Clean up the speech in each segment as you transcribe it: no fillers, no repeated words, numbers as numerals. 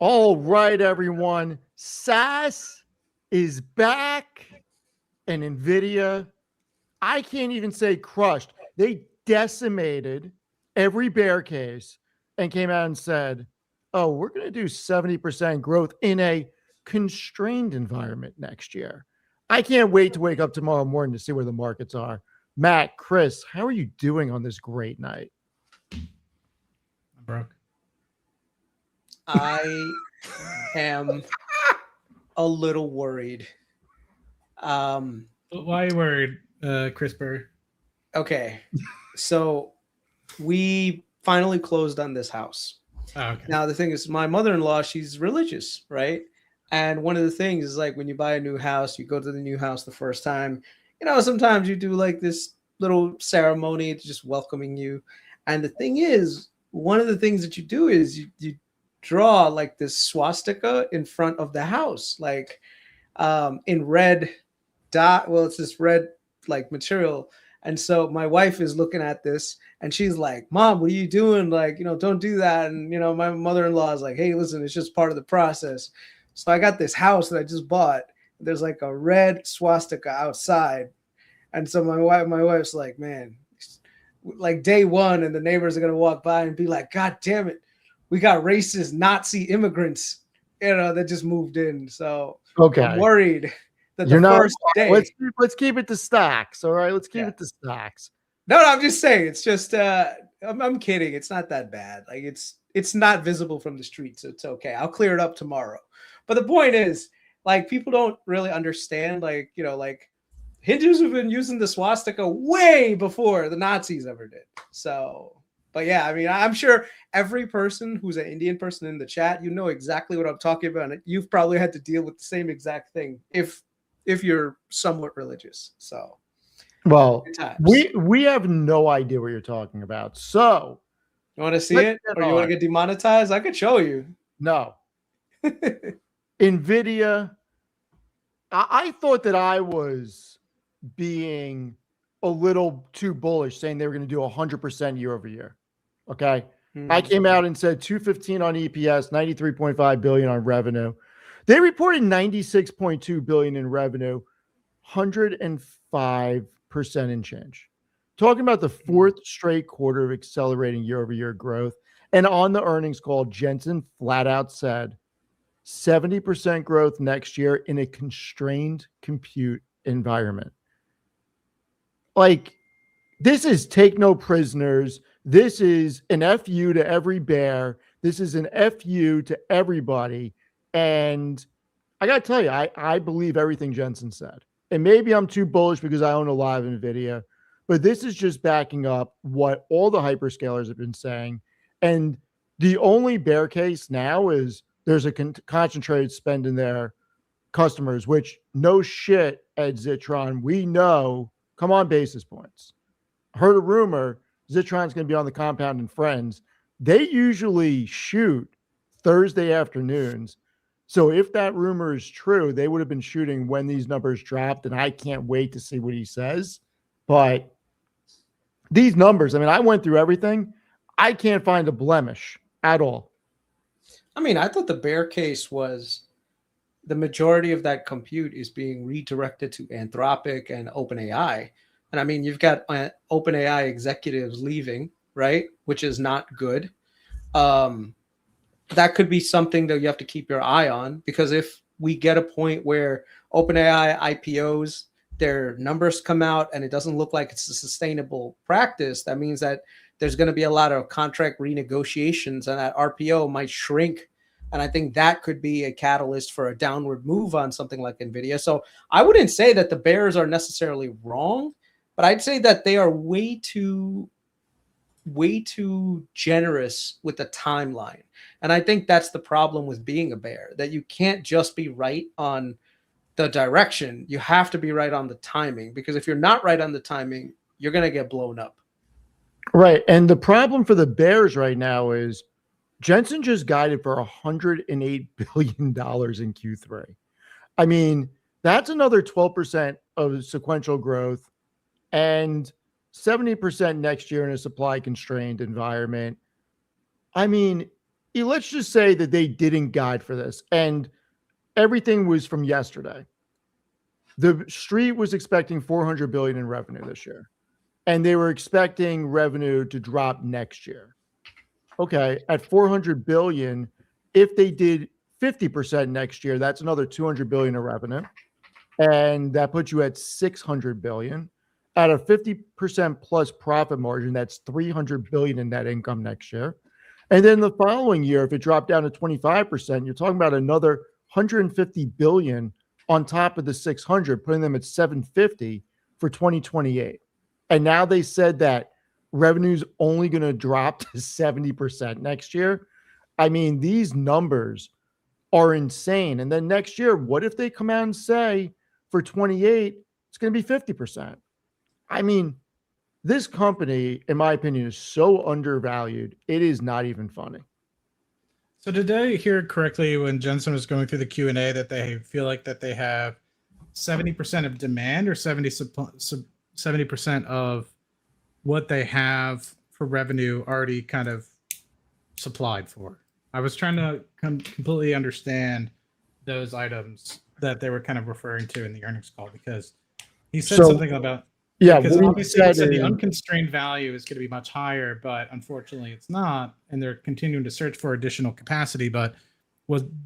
All right, everyone. SaaS is back, and Nvidia, I can't even say crushed. They decimated every bear case and came out and said, oh, we're going to do 70% growth in a constrained environment next year. I can't wait to wake up tomorrow morning to see where the markets are. Matt, Chris, how are you doing on this great night? I'm broke. I am a little worried. Why are you worried, CRISPR? Okay, so we finally closed on this house. Oh, okay. Now the thing is, my mother-in-law, she's religious, right? And one of the things is like when you buy a new house, you go to the new house the first time. Sometimes you do like this little ceremony, it's just welcoming you. And the thing is, one of the things that you do is you draw like this swastika in front of the house, like in red dot. Well, it's this red like material. And so my wife is looking at this and she's like, Mom, what are you doing? Like, don't do that. And, my mother-in-law is like, hey, listen, it's just part of the process. So I got this house that I just bought. There's like a red swastika outside. And so my wife's like, man, like day one, and the neighbors are going to walk by and be like, God damn it. We got racist Nazi immigrants, that just moved in. So Okay. I'm worried that You're the not, first day. let's keep it to stocks. All right. Let's keep it to stocks. No, I'm just saying. It's just I'm kidding. It's not that bad. Like it's not visible from the street, so it's okay. I'll clear it up tomorrow. But the point is, like, people don't really understand, like, like Hindus have been using the swastika way before the Nazis ever did. So, but yeah, I mean, I'm sure every person who's an Indian person in the chat, you know exactly what I'm talking about. And you've probably had to deal with the same exact thing if you're somewhat religious. So, well, we have no idea what you're talking about. So, you want to see it, or you want to get demonetized? I could show you. No. Nvidia. I thought that I was being a little too bullish, saying they were going to do 100% year over year. Okay. I came out and said 215 on EPS, 93.5 billion on revenue. They reported 96.2 billion in revenue, 105% in change. Talking about the fourth straight quarter of accelerating year over year growth. And on the earnings call, Jensen flat out said 70% growth next year in a constrained compute environment. Like, this is take no prisoners. This is an FU to every bear. This is an FU to everybody. And I got to tell you, I believe everything Jensen said. And maybe I'm too bullish because I own a lot of NVIDIA, but this is just backing up what all the hyperscalers have been saying. And the only bear case now is there's a concentrated spend in their customers, which no shit, Ed Zitron, we know, come on, basis points. Heard a rumor Zitron's going to be on the compound and Friends. They usually shoot Thursday afternoons. So if that rumor is true, they would have been shooting when these numbers dropped, and I can't wait to see what he says. But these numbers, I mean, I went through everything. I can't find a blemish at all. I mean, I thought the bear case was the majority of that compute is being redirected to Anthropic and OpenAI. And I mean, you've got OpenAI executives leaving, right? Which is not good. That could be something that you have to keep your eye on, because if we get a point where OpenAI IPOs, their numbers come out and it doesn't look like it's a sustainable practice, that means that there's going to be a lot of contract renegotiations and that RPO might shrink. And I think that could be a catalyst for a downward move on something like Nvidia. So I wouldn't say that the bears are necessarily wrong, but I'd say that they are way too generous with the timeline. And I think that's the problem with being a bear, that you can't just be right on the direction. You have to be right on the timing, because if you're not right on the timing, you're going to get blown up. Right. And the problem for the bears right now is Jensen just guided for $108 billion in Q3. I mean, that's another 12% of sequential growth and 70% next year in a supply constrained environment. I mean, let's just say that they didn't guide for this and everything was from yesterday. The street was expecting 400 billion in revenue this year, and they were expecting revenue to drop next year. Okay, at 400 billion, if they did 50% next year, that's another 200 billion in revenue, and that puts you at 600 billion. At a 50% plus profit margin, that's 300 billion in net income next year. And then the following year, if it dropped down to 25%, you're talking about another 150 billion on top of the 600, putting them at 750 for 2028. And now they said that revenue's only going to drop to 70% next year. I mean, these numbers are insane. And then next year, what if they come out and say for 28, it's going to be 50%? I mean, this company, in my opinion, is so undervalued. It is not even funny. So did I hear correctly when Jensen was going through the Q&A that they feel like that they have 70% of demand or 70% of what they have for revenue already kind of supplied for? I was trying to completely understand those items that they were kind of referring to in the earnings call, because he said something about, because obviously he said the unconstrained value is going to be much higher, but unfortunately it's not, and they're continuing to search for additional capacity. But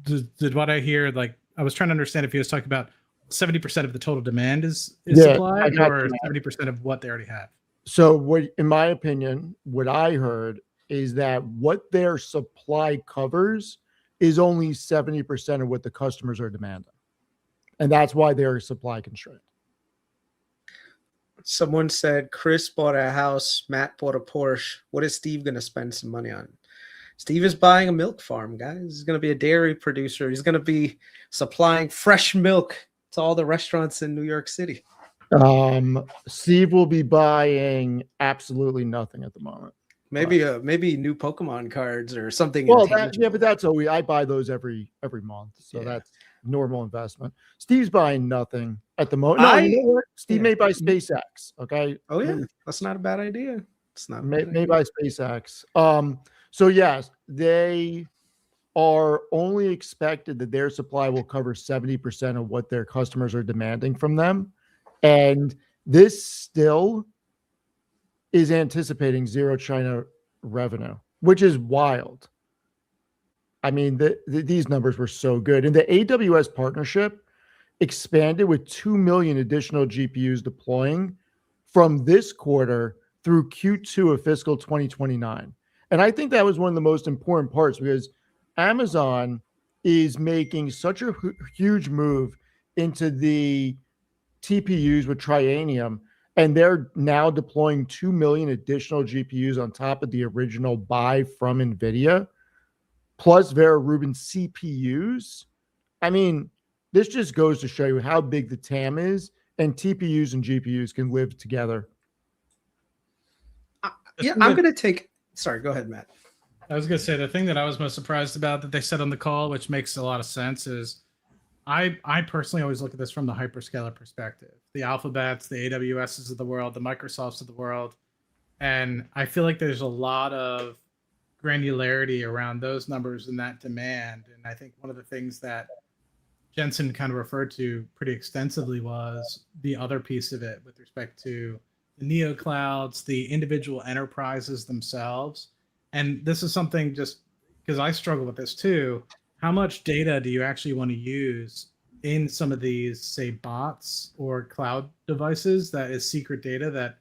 did what I hear, like, I was trying to understand if he was talking about 70% of the total demand is supplied, or 70% of what they already have. So what, in my opinion, what I heard is that what their supply covers is only 70% of what the customers are demanding. And that's why they're supply constrained. Someone said Chris bought a house, Matt bought a Porsche. What is Steve going to spend some money on? Steve is buying a milk farm, guys. He's going to be a dairy producer. He's going to be supplying fresh milk to all the restaurants in New York City. Steve will be buying absolutely nothing at the moment. Maybe new Pokemon cards or something. Well, but that's always, I buy those every month, so that's normal investment. Steve's buying nothing at the moment. No, you know what? Steve may buy SpaceX. Okay. Oh yeah, that's not a bad idea. It's not may buy SpaceX. So yes, they are only expected that their supply will cover 70% of what their customers are demanding from them, and this still is anticipating zero China revenue, which is wild. I mean, these numbers were so good. And the AWS partnership expanded with 2 million additional GPUs deploying from this quarter through Q2 of fiscal 2029. And I think that was one of the most important parts, because Amazon is making such a huge move into the TPUs with Trianium, and they're now deploying 2 million additional GPUs on top of the original buy from Nvidia, plus Vera Rubin CPUs. I mean, this just goes to show you how big the TAM is, and TPUs and GPUs can live together. I'm going to take... Sorry, go ahead, Matt. I was going to say, the thing that I was most surprised about that they said on the call, which makes a lot of sense, is I personally always look at this from the hyperscaler perspective. The Alphabets, the AWSs of the world, the Microsofts of the world. And I feel like there's a lot of granularity around those numbers and that demand. And I think one of the things that Jensen kind of referred to pretty extensively was the other piece of it with respect to the neo clouds, the individual enterprises themselves. And this is something, just because I struggle with this too. How much data do you actually want to use in some of these, say, bots or cloud devices that is secret data that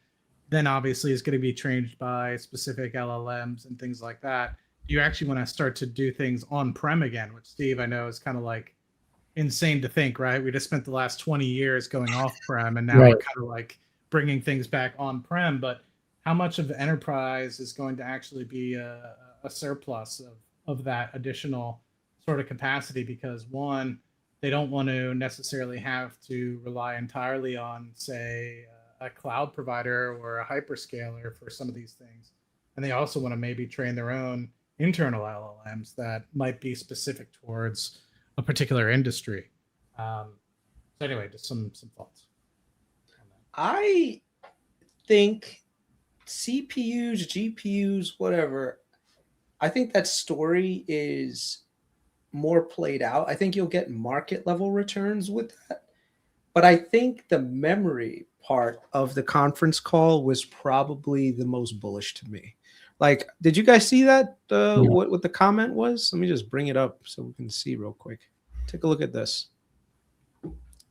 then obviously is going to be trained by specific LLMs and things like that? You actually want to start to do things on-prem again, which, Steve, I know is kind of like insane to think, right? We just spent the last 20 years going off-prem, and now we're kind of like bringing things back on-prem. But how much of the enterprise is going to actually be a surplus of that additional sort of capacity? Because one, they don't want to necessarily have to rely entirely on, say, a cloud provider or a hyperscaler for some of these things. And they also want to maybe train their own internal LLMs that might be specific towards a particular industry. So anyway, just some thoughts. I think CPUs, GPUs, whatever, I think that story is more played out. I think you'll get market level returns with that. But I think the memory part of the conference call was probably the most bullish to me. Like, did you guys see that? No. What the comment was? Let me just bring it up so we can see real quick. Take a look at this.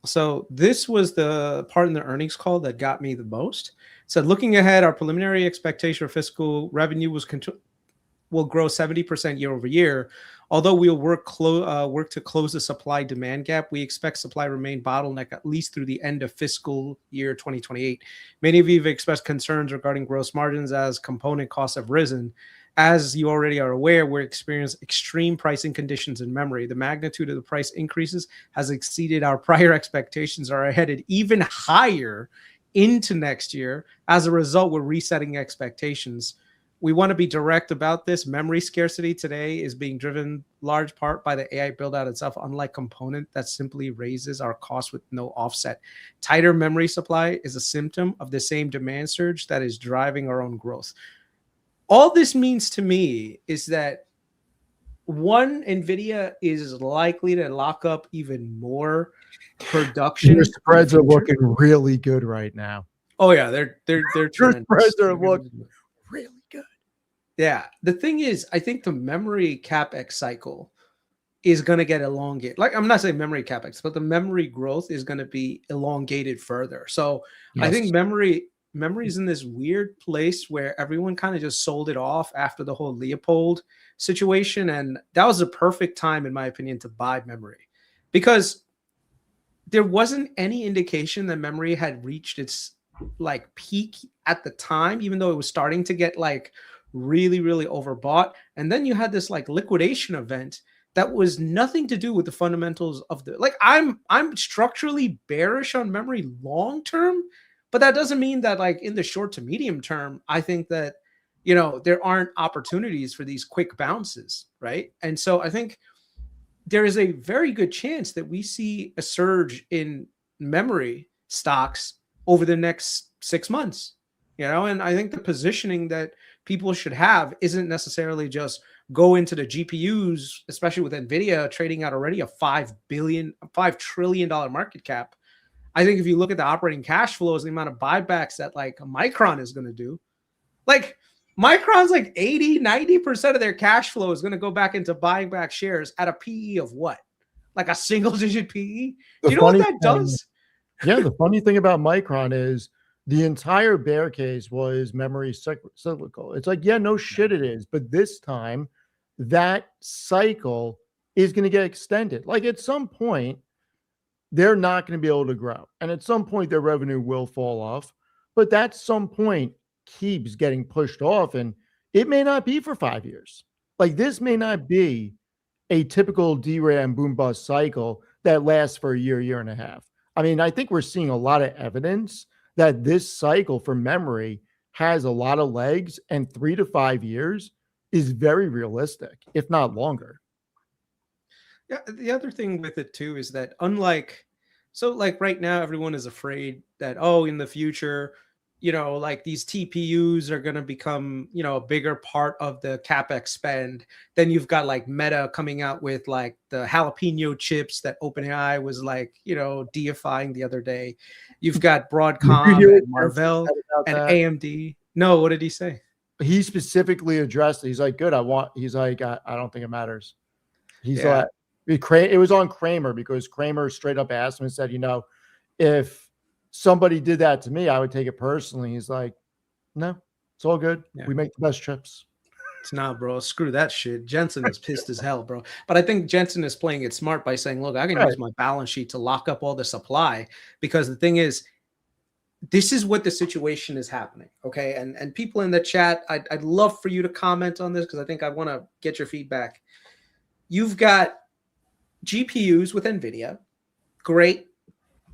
So this was the part in the earnings call that got me the most. It said, looking ahead, our preliminary expectation for fiscal revenue will grow 70% year over year. Although we'll work to close the supply demand gap, we expect supply to remain bottleneck at least through the end of fiscal year 2028. Many of you have expressed concerns regarding gross margins as component costs have risen. As you already are aware, we're experiencing extreme pricing conditions in memory. The magnitude of the price increases has exceeded our prior expectations, are headed even higher into next year. As a result, we're resetting expectations. We want to be direct about this. Memory scarcity today is being driven large part by the AI build out itself, unlike component that simply raises our cost with no offset. Tighter memory supply is a symptom of the same demand surge that is driving our own growth. All this means to me is that one, Nvidia is likely to lock up even more production. Your spreads are looking really good right now. Oh yeah, they're Your tremendous. spreads are looking really good. Yeah. The thing is, I think the memory capex cycle is going to get elongated. Like, I'm not saying memory capex, but the memory growth is going to be elongated further. So I think memory is in this weird place where everyone kind of just sold it off after the whole Leopold situation. And that was a perfect time, in my opinion, to buy memory, because there wasn't any indication that memory had reached its like peak at the time, even though it was starting to get like really, really overbought. And then you had this like liquidation event that was nothing to do with the fundamentals of the, like, I'm structurally bearish on memory long term, but that doesn't mean that like in the short to medium term, I think that, you know, there aren't opportunities for these quick bounces, right? And so I think there is a very good chance that we see a surge in memory stocks over the next 6 months, you know. And I think the positioning that people should have isn't necessarily just go into the GPUs, especially with Nvidia trading at already a $5 trillion market cap. I think if you look at the operating cash flows, the amount of buybacks that like Micron is going to do, like Micron's like 80-90% of their cash flow is going to go back into buying back shares at a PE of what? Like a single digit PE? Do you know what that does? Yeah, the funny thing about Micron is the entire bear case was memory cyclical. It's like, yeah, no shit it is. But this time, that cycle is going to get extended. Like at some point, they're not going to be able to grow. And at some point, their revenue will fall off. But that some point keeps getting pushed off. And it may not be for 5 years. Like this may not be a typical DRAM boom bust cycle that lasts for a year and a half. I mean, I think we're seeing a lot of evidence that this cycle for memory has a lot of legs, and 3 to 5 years is very realistic, if not longer. Yeah, the other thing with it too is that unlike, so like right now, everyone is afraid that, oh, in the future, you know, like these TPUs are going to become, you know, a bigger part of the CapEx spend. Then you've got like Meta coming out with like the jalapeno chips that OpenAI was like, you know, deifying the other day. You've got Broadcom and Marvell and AMD. No, what did he say? He specifically addressed it. He's like, good. He's like, I don't think it matters. He's like, it was on Kramer because Kramer straight up asked him and said, you know, if somebody did that to me, I would take it personally. He's like, no, it's all good. Yeah. We make the best chips. It's not, bro. Screw that shit. Jensen is pissed as hell, bro. But I think Jensen is playing it smart by saying, look, I can use my balance sheet to lock up all the supply, because the thing is, this is what the situation is happening. Okay. And people in the chat, I'd love for you to comment on this because I think I want to get your feedback. You've got GPUs with Nvidia. Great.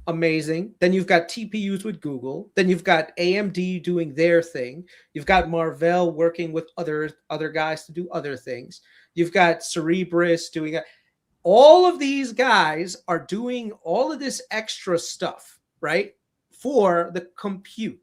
Amazing. Then you've got TPUs with Google. Then you've got AMD doing their thing. You've got Marvell working with other guys to do other things. You've got Cerebras doing it. All of these guys are doing all of this extra stuff, right, for the compute.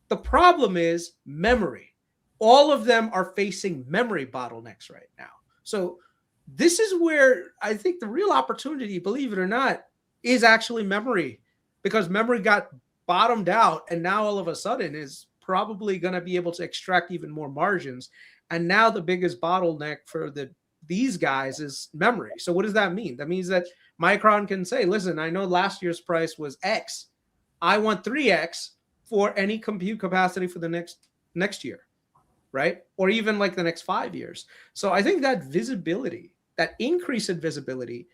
The problem is memory. all of them are facing memory bottlenecks right now. So this is where I think the real opportunity, believe it or not, is actually memory, because memory got bottomed out and now all of a sudden is probably going to be able to extract even more margins. And now the biggest bottleneck for these guys is memory. So what does that mean? That means that Micron can say, listen, I know last year's price was X. I want 3X for any compute capacity for the next year, right? Or even like the next 5 years. So I think that visibility, that increase in visibility,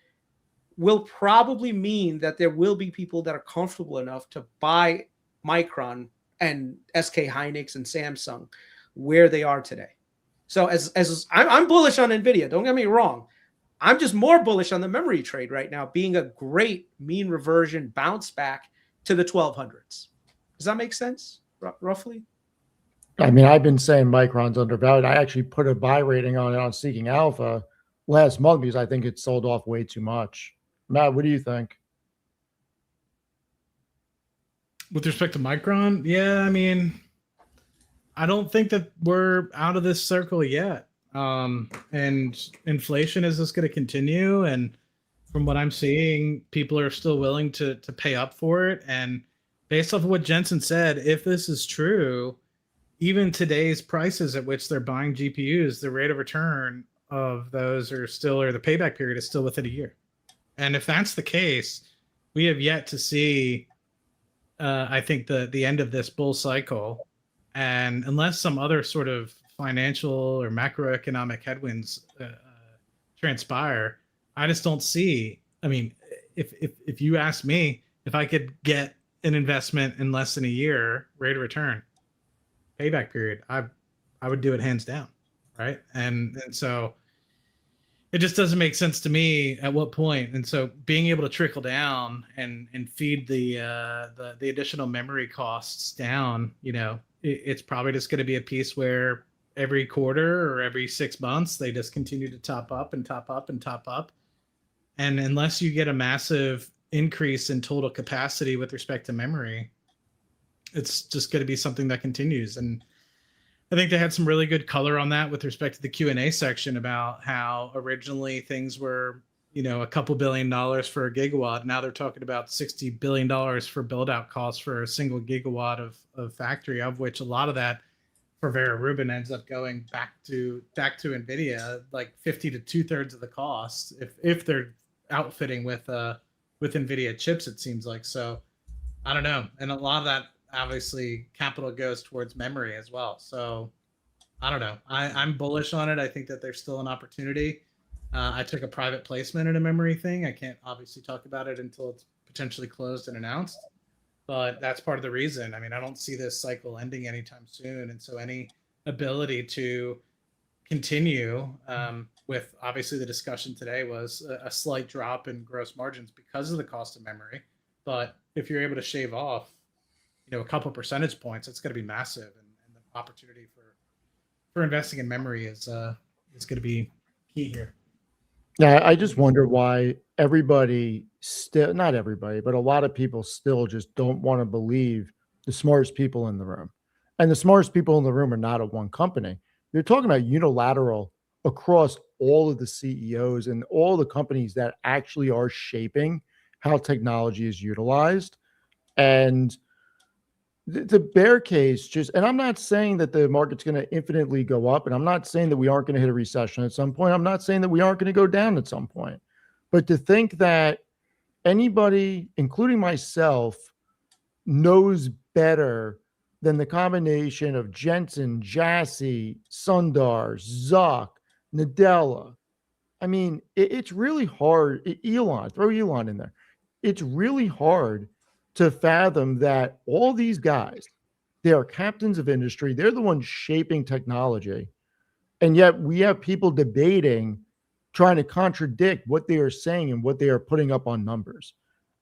will probably mean that there will be people that are comfortable enough to buy Micron and SK Hynix and Samsung where they are today. So as I'm bullish on Nvidia, don't get me wrong. I'm just more bullish on the memory trade right now, being a great mean reversion bounce back to the 1200s. Does that make sense, roughly? I mean, I've been saying Micron's undervalued. I actually put a buy rating on it on Seeking Alpha last month because I think it sold off way too much. Matt, what do you think? With respect to Micron, yeah, I mean, I don't think that we're out of this circle yet. And inflation is just going to continue. And from what I'm seeing, people are still willing to pay up for it. And based off of what Jensen said, if this is true, even today's prices at which they're buying GPUs, the rate of return of those are still, or the payback period is still within a year. And if that's the case, we have yet to see, I think, the end of this bull cycle. And unless some other sort of financial or macroeconomic headwinds transpire, I just don't see. I mean, if you ask me, if I could get an investment in less than a year, rate of return, payback period, I would do it hands down, right? And so it just doesn't make sense to me at what point. And so being able to trickle down and feed the additional memory costs down, it's probably just going to be a piece where every quarter or every 6 months they just continue to top up and top up and top up. And unless you get a massive increase in total capacity with respect to memory, it's just going to be something that continues. And I think they had some really good color on that with respect to the Q&A section about how originally things were, a couple $1 billion for a gigawatt. Now they're talking about $60 billion for build out costs for a single gigawatt of factory, of which a lot of that for Vera Rubin ends up going back to Nvidia, like 50 to 2/3 of the cost if they're outfitting with Nvidia chips, it seems like. So I don't know. And a lot of that, obviously, capital goes towards memory as well. So I don't know. I'm bullish on it. I think that there's still an opportunity. I took a private placement in a memory thing. I can't obviously talk about it until it's potentially closed and announced, but that's part of the reason. I mean, I don't see this cycle ending anytime soon. And so any ability to continue with, obviously the discussion today was a slight drop in gross margins because of the cost of memory. But if you're able to shave off, a couple percentage points, it's going to be massive. And the opportunity for investing in memory is going to be key here. Yeah, I just wonder why everybody still, not everybody, but a lot of people still just don't want to believe the smartest people in the room. And the smartest people in the room are not at one company. You're talking about unilateral across all of the CEOs and all the companies that actually are shaping how technology is utilized. And the bear case just, and I'm not saying that the market's going to infinitely go up, and I'm not saying that we aren't going to hit a recession at some point. I'm not saying that we aren't going to go down at some point. But to think that anybody, including myself, knows better than the combination of Jensen, Jassy, Sundar, Zuck, Nadella. I mean, it's really hard. Elon, throw Elon in there. It's really hard to fathom that all these guys, they are captains of industry. They're the ones shaping technology. And yet we have people debating, trying to contradict what they are saying and what they are putting up on numbers.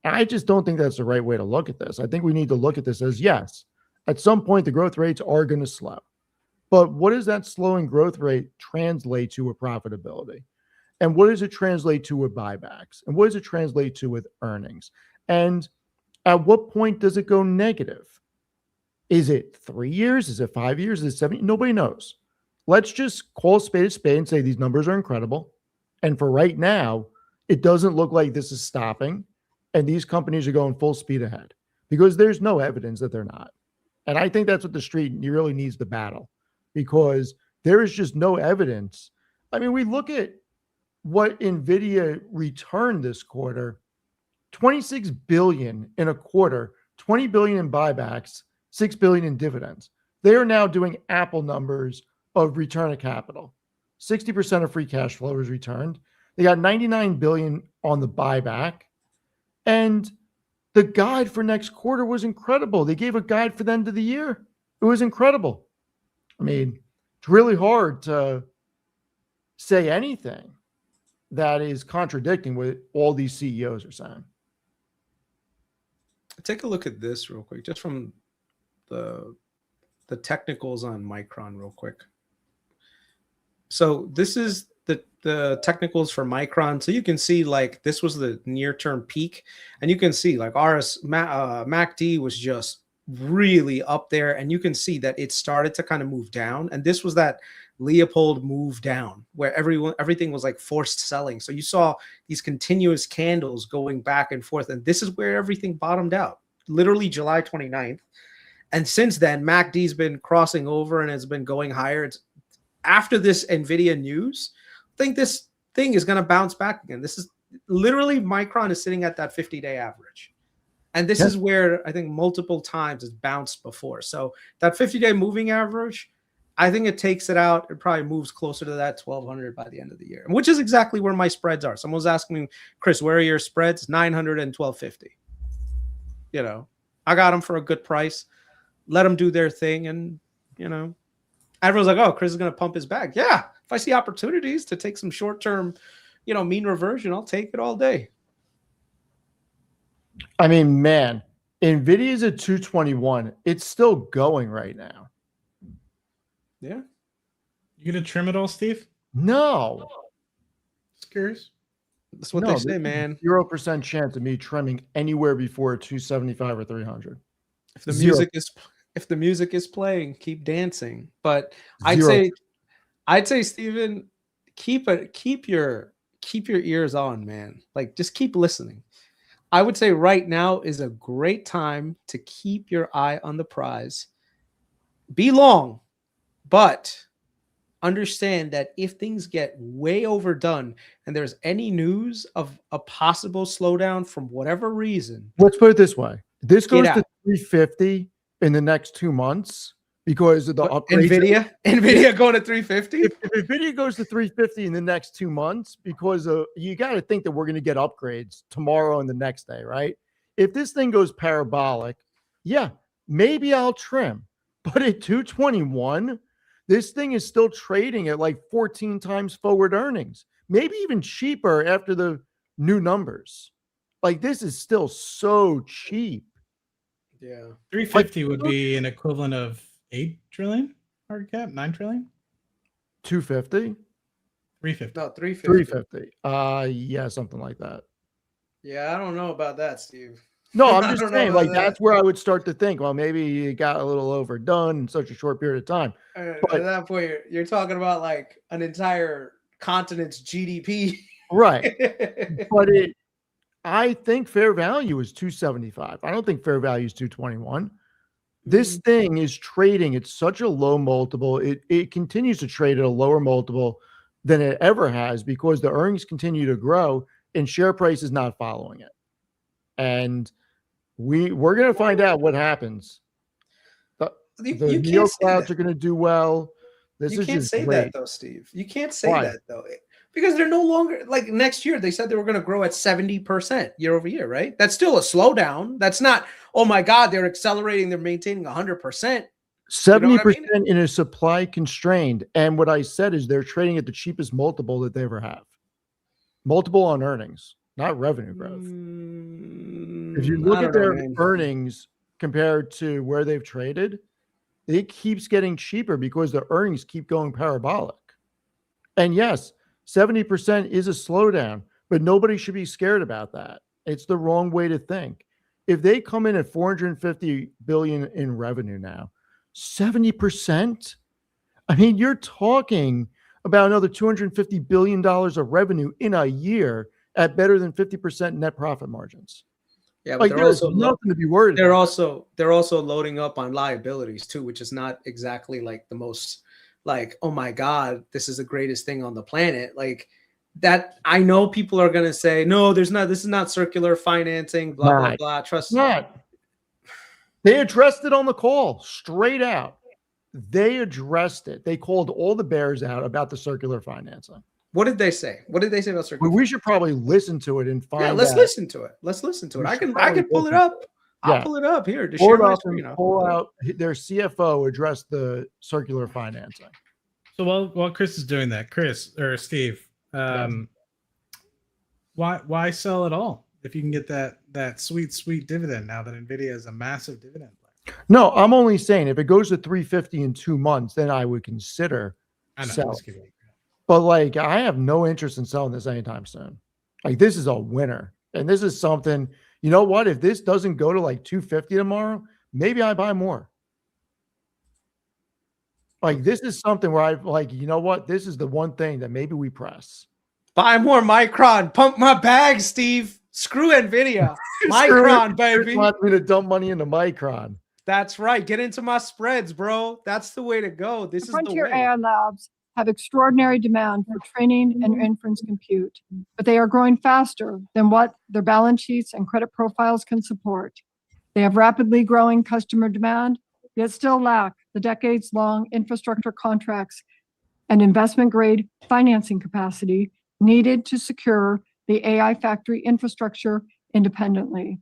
And I just don't think that's the right way to look at this. I think we need to look at this as, yes, at some point the growth rates are going to slow. But what does that slowing growth rate translate to with profitability? And what does it translate to with buybacks? And what does it translate to with earnings? And at what point does it go negative? Is it 3 years? Is it 5 years? Is it 7? Nobody knows. Let's just call a spade and say these numbers are incredible. And for right now, it doesn't look like this is stopping. And these companies are going full speed ahead because there's no evidence that they're not. And I think that's what the street really needs to battle, because there is just no evidence. I mean, we look at what Nvidia returned this quarter, 26 billion in a quarter, 20 billion in buybacks, 6 billion in dividends. They are now doing Apple numbers of return of capital. 60% of free cash flow is returned. They got 99 billion on the buyback. And the guide for next quarter was incredible. They gave a guide for the end of the year. It was incredible. I mean, it's really hard to say anything that is contradicting what all these CEOs are saying. Take a look at this real quick, just from the technicals on Micron real quick. So this is the technicals for Micron. So you can see like this was the near-term peak, and you can see like MACD was just really up there, and you can see that it started to kind of move down, and this was that Leopold move down where everything was like forced selling. So you saw these continuous candles going back and forth, and this is where everything bottomed out, literally July 29th. And since then, MACD's been crossing over and has been going higher. It's after this Nvidia news, I think this thing is going to bounce back again. This is literally Micron is sitting at that 50-day average. And this is where I think multiple times it's bounced before. So that 50-day moving average, I think it takes it out. It probably moves closer to that 1,200 by the end of the year, which is exactly where my spreads are. Someone was asking me, Chris, where are your spreads? 900 and 1,250. You know, I got them for a good price. Let them do their thing. And, you know, everyone's like, oh, Chris is going to pump his bag. Yeah. If I see opportunities to take some short-term, you know, mean reversion, I'll take it all day. I mean, man, Nvidia's at 221. It's still going right now. Yeah. You gonna trim it all, Steve? No. Just curious. That's what they say, man. 0% chance of me trimming anywhere before 275 or 300. If the music is playing, keep dancing. But I'd say, Steven, keep your ears on, man. Like, just keep listening. I would say right now is a great time to keep your eye on the prize. Be long, but understand that if things get way overdone and there's any news of a possible slowdown from whatever reason, let's put it this way. This goes to 350 in the next 2 months because of the upgrades. Nvidia going to 350? If Nvidia goes to 350 in the next 2 months, because you got to think that we're going to get upgrades tomorrow and the next day, right? If this thing goes parabolic, yeah, maybe I'll trim. But at 221, this thing is still trading at like 14 times forward earnings, maybe even cheaper after the new numbers. Like, this is still so cheap. Yeah. 350 would be an equivalent of 8 trillion market cap, 9 trillion? 250? 350. No, 350. 350. Yeah, something like that. Yeah, I don't know about that, Steve. No, I'm just saying, like, that's where I would start to think, well, maybe it got a little overdone in such a short period of time. But at that point, you're talking about like an entire continent's GDP. Right. But I think fair value is 275. I don't think fair value is 221. This thing is trading at such a low multiple. It continues to trade at a lower multiple than it ever has because the earnings continue to grow and share price is not following it. And we're going to find out what happens. The neo clouds are going to do well. You can't say that though, Steve. You can't say that though. Because they're no longer, like, next year, they said they were going to grow at 70% year over year, right? That's still a slowdown. That's not, oh my God, they're accelerating, they're maintaining 100%. 70% in a supply constrained. And what I said is they're trading at the cheapest multiple that they ever have. Multiple on earnings, not revenue growth. If you look at their earnings compared to where they've traded, it keeps getting cheaper because the earnings keep going parabolic. And yes, 70% is a slowdown, but nobody should be scared about that. It's the wrong way to think. if they come in at 450 billion in revenue now, 70%, I mean, you're talking about another $250 billion of revenue in a year at better than 50% net profit margins. Yeah, but Like, they're there's also nothing to be worried they're about. also loading up on liabilities too, which is not exactly like the most like, oh my God, this is the greatest thing on the planet. Like that, I know people are gonna say, no, there's not, this is not circular financing, blah, blah, Not. blah. It's not. They addressed it on the call, straight out. They addressed it. They called all the bears out about the circular financing. What did they say? What did they say about circular? We should probably listen to it and find Yeah, let's out. listen to it. Let's listen to it. We I should can pull it probably up. listen I'll Yeah. pull it up here to Pull share it my up screen. and pull out their CFO addressed the circular financing. So while Chris is doing that, Chris or Steve, why sell it all if you can get that sweet dividend now that Nvidia is a massive dividend player? No, I'm only saying if it goes to 350 in 2 months, then I would consider selling. But like, I have no interest in selling this anytime soon. Like, this is a winner, and this is something. You know what? If this doesn't go to like 250 tomorrow, maybe I buy more. Like, this is something where I like, you know what? This is the one thing that maybe we press. Buy more Micron. Pump my bag, Steve. Screw Nvidia. Micron, baby. Want me to dump money into Micron. That's right. Get into my spreads, bro. That's the way to go. This is the Frontier way. AI labs have extraordinary demand for training and inference compute, but they are growing faster than what their balance sheets and credit profiles can support. They have rapidly growing customer demand, yet still lack the decades-long infrastructure contracts and investment-grade financing capacity needed to secure the AI factory infrastructure independently.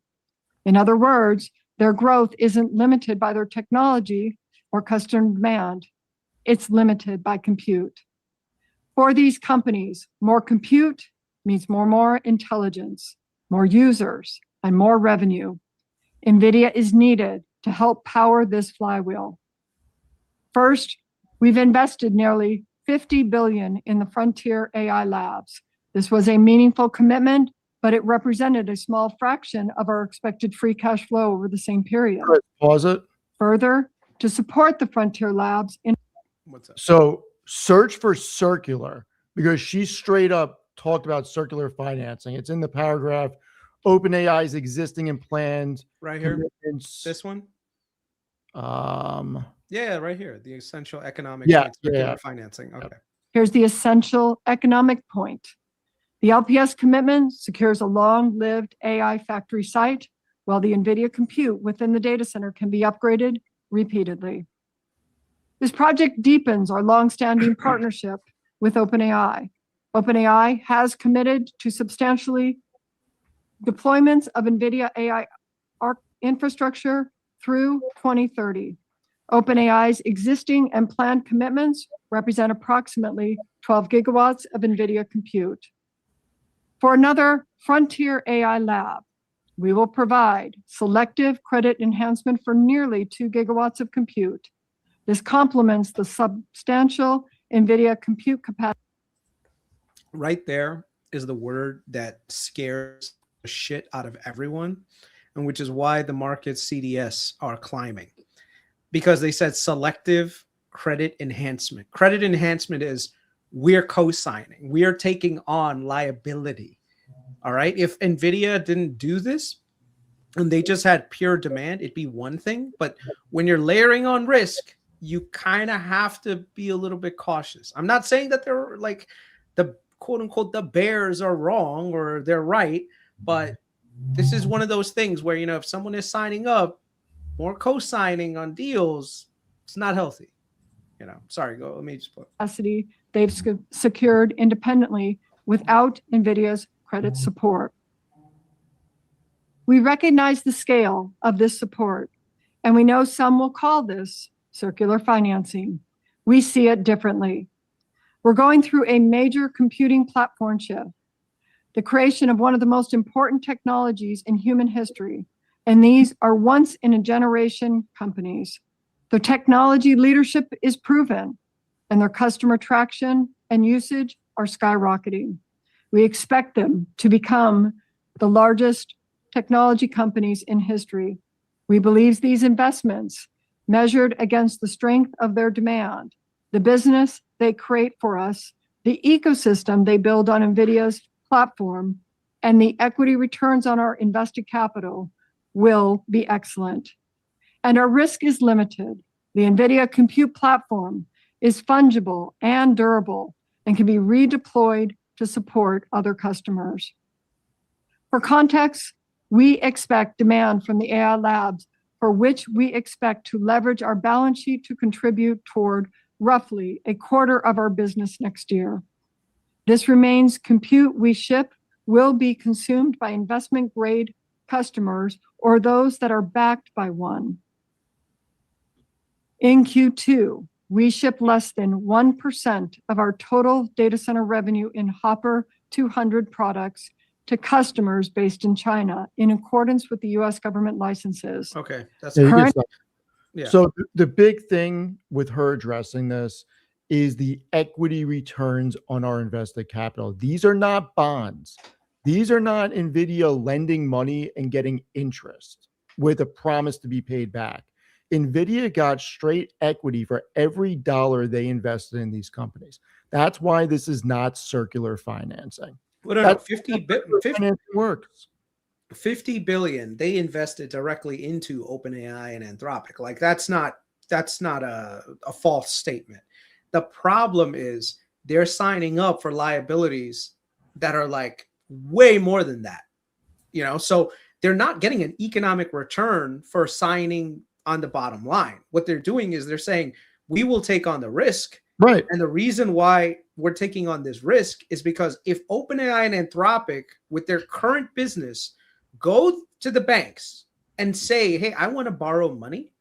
In other words, their growth isn't limited by their technology or customer demand. It's limited by compute. For these companies, more compute means more intelligence, more users, and more revenue. Nvidia is needed to help power this flywheel. First, we've invested nearly $50 billion in the Frontier AI labs. This was a meaningful commitment, but it represented a small fraction of our expected free cash flow over the same period. Pause it. Further, to support the Frontier labs in What's up? So search for circular, because she straight up talked about circular financing. It's in the paragraph. OpenAI's existing and planned Right here. commitments. This one? Yeah, right here. The essential economic circular financing. Okay. Here's the essential economic point. The LPS commitment secures a long-lived AI factory site, while the NVIDIA compute within the data center can be upgraded repeatedly. This project deepens our long-standing partnership with OpenAI. OpenAI has committed to substantially deployments of NVIDIA AI infrastructure through 2030. OpenAI's existing and planned commitments represent approximately 12 gigawatts of NVIDIA compute. For another Frontier AI lab, we will provide selective credit enhancement for nearly 2 gigawatts of compute. This complements the substantial NVIDIA compute capacity. Right there is the word that scares the shit out of everyone, and which is why the market's CDS are climbing. Because they said selective credit enhancement. Credit enhancement is we're co-signing. We are taking on liability. All right. If NVIDIA didn't do this and they just had pure demand, it'd be one thing. But when you're layering on risk, you kind of have to be a little bit cautious. I'm not saying that they're like the quote unquote, the bears are wrong or they're right. But this is one of those things where, you know, if someone is signing up, more co-signing on deals, it's not healthy. You know, sorry, go. Let me just put capacity they've secured independently without NVIDIA's credit support. We recognize the scale of this support, and we know some will call this circular financing. We see it differently. We're going through a major computing platform shift, the creation of one of the most important technologies in human history, and these are once-in-a-generation companies. Their technology leadership is proven, and their customer traction and usage are skyrocketing. We expect them to become the largest technology companies in history. We believe these investments, measured against the strength of their demand, the business they create for us, the ecosystem they build on NVIDIA's platform, and the equity returns on our invested capital will be excellent. And our risk is limited. The NVIDIA compute platform is fungible and durable and can be redeployed to support other customers. For context, we expect demand from the AI labs, for which we expect to leverage our balance sheet to contribute toward roughly a quarter of our business next year. This remains compute we ship will be consumed by investment grade customers or those that are backed by one. In Q2, we shipped less than 1% of our total data center revenue in Hopper 200 products to customers based in China in accordance with the US government licenses. Okay, that's Yeah, you Current- get stuff. Yeah. So the big thing with her addressing this is the equity returns on our invested capital. These are not bonds. These are not Nvidia lending money and getting interest with a promise to be paid back. Nvidia got straight equity for every dollar they invested in these companies. That's why this is not circular financing. Well, no, That's- 50 Financing works. 50 billion they invested directly into OpenAI and Anthropic. Like that's not a false statement. The problem is they're signing up for liabilities that are like way more than that. You know, so they're not getting an economic return for signing on the bottom line. What they're doing is they're saying we will take on the risk. Right. And the reason why we're taking on this risk is because if OpenAI and Anthropic with their current business go to the banks and say, hey, I want to borrow money,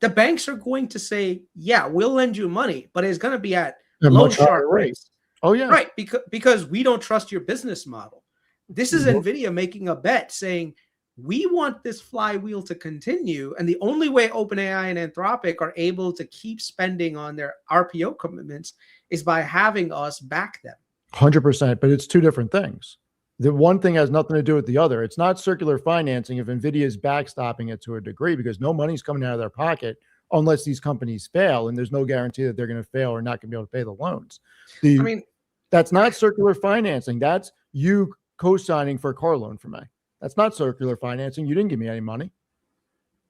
the banks are going to say, yeah, we'll lend you money, but it's going to be at A loan much higher shark rate. rates. Oh, yeah. Right, because we don't trust your business model. This is Mhm. NVIDIA making a bet saying, we want this flywheel to continue. And the only way OpenAI and Anthropic are able to keep spending on their RPO commitments is by having us back them. 100%, but it's two different things. The one thing has nothing to do with the other. It's not circular financing if Nvidia is backstopping it to a degree because no money's coming out of their pocket unless these companies fail, and there's no guarantee that they're going to fail or not going to be able to pay the loans. That's not circular financing. That's you co-signing for a car loan for me. That's not circular financing. You didn't give me any money.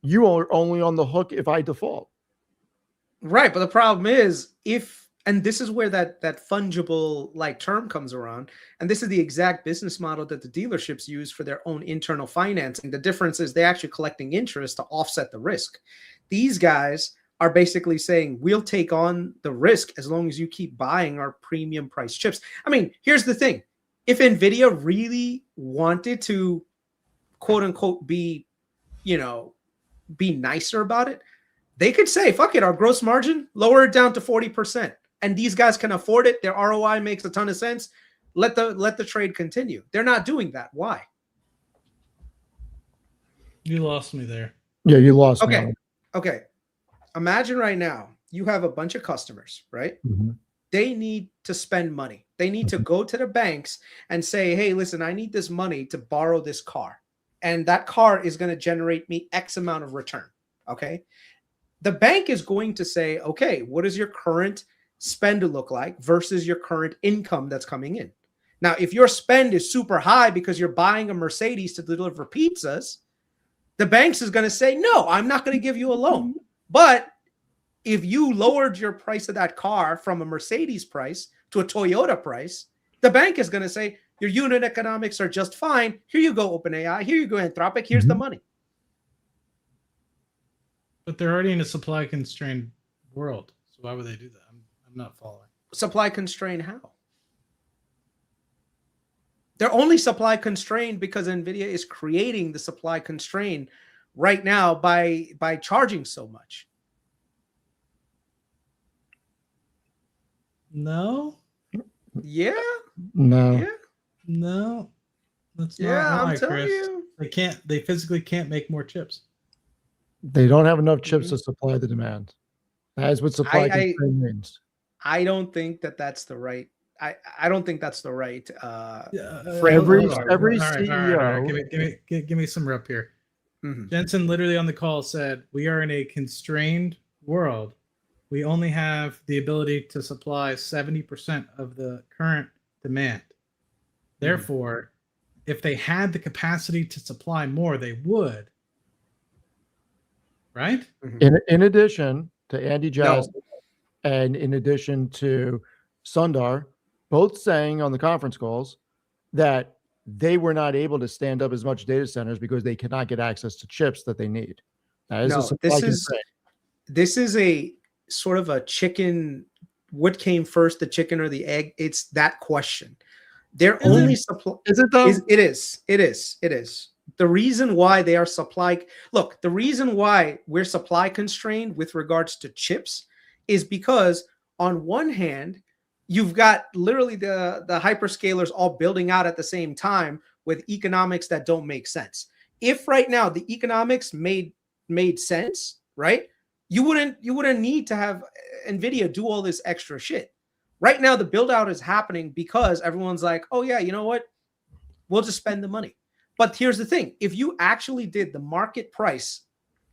You are only on the hook if I default. Right, but the problem is and this is where that fungible like term comes around, and this is the exact business model that the dealerships use for their own internal financing. The difference is they're actually collecting interest to offset the risk. These guys are basically saying we'll take on the risk as long as you keep buying our premium price chips. I mean, here's the thing. If Nvidia really wanted to quote unquote be nicer about it, they could say, fuck it, our gross margin, lower it down to 40%. And these guys can afford it. Their ROI makes a ton of sense. Let the trade continue. They're not doing that. Why? You lost me there. Yeah, you lost me. Okay. Imagine right now you have a bunch of customers, right? Mm-hmm. They need to spend money. They need to go to the banks and say, hey, listen, I need this money to borrow this car. And that car is going to generate me X amount of return. Okay. The bank is going to say, okay, what does your current spend look like versus your current income that's coming in? Now, if your spend is super high because you're buying a Mercedes to deliver pizzas, the banks is going to say, no, I'm not going to give you a loan. But if you lowered your price of that car from a Mercedes price to a Toyota price, the bank is going to say, your unit economics are just fine. Here you go, OpenAI. Here you go, Anthropic. Here's the money. But they're already in a supply constrained world. So why would they do that? I'm not following. Supply constrained how? They're only supply constrained because NVIDIA is creating the supply constraint right now by charging so much. No. Yeah. No. Yeah. No. That's Yeah, not why, I'm telling Chris. you. They physically can't make more chips. They don't have enough chips to supply the demand. That is what supply I constraint means. I don't think that that's the right. I don't think that's the right Every hold on. every All right, CEO. Give me some rep here. Mhm. Jensen literally on the call said, "We are in a constrained world. We only have the ability to supply 70% of the current demand. Therefore, if they had the capacity to supply more, they would." Right? In addition to Andy Jassy No. and in addition to Sundar, both saying on the conference calls that they were not able to stand up as much data centers because they cannot get access to chips that they need. That is a No, supply constraint. this is a sort of a chicken. What came first, the chicken or the egg? It's that question. Their Is it? only supply Is it though? it is. The reason why they are the reason why we're supply constrained with regards to chips is because on one hand, you've got literally the hyperscalers all building out at the same time with economics that don't make sense. If right now the economics made sense, right? You wouldn't need to have Nvidia do all this extra shit. Right now, the build out is happening because everyone's like, oh yeah, you know what? We'll just spend the money. But here's the thing. If you actually did the market price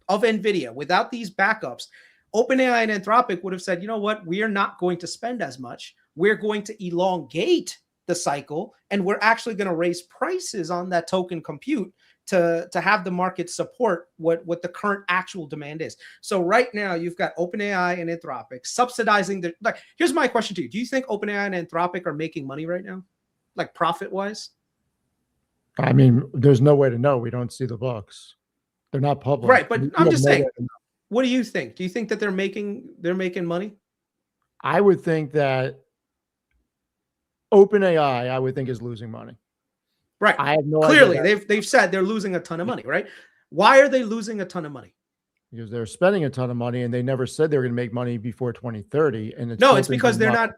of Nvidia without these backups, OpenAI and Anthropic would have said, you know what? We are not going to spend as much. We're going to elongate the cycle, and we're actually going to raise prices on that token compute to have the market support what the current actual demand is. So right now you've got OpenAI and Anthropic subsidizing the, like, here's my question to you. Do you think OpenAI and Anthropic are making money right now? Like profit wise? I mean, there's no way to know. We don't see the books. They're not public. Right, but We I'm have just no saying, way to know. what do you think? Do you think that they're making money? I would think that OpenAI, I would think, is losing money. Right. I have no Clearly, idea they've said they're losing a ton of money, right? Why are they losing a ton of money? because they're spending a ton of money and they never said they were going to make money before 2030. And No, it's built into because the they're model. not.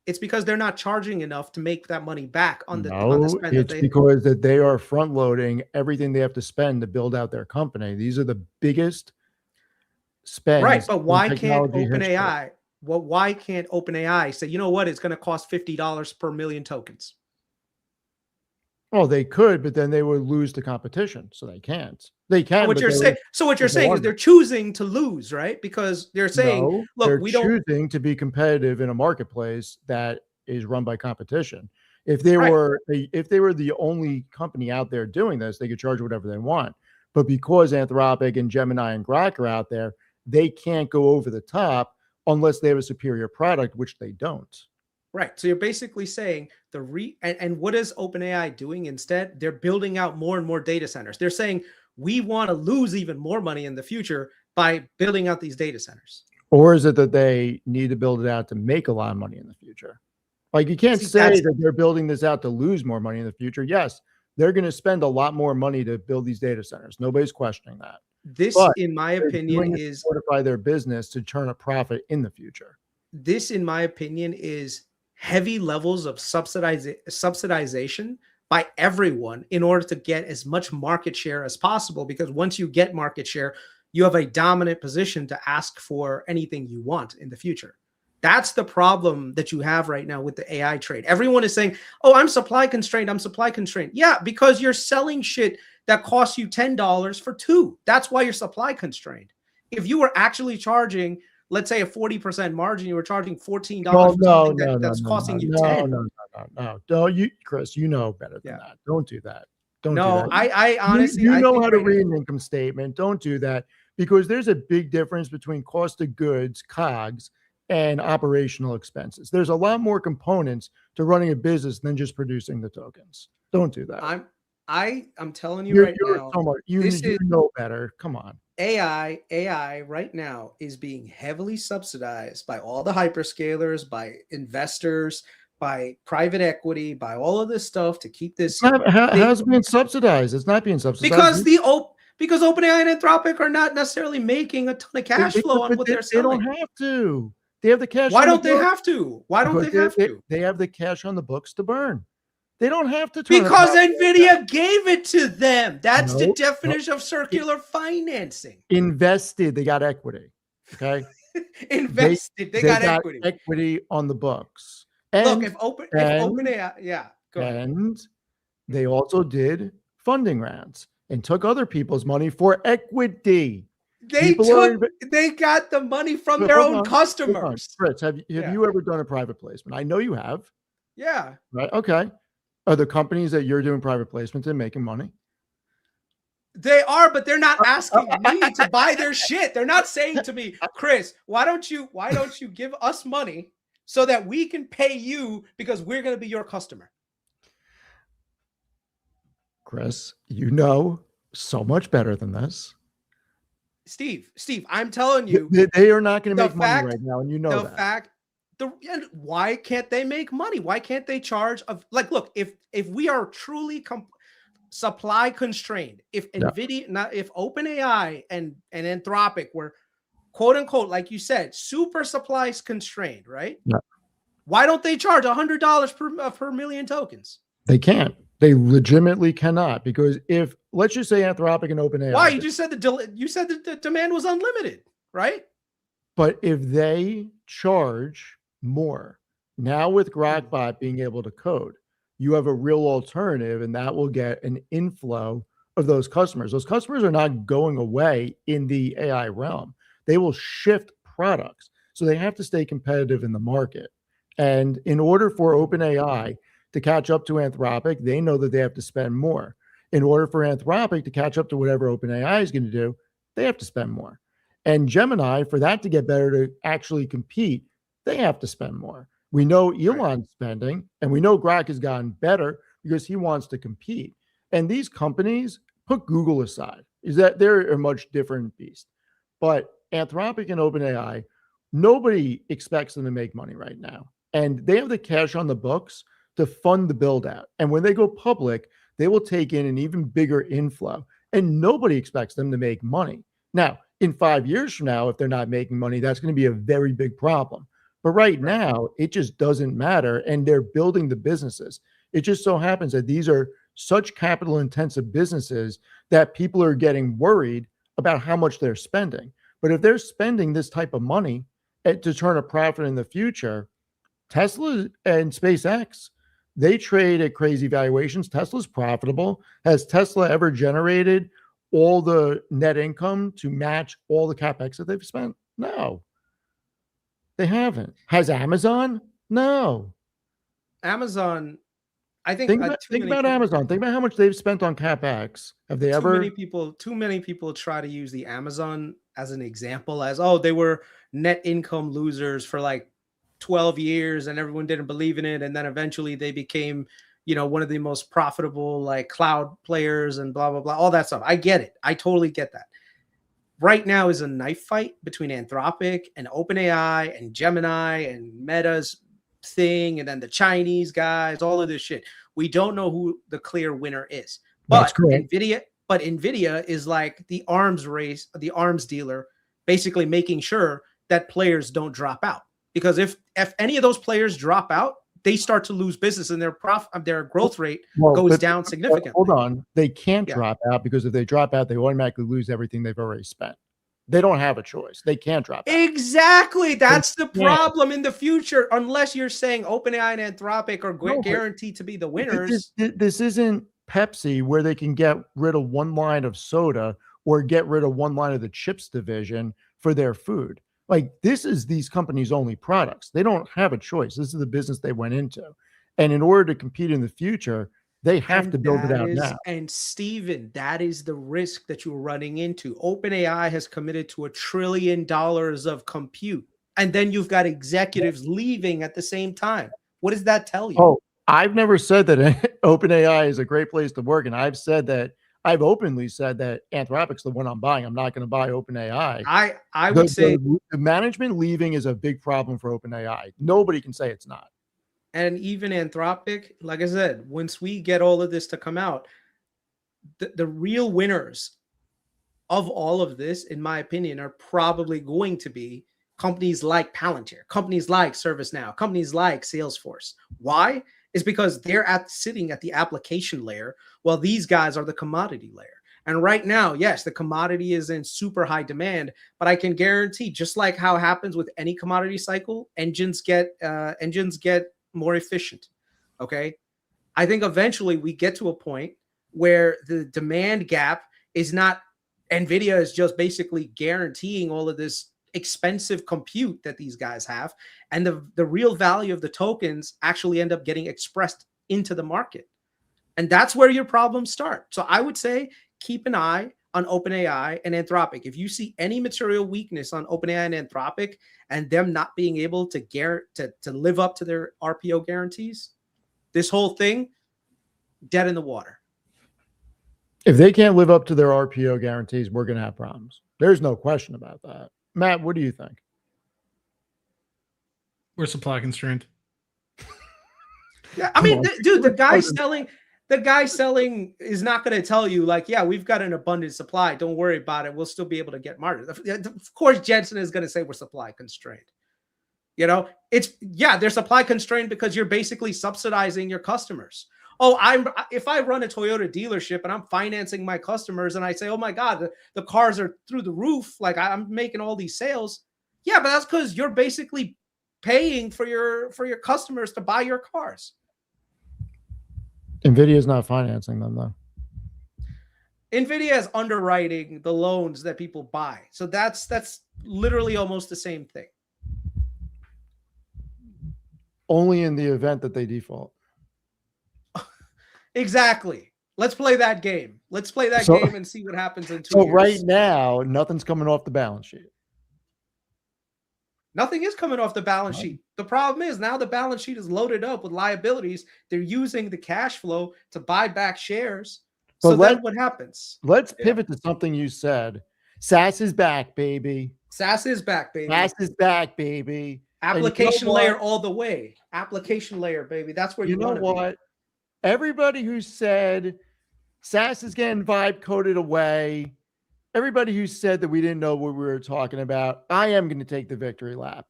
It's because they're not charging enough to make that money back on the No, spend that it's they. because that they are front loading everything they have to spend to build out their company. These are the biggest spends. Right, but why in can't technology history. OpenAI? Well, why can't OpenAI say, you know what, it's going to cost $50 per million tokens? Well, they could, but then they would lose to competition, so they can't. They can. So what but you're they saying, would- so what you're go saying is under. they're choosing to lose, right? Because they're saying, No, look, they're we don't. choosing to be competitive in a marketplace that is run by competition. If they Right. were the only company out there doing this, they could charge whatever they want. But because Anthropic and Gemini and Grok are out there, they can't go over the top unless they have a superior product, which they don't. Right. So you're basically saying and what is OpenAI doing instead? They're building out more and more data centers. They're saying we want to lose even more money in the future by building out these data centers. Or is it that they need to build it out to make a lot of money in the future? Like, you can't say that they're building this out to lose more money in the future. Yes, they're going to spend a lot more money to build these data centers. Nobody's questioning that. This, But in my opinion, is fortify their business to turn a profit in the future. This, in my opinion, is heavy levels of subsidization by everyone in order to get as much market share as possible. Because once you get market share, you have a dominant position to ask for anything you want in the future. That's the problem that you have right now with the AI trade. Everyone is saying, oh, I'm supply constrained. I'm supply constrained. Yeah, because you're selling shit that costs you $10 for $2. That's why you're supply constrained. If you were actually charging, let's say, a 40% margin, you were charging $14 for something that's costing you $10. No. Don't you, Chris, you know better than that. Don't do that. Don't do that. I honestly, you know how to read an income statement. Don't do that, because there's a big difference between cost of goods, COGS, and operational expenses. There's a lot more components to running a business than just producing the tokens. Don't do that. I'm telling you right now, you know better. Come on. AI right now is being heavily subsidized by all the hyperscalers, by investors, by private equity, by all of this stuff to keep this. How's it being subsidized? It's not being subsidized because OpenAI and Anthropic are not necessarily making a ton of cash flow on what they're selling. They don't have to. They have the cash. Why don't they have to? Why don't they have to? They have the cash on the books to burn. They don't have to. Because Nvidia gave it to them. That's the definition of circular financing. Invested. They got equity. Okay. Invested. They got equity. Equity on the books. Look, And if and OpenAI, yeah, go ahead. and they also did funding rounds and took other people's money for equity. They got the money from their Hold own on, customers. Fritz, have Yeah. you ever done a private placement? I know you have, Yeah. right? Okay. Are the companies that you're doing private placements in making money? They are, but they're not asking me to buy their shit. They're not saying to me, Chris, why don't you give us money so that we can pay you because we're going to be your customer? Chris, you know so much better than this. Steve, I'm telling you, They are not going to the make money fact- right now, and you know the that. fact, and why can't they make money? Why can't they charge like, look, if we are truly supply constrained, if Yeah. Nvidia, if OpenAI and Anthropic were quote unquote, like you said, super supplies constrained, right? Yeah. Why don't they charge $100 per million tokens? They can't. They legitimately cannot, because if, let's just say, Anthropic and OpenAI. Why? You just said the demand was unlimited, right? But if they charge more, now with Grokbot being able to code, you have a real alternative, and that will get an inflow of those customers. Those customers are not going away in the AI realm. They will shift products. So they have to stay competitive in the market. And in order for OpenAI to catch up to Anthropic, they know that they have to spend more. In order for Anthropic to catch up to whatever OpenAI is going to do, they have to spend more. And Gemini, for that to get better to actually compete, they have to spend more. We know Elon's spending, and we know Grok has gotten better because he wants to compete. And these companies, put Google aside, is that they're a much different beast. But Anthropic and OpenAI, nobody expects them to make money right now. And they have the cash on the books to fund the build out. And when they go public, they will take in an even bigger inflow. And nobody expects them to make money. Now, in 5 years from now, if they're not making money, that's going to be a very big problem. But right now, it just doesn't matter. And they're building the businesses. It just so happens that these are such capital intensive businesses that people are getting worried about how much they're spending. But if they're spending this type of money to turn a profit in the future, Tesla and SpaceX, they trade at crazy valuations. Tesla's profitable. Has Tesla ever generated all the net income to match all the capex that they've spent? No, they haven't. Has Amazon? No. Amazon, I think think about Amazon. Think about how much they've spent on capex. Have they ever? Too many people try to use the Amazon as an example, as, oh, they were net income losers for like 12 years and everyone didn't believe in it, and then eventually they became, one of the most profitable like cloud players and blah blah blah, all that stuff. I get it. I totally get that. Right now is a knife fight between Anthropic and OpenAI and Gemini and Meta's thing, and then the Chinese guys, all of this shit. We don't know who the clear winner is. But Nvidia is like the arms race, the arms dealer, basically making sure that players don't drop out. Because if any of those players drop out, they start to lose business, and their growth rate goes down significantly. Hold on. They can't drop out, because if they drop out, they automatically lose everything they've already spent. They don't have a choice. They can't drop out. Exactly. That's the problem in the future, unless you're saying OpenAI and Anthropic are guaranteed to be the winners. This isn't Pepsi, where they can get rid of one line of soda or get rid of one line of the chips division for their food. Like, this is these companies' only products. They don't have a choice. This is the business they went into. And in order to compete in the future, they have to build it out now. And Steven, that is the risk that you're running into. OpenAI has committed to $1 trillion of compute. And then you've got executives leaving at the same time. What does that tell you? Oh, I've never said that OpenAI is a great place to work. And I've openly said that Anthropic's the one I'm buying. I'm not going to buy OpenAI. I would say the management leaving is a big problem for OpenAI. Nobody can say it's not. And even Anthropic, like I said, once we get all of this to come out, the real winners of all of this, in my opinion, are probably going to be companies like Palantir, companies like ServiceNow, companies like Salesforce. Why? Is because they're sitting at the application layer, while these guys are the commodity layer. And right now, yes, the commodity is in super high demand, but I can guarantee, just like how happens with any commodity cycle, engines get more efficient. Okay. I think eventually we get to a point where the demand gap is not, Nvidia is just basically guaranteeing all of this expensive compute that these guys have. And the real value of the tokens actually end up getting expressed into the market. And that's where your problems start. So I would say keep an eye on OpenAI and Anthropic. If you see any material weakness on OpenAI and Anthropic and them not being able to live up to their RPO guarantees, this whole thing, dead in the water. If they can't live up to their RPO guarantees, we're going to have problems. There's no question about that. Matt, what do you think? We're supply constrained. Yeah, I mean, dude, the guy selling is not going to tell you like, yeah, we've got an abundant supply. Don't worry about it. We'll still be able to get margins. Of course, Jensen is going to say we're supply constrained. You know, they're supply constrained because you're basically subsidizing your customers. Oh, if I run a Toyota dealership and I'm financing my customers and I say, oh my God, the cars are through the roof, like I'm making all these sales. Yeah, but that's because you're basically paying for your customers to buy your cars. Nvidia is not financing them though. Nvidia is underwriting the loans that people buy. So that's literally almost the same thing. Only in the event that they default. Exactly. Let's play that game. Let's play that game and see what happens in 2 years. So right now, nothing's coming off the balance sheet. Nothing is coming off the balance sheet. The problem is now the balance sheet is loaded up with liabilities. They're using the cash flow to buy back shares. So then what happens? Let's pivot to something you said. SaaS is back, baby. SaaS is back, baby. SaaS is back, baby. Application layer all the way. Application layer, baby. That's where you know what? Everybody who said SaaS is getting vibe coded away, everybody who said that we didn't know what we were talking about, I am going to take the victory lap.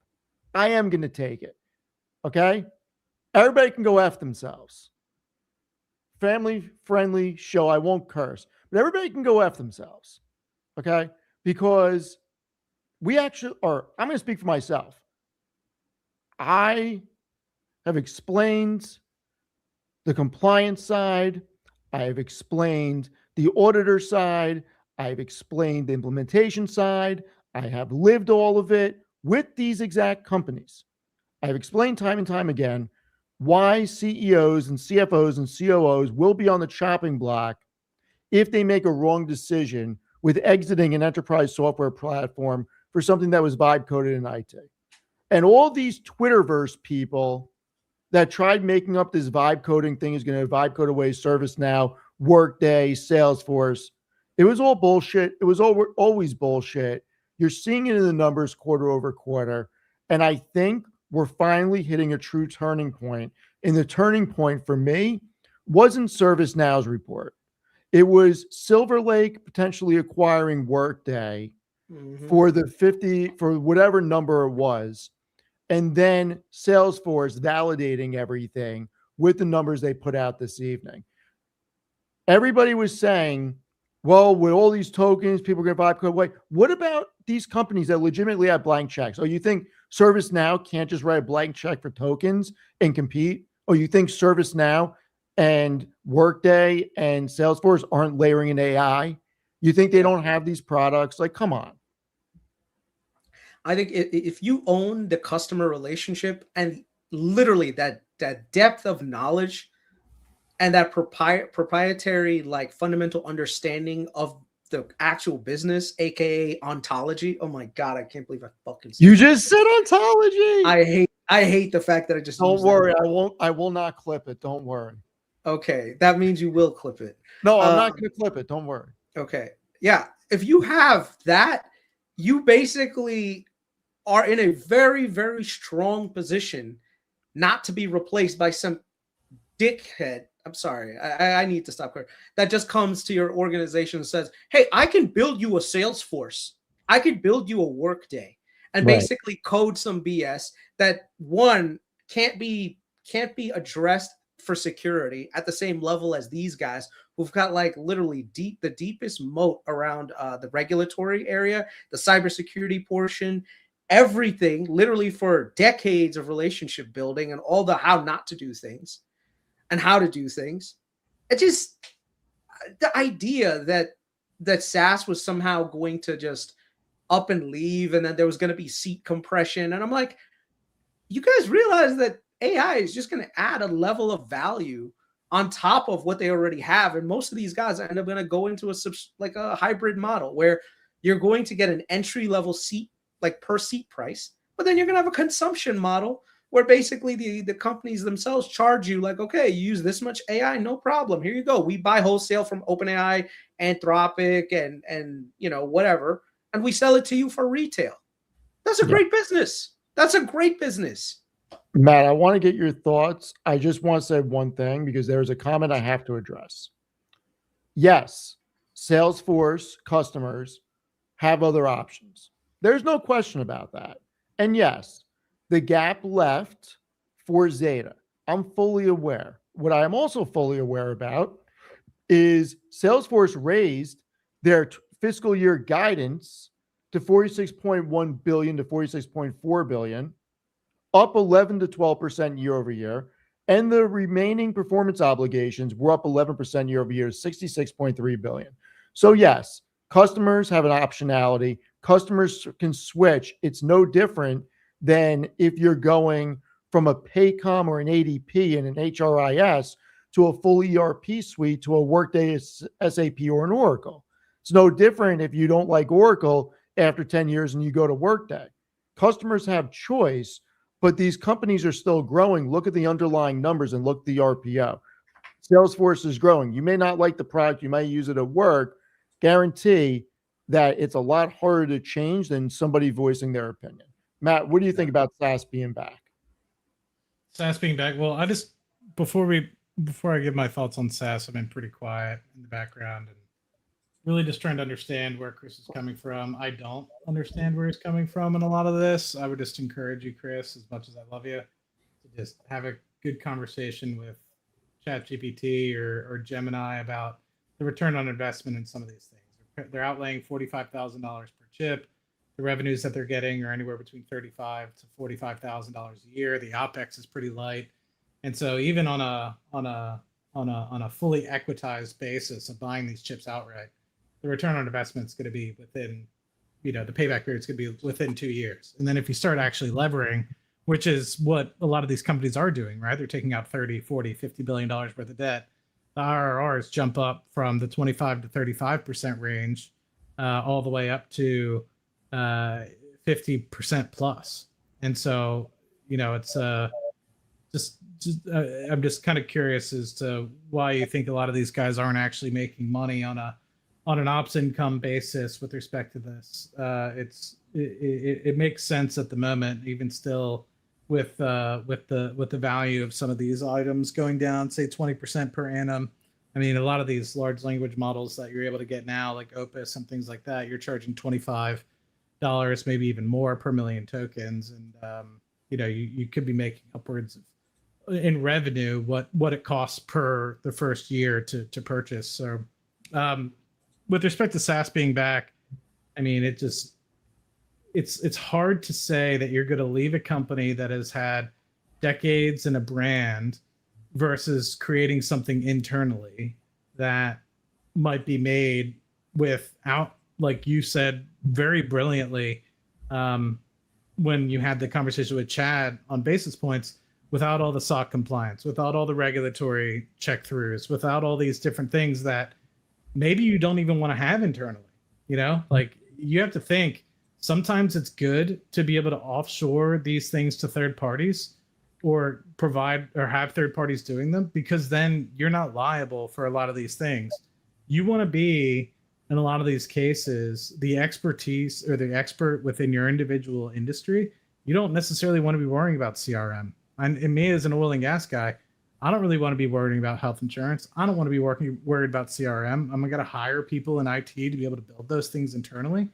I am going to take it. Okay? Everybody can go F themselves. Family-friendly show. I won't curse. But everybody can go F themselves. Okay? Because we actually, or I'm going to speak for myself. I have explained the compliance side. I have explained the auditor side. I've explained the implementation side. I have lived all of it with these exact companies. I've explained time and time again why CEOs and CFOs and COOs will be on the chopping block if they make a wrong decision with exiting an enterprise software platform for something that was vibe coded in IT. And all these Twitterverse people that tried making up this vibe coding thing is going to vibe code away ServiceNow, Workday, Salesforce. It was all bullshit. It was always bullshit. You're seeing it in the numbers quarter over quarter. And I think we're finally hitting a true turning point. And the turning point for me wasn't ServiceNow's report. It was Silver Lake potentially acquiring Workday for whatever number it was. And then Salesforce validating everything with the numbers they put out this evening. Everybody was saying, well, with all these tokens, people are going to vibe code away. What about these companies that legitimately have blank checks? Oh, you think ServiceNow can't just write a blank check for tokens and compete? Oh, you think ServiceNow and Workday and Salesforce aren't layering in AI? You think they don't have these products? Like, come on. I think if you own the customer relationship and literally that depth of knowledge and that proprietary, like fundamental understanding of the actual business, aka ontology. Oh my God, I can't believe I fucking said you just said ontology. I hate the fact that I just don't worry. I will not clip it. Don't worry. Okay, that means you will clip it. No, I'm not going to clip it. Don't worry. Okay, yeah. If you have that, you basically are in a very, very strong position not to be replaced by some dickhead. I'm sorry. I need to stop here. That just comes to your organization and says, hey, I can build you a Salesforce. I could build you a Workday and basically code some BS that one can't be addressed for security at the same level as these guys who've got like literally the deepest moat around the regulatory area, the cybersecurity portion, everything literally for decades of relationship building and all the how not to do things and how to do things. It just, the idea that SaaS was somehow going to just up and leave and then there was going to be seat compression. And I'm like, you guys realize that AI is just going to add a level of value on top of what they already have. And most of these guys end up going to go into a hybrid model where you're going to get an entry level seat, like per seat price, but then you're going to have a consumption model where basically the companies themselves charge you like, okay, you use this much AI, no problem. Here you go. We buy wholesale from OpenAI, Anthropic, and whatever, and we sell it to you for retail. That's a great business. That's a great business. Matt, I want to get your thoughts. I just want to say one thing because there's a comment I have to address. Yes, Salesforce customers have other options. There's no question about that. And yes, the gap left for Zeta. I'm fully aware. What I am also fully aware about is Salesforce raised their fiscal year guidance to $46.1 billion to $46.4 billion, up 11 to 12% year over year. And the remaining performance obligations were up 11% year over year, $66.3 billion. So yes, customers have an optionality. Customers can switch. It's no different than if you're going from a Paycom or an ADP and an HRIS to a full ERP suite to a Workday, SAP, or an Oracle. It's no different if you don't like Oracle after 10 years and you go to Workday. Customers have choice, but these companies are still growing. Look at the underlying numbers and look at the RPO. Salesforce is growing. You may not like the product. You might use it at work. Guarantee that it's a lot harder to change than somebody voicing their opinion. Matt, what do you think about SaaS being back? SaaS being back. Well, before I give my thoughts on SaaS, I've been pretty quiet in the background and really just trying to understand where Chris is coming from. I don't understand where he's coming from in a lot of this. I would just encourage you, Chris, as much as I love you, to just have a good conversation with ChatGPT or Gemini about the return on investment in some of these things. They're outlaying $45,000 per chip. The revenues that they're getting are anywhere between $35,000 to $45,000 a year. The OpEx is pretty light, and so even on a fully equitized basis of buying these chips outright, the return on investment is going to be within, the payback period is going to be within 2 years. And then if you start actually levering, which is what a lot of these companies are doing, right? They're taking out 30, 40, $50 billion worth of debt. The IRRs jump up from the 25 to 35% range all the way up to 50% plus. And so, it's I'm just kind of curious as to why you think a lot of these guys aren't actually making money on an ops income basis with respect to this. It makes sense at the moment, even still with the value of some of these items going down, say 20% per annum. I mean, a lot of these large language models that you're able to get now, like Opus and things like that, you're charging $25, maybe even more per million tokens, and you could be making upwards of, in revenue what it costs per the first year to purchase. So with respect to SaaS being back, I mean, it's hard to say that you're going to leave a company that has had decades in a brand versus creating something internally that might be made without, like you said very brilliantly when you had the conversation with Chad on basis points, without all the SOC compliance, without all the regulatory check-throughs, without all these different things that maybe you don't even want to have internally. Like, you have to think sometimes it's good to be able to offshore these things to third parties or provide or have third parties doing them, because then you're not liable for a lot of these things. You want to be, in a lot of these cases, the expertise or the expert within your individual industry. You don't necessarily want to be worrying about CRM. And me, as an oil and gas guy, I don't really want to be worrying about health insurance. I don't want to be worried about CRM. I'm going to hire people in IT to be able to build those things internally,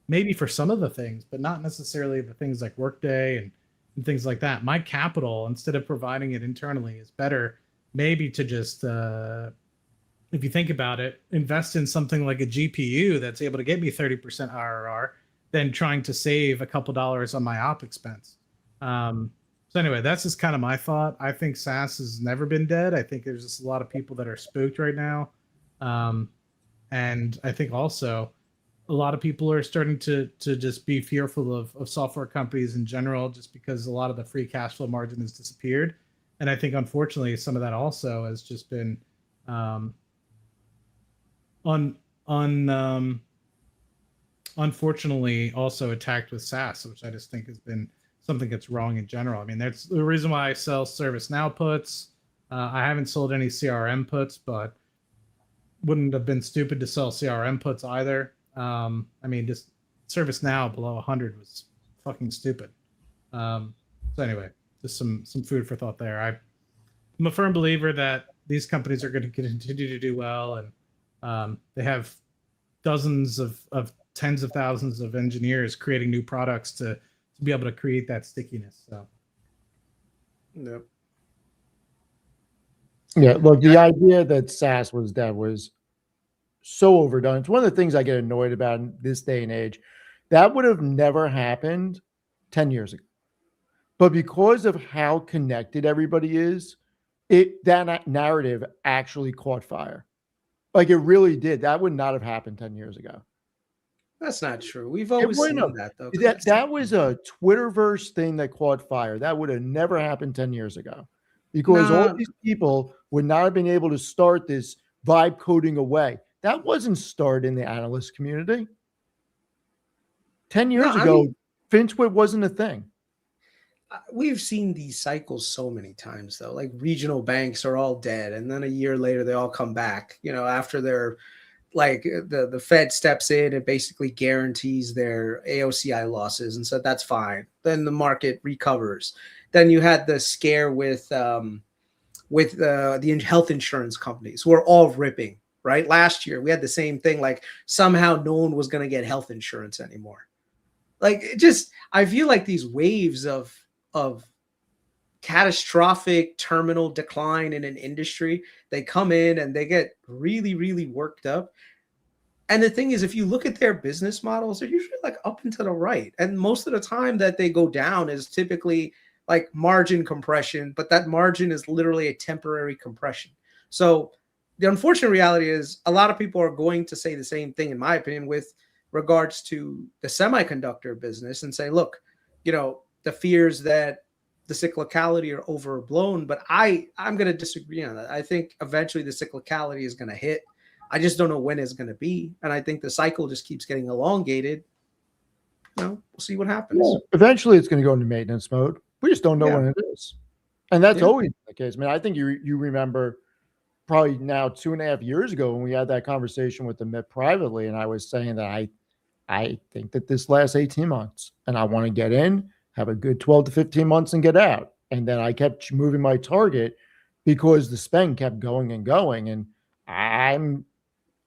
maybe for some of the things, but not necessarily the things like Workday and things like that. My capital, instead of providing it internally, is better maybe to just, if you think about it, invest in something like a GPU that's able to get me 30% IRR than trying to save a couple dollars on my op expense. So anyway, that's just kind of my thought. I think SaaS has never been dead. I think there's just a lot of people that are spooked right now. And I think also a lot of people are starting to just be fearful of software companies in general, just because a lot of the free cash flow margin has disappeared. And I think unfortunately some of that also has just been unfortunately also attacked with SaaS, which I just think has been something that's wrong in general. I mean, that's the reason why I sell ServiceNow puts. I haven't sold any CRM puts, but wouldn't have been stupid to sell CRM puts either. I mean, just ServiceNow below 100 was fucking stupid. So anyway, just some food for thought there. I'm a firm believer that these companies are going to continue to do well, and they have dozens of tens of thousands of engineers creating new products to be able to create that stickiness. So, Yep. Yeah, look, the idea that SaaS was dead was so overdone. It's one of the things I get annoyed about in this day and age. That would have never happened 10 years ago. But because of how connected everybody is, that narrative actually caught fire. Like it really did. That would not have happened 10 years ago. That's not true. We've always seen that, though. That was a Twitterverse thing that caught fire. That would have never happened 10 years ago because all these people would not have been able to start this vibe coding away. That wasn't started in the analyst community. 10 years ago, FinTwit wasn't a thing. We've seen these cycles so many times, though. Like regional banks are all dead, and then a year later they all come back. You know, after they're like the Fed steps in and basically guarantees their AOCI losses, and so that's fine. Then the market recovers. Then you had the scare with the health insurance companies who are all ripping. Right, last year we had the same thing. Like somehow no one was going to get health insurance anymore. Like it just, I feel like these waves of catastrophic terminal decline in an industry, they come in and they get really, really worked up. And the thing is, if you look at their business models, they're usually like up and to the right. And most of the time that they go down is typically like margin compression, but that margin is literally a temporary compression. So the unfortunate reality is a lot of people are going to say the same thing, in my opinion, with regards to the semiconductor business and say, look, you know, the fears that the cyclicality are overblown, but I'm going to disagree on that. I think eventually the cyclicality is going to hit. I just don't know when it's going to be. And I think the cycle just keeps getting elongated. You know, we'll see what happens. Yeah, eventually it's going to go into maintenance mode. We just don't know when it is. And that's always the case. I mean, I think you remember probably now 2.5 years ago when we had that conversation with the MIP privately, and I was saying that I think that this lasts 18 months and I want to get in, have a good 12 to 15 months and get out. And then I kept moving my target because the spend kept going and going. And I'm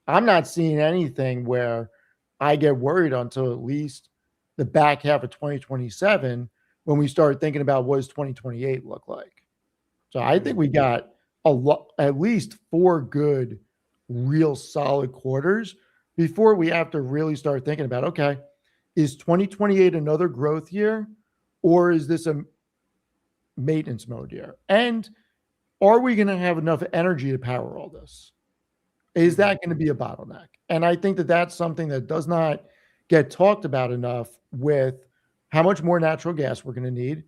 not seeing anything where I get worried until at least the back half of 2027 when we start thinking about what does 2028 look like. So I think we got at least 4 good, real solid quarters before we have to really start thinking about, okay, is 2028 another growth year or is this a maintenance mode year? And are we going to have enough energy to power all this? Is that going to be a bottleneck? And I think that that's something that does not get talked about enough with how much more natural gas we're going to need,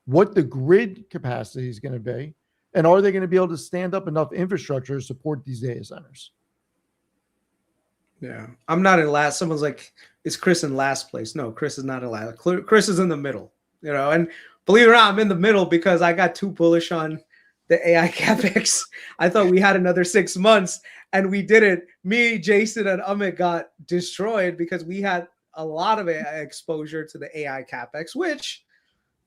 what the grid capacity is going to be, and are they going to be able to stand up enough infrastructure to support these data centers? Yeah, I'm not in last. Someone's like, is Chris in last place? No, Chris is not in last. Chris is in the middle, you know, and believe it or not, I'm in the middle because I got too bullish on the AI capex. I thought we had another 6 months and we didn't. Me, Jason, and Amit got destroyed because we had a lot of AI exposure to the AI capex, which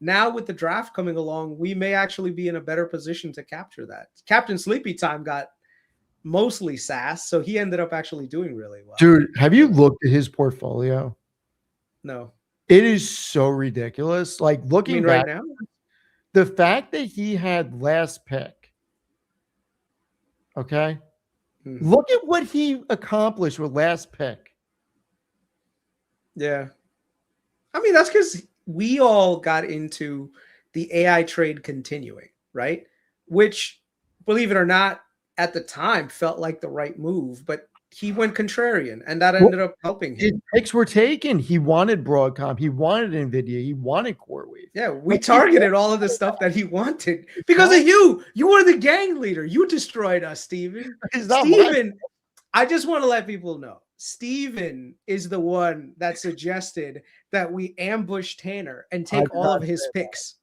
now with the draft coming along, we may actually be in a better position to capture that. Captain Sleepy Time got mostly SaaS, so he ended up actually doing really well. Dude, have you looked at his portfolio? No. It is so ridiculous. Like looking back, right now, the fact that he had last pick, okay? Look at what he accomplished with last pick. Yeah. I mean, that's because we all got into the AI trade continuing, right? Which, believe it or not, at the time felt like the right move, but he went contrarian, and that ended up helping His him. picks were taken. He wanted Broadcom. He wanted Nvidia. He wanted CoreWeave. Yeah, we targeted all of the stuff that he wanted because of you. You were the gang leader. You destroyed us, Steven. It's not Steven, I just want to let people know. Steven is the one that suggested that we ambush Tanner and take all of his picks.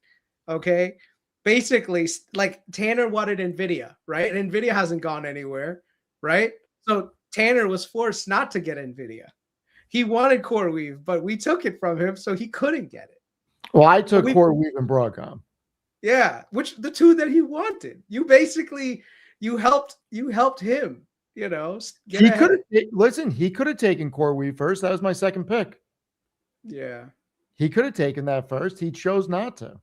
Okay. Basically, like Tanner wanted Nvidia, right? And Nvidia hasn't gone anywhere, right? So Tanner was forced not to get Nvidia. He wanted CoreWeave, but we took it from him, so he couldn't get it. Well, I took CoreWeave and Broadcom. Yeah, which the two that he wanted. You basically you helped him. You know, He could listen. He could have taken CoreWeave first. That was my second pick. Yeah, he could have taken that first. He chose not to.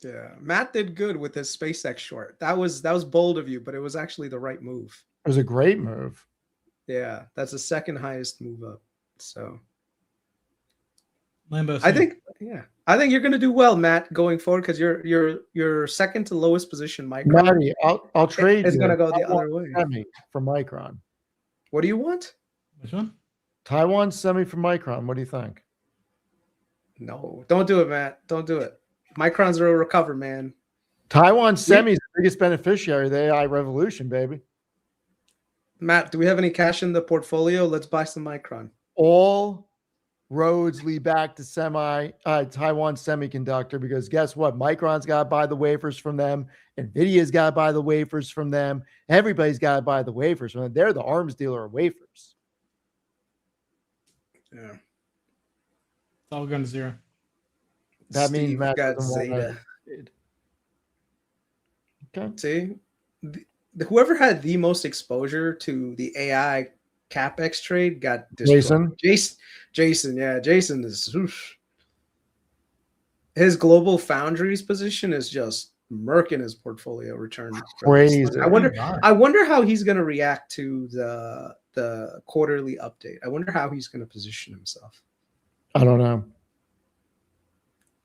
Yeah, Matt did good with his SpaceX short. That was bold of you, but it was actually the right move. It was a great move. Yeah, that's the second highest move up. So Lambo, I think you're gonna do well, Matt, going forward because you're second to lowest position. Micron. Matty, I'll trade. It's gonna go the Taiwan other way. Semi from Micron. What do you want? Which one? Taiwan Semi from Micron. What do you think? No, don't do it, Matt. Don't do it. Microns will recover, man. Taiwan Semi is the biggest beneficiary of the AI revolution, baby. Matt, do we have any cash in the portfolio? Let's buy some Micron. All roads lead back to Taiwan Semiconductor, because guess what? Micron's got to buy the wafers from them. Nvidia's got to buy the wafers from them. Everybody's got to buy the wafers from them. They're the arms dealer of wafers. Yeah. It's all going to zero. That means Steve Matt got doesn't want Zeta. Okay. See, whoever had the most exposure to the AI CapEx trade got destroyed. Jason, yeah, Jason is oof. His global foundries position is just murking his portfolio return. Crazy. I wonder how he's going to react to the quarterly update. I wonder how he's going to position himself. I don't know.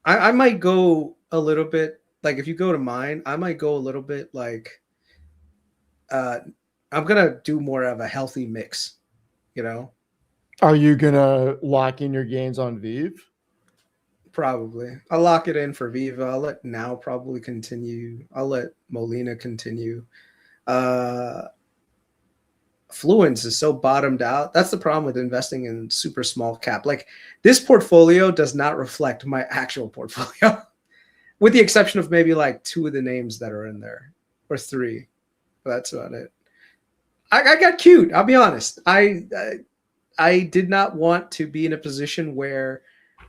I might go a little bit like, if you go to mine, I might go a little bit like I'm gonna do more of a healthy mix, you know. Are you gonna lock in your gains on Vive? Probably. I'll lock it in for Viva. I'll let Now probably continue. I'll let Molina continue. Fluence is so bottomed out. That's the problem with investing in super small cap. Like, this portfolio does not reflect my actual portfolio, with the exception of maybe like 2 of the names that are in there, or 3. But that's about it. I got cute. I'll be honest. I did not want to be in a position where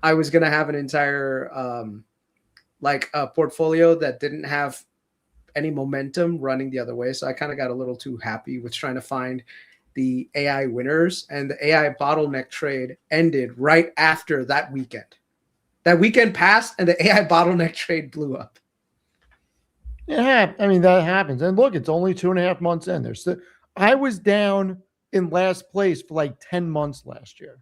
I was going to have an entire like a portfolio that didn't have any momentum running the other way. So I kind of got a little too happy with trying to find the AI winners, and the AI bottleneck trade ended right after that weekend. That weekend passed and the AI bottleneck trade blew up. Yeah, I mean, that happens. And look, it's only 2.5 months in there. So I was down in last place for like 10 months last year.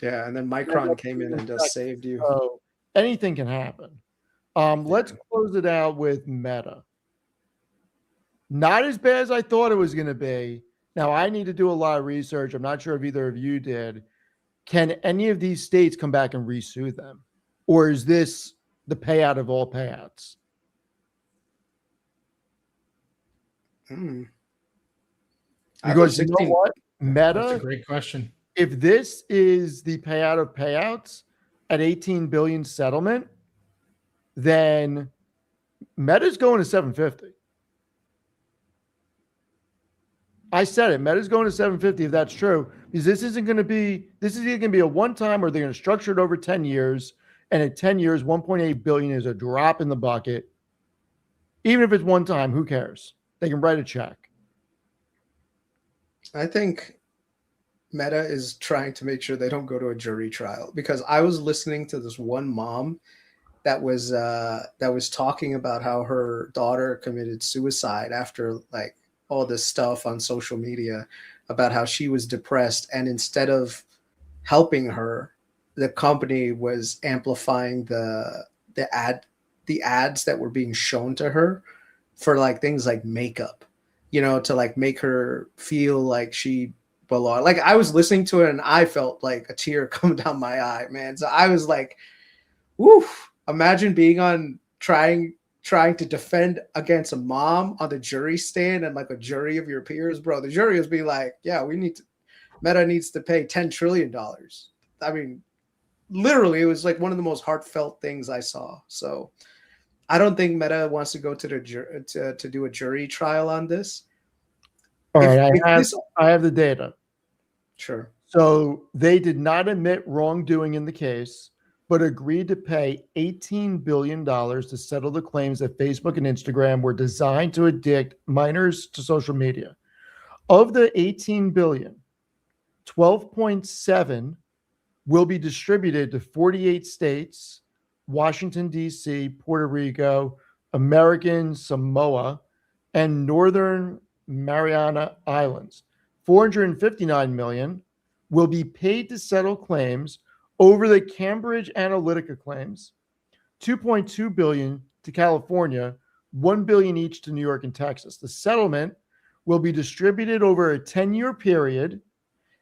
Yeah, and then Micron came in and just saved you. So anything can happen. Let's close it out with Meta. Not as bad as I thought it was going to be. Now, I need to do a lot of research. I'm not sure if either of you did. Can any of these states come back and resue them? Or is this the payout of all payouts? Because you know what? Meta. That's a great question. If this is the payout of payouts at 18 billion settlement, then Meta's going to 750. I said it. Meta's going to 750 if that's true, because this is either going to be a one-time, or they're going to structure it over 10 years. And at 10 years, 1.8 billion is a drop in the bucket. Even if it's one time, who cares? They can write a check. I think Meta is trying to make sure they don't go to a jury trial, because I was listening to this one mom that was talking about how her daughter committed suicide after like all this stuff on social media about how she was depressed, and instead of helping her, the company was amplifying the ads that were being shown to her for like things like makeup, to like make her feel like she belonged. Like I was listening to it and I felt like a tear come down my eye, man. So I was like, woof, imagine being on trying to defend against a mom on the jury stand and like a jury of your peers, bro. The jury was being like, yeah, Meta needs to pay $10 trillion. I mean, literally, it was like one of the most heartfelt things I saw. So I don't think Meta wants to go to the to do a jury trial on this. All right, I have the data. Sure. So they did not admit wrongdoing in the case, but agreed to pay $18 billion to settle the claims that Facebook and Instagram were designed to addict minors to social media. Of the $18 billion, 12.7 will be distributed to 48 states, Washington, D.C., Puerto Rico, American Samoa, and Northern Mariana Islands. 459 million will be paid to settle claims over the Cambridge Analytica claims, 2.2 billion to California, 1 billion each to New York and Texas. The settlement will be distributed over a 10-year period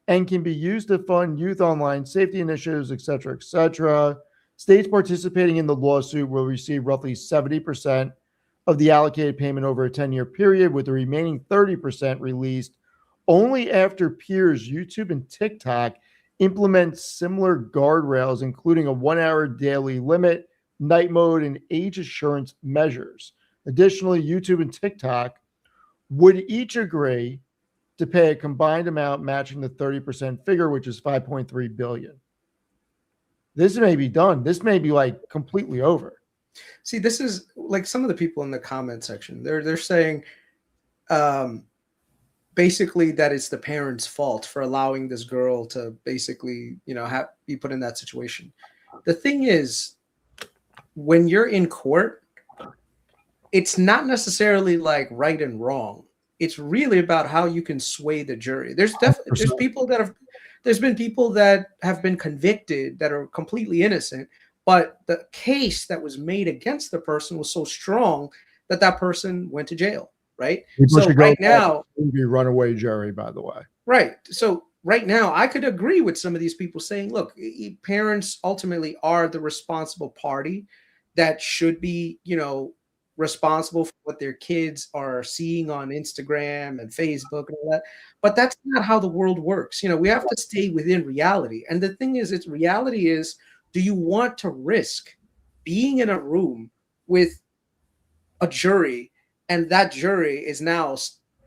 and can be used to fund youth online safety initiatives, et cetera, et cetera. States participating in the lawsuit will receive roughly 70% of the allocated payment over a 10-year period, with the remaining 30% released only after peers YouTube and TikTok implement similar guardrails, including a 1-hour daily limit, night mode, and age assurance measures. Additionally, YouTube and TikTok would each agree to pay a combined amount matching the 30% figure, which is 5.3 billion. This may be done. This may be like completely over. See, this is like some of the people in the comment section. They're saying basically that it's the parents' fault for allowing this girl to basically, be put in that situation. The thing is, when you're in court, it's not necessarily like right and wrong. It's really about how you can sway the jury. There's been people that have been convicted that are completely innocent, but the case that was made against the person was so strong that person went to jail, right? So right now, be runaway jury, by the way. Right. So right now, I could agree with some of these people saying, look, parents ultimately are the responsible party that should be, responsible for what their kids are seeing on Instagram and Facebook and all that. But that's not how the world works. We have to stay within reality. And the thing is, reality is, do you want to risk being in a room with a jury and that jury is now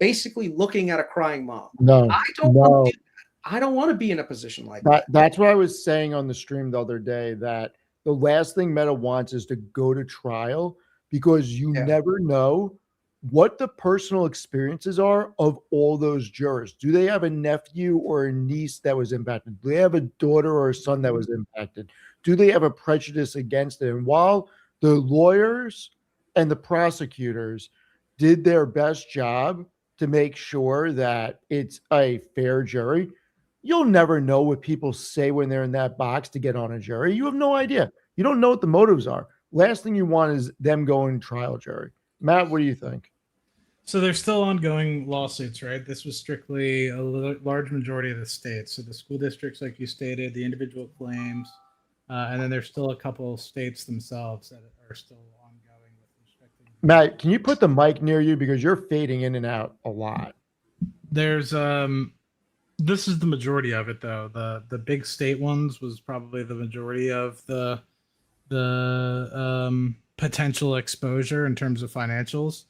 basically looking at a crying mom? No, I don't want to be in a position like that. That's what I was saying on the stream the other day, that the last thing Meta wants is to go to trial, because you never know what the personal experiences are of all those jurors. Do they have a nephew or a niece that was impacted? Do they have a daughter or a son that was impacted? Do they have a prejudice against it? And while the lawyers and the prosecutors did their best job to make sure that it's a fair jury, you'll never know what people say when they're in that box to get on a jury. You have no idea. You don't know what the motives are. Last thing you want is them going trial jury. Matt, what do you think? So there's still ongoing lawsuits, right? This was strictly a large majority of the states. So the school districts, like you stated, the individual claims, and then there's still a couple of states themselves that are still ongoing with respect to. Matt, can you put the mic near you, because you're fading in and out a lot? There's this is the majority of it, though. The big state ones was probably the majority of the potential exposure in terms of financials.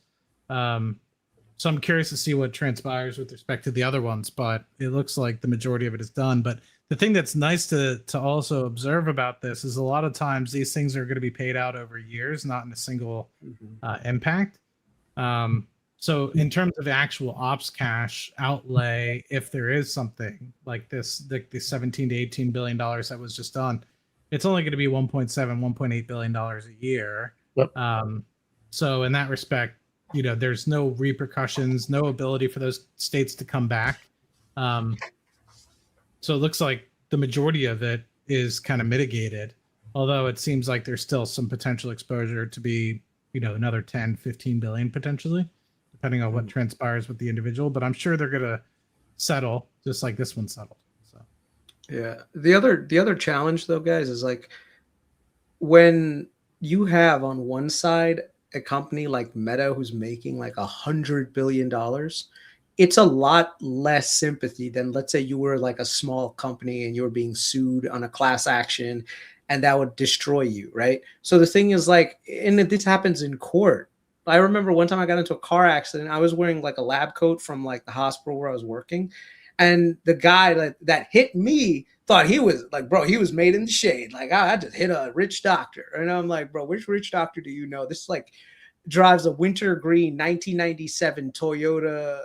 So I'm curious to see what transpires with respect to the other ones, but it looks like the majority of it is done. But the thing that's nice to also observe about this is a lot of times these things are going to be paid out over years, not in a single impact. So in terms of actual ops cash outlay, if there is something like this, the 17 to 18 billion dollars that was just done, it's only going to be 1.8 billion dollars a year. Yep. So in that respect, there's no repercussions, no ability for those states to come back. So it looks like the majority of it is kind of mitigated. Although it seems like there's still some potential exposure to be, another 10, 15 billion potentially, depending on what transpires with the individual. But I'm sure they're going to settle just like this one settled. So Yeah. The other challenge though, guys, is like when you have on one side a company like Meta who's making like $100 billion, it's a lot less sympathy than, let's say, you were like a small company and you were being sued on a class action and that would destroy you, right? So the thing is like, and this happens in court. I remember one time I got into a car accident. I was wearing like a lab coat from like the hospital where I was working. And the guy that hit me thought he was like, bro, he was made in the shade. Like, I just hit a rich doctor. And I'm like, bro, which rich doctor do you know? This like drives a winter green 1997 Toyota.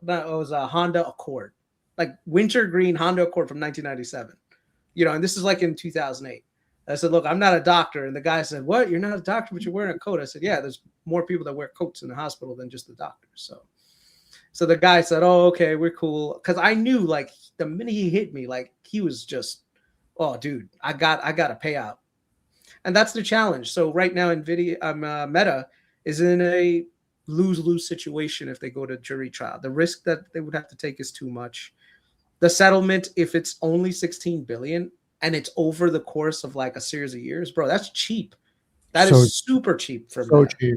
That was a Honda Accord, like winter green Honda Accord from 1997. And this is like in 2008. I said, look, I'm not a doctor. And the guy said, what? You're not a doctor, but you're wearing a coat. I said, yeah, there's more people that wear coats in the hospital than just the doctors. So the guy said, oh, okay, we're cool. Because I knew like the minute he hit me, like he was just, oh, dude, I got a payout. And that's the challenge. So right now, Meta is in a lose-lose situation if they go to jury trial. The risk that they would have to take is too much. The settlement, if it's only 16 billion and it's over the course of like a series of years, bro, that's cheap. That is super cheap for so Meta. cheap.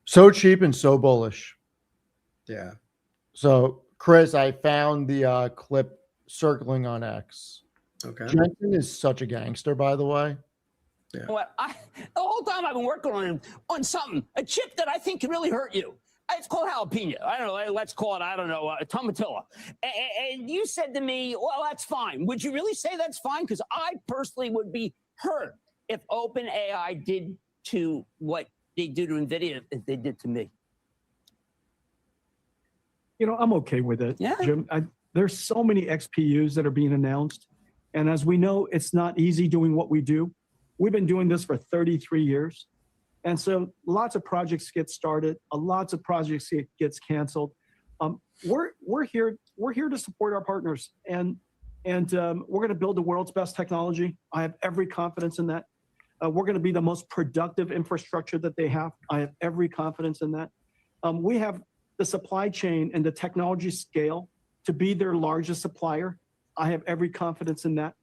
So cheap and so bullish. Yeah. So, Chris, I found the clip circling on X. Okay. Jensen is such a gangster, by the way. Yeah. What the whole time I've been working on something, a chip that I think can really hurt you. It's called jalapeno. I don't know. Let's call it, tomatilla. And you said to me, well, that's fine. Would you really say that's fine? Because I personally would be hurt if OpenAI did to what they do to Nvidia if they did to me. I'm okay with it, Yeah. Jim. There's so many XPUs that are being announced. And as we know, it's not easy doing what we do. We've been doing this for 33 years. And so lots of projects get started, lots of projects gets canceled. We're here to support our partners, and we're going to build the world's best technology. I have every confidence in that. We're going to be the most productive infrastructure that they have. I have every confidence in that. We have the supply chain and the technology scale to be their largest supplier. I have every confidence in that.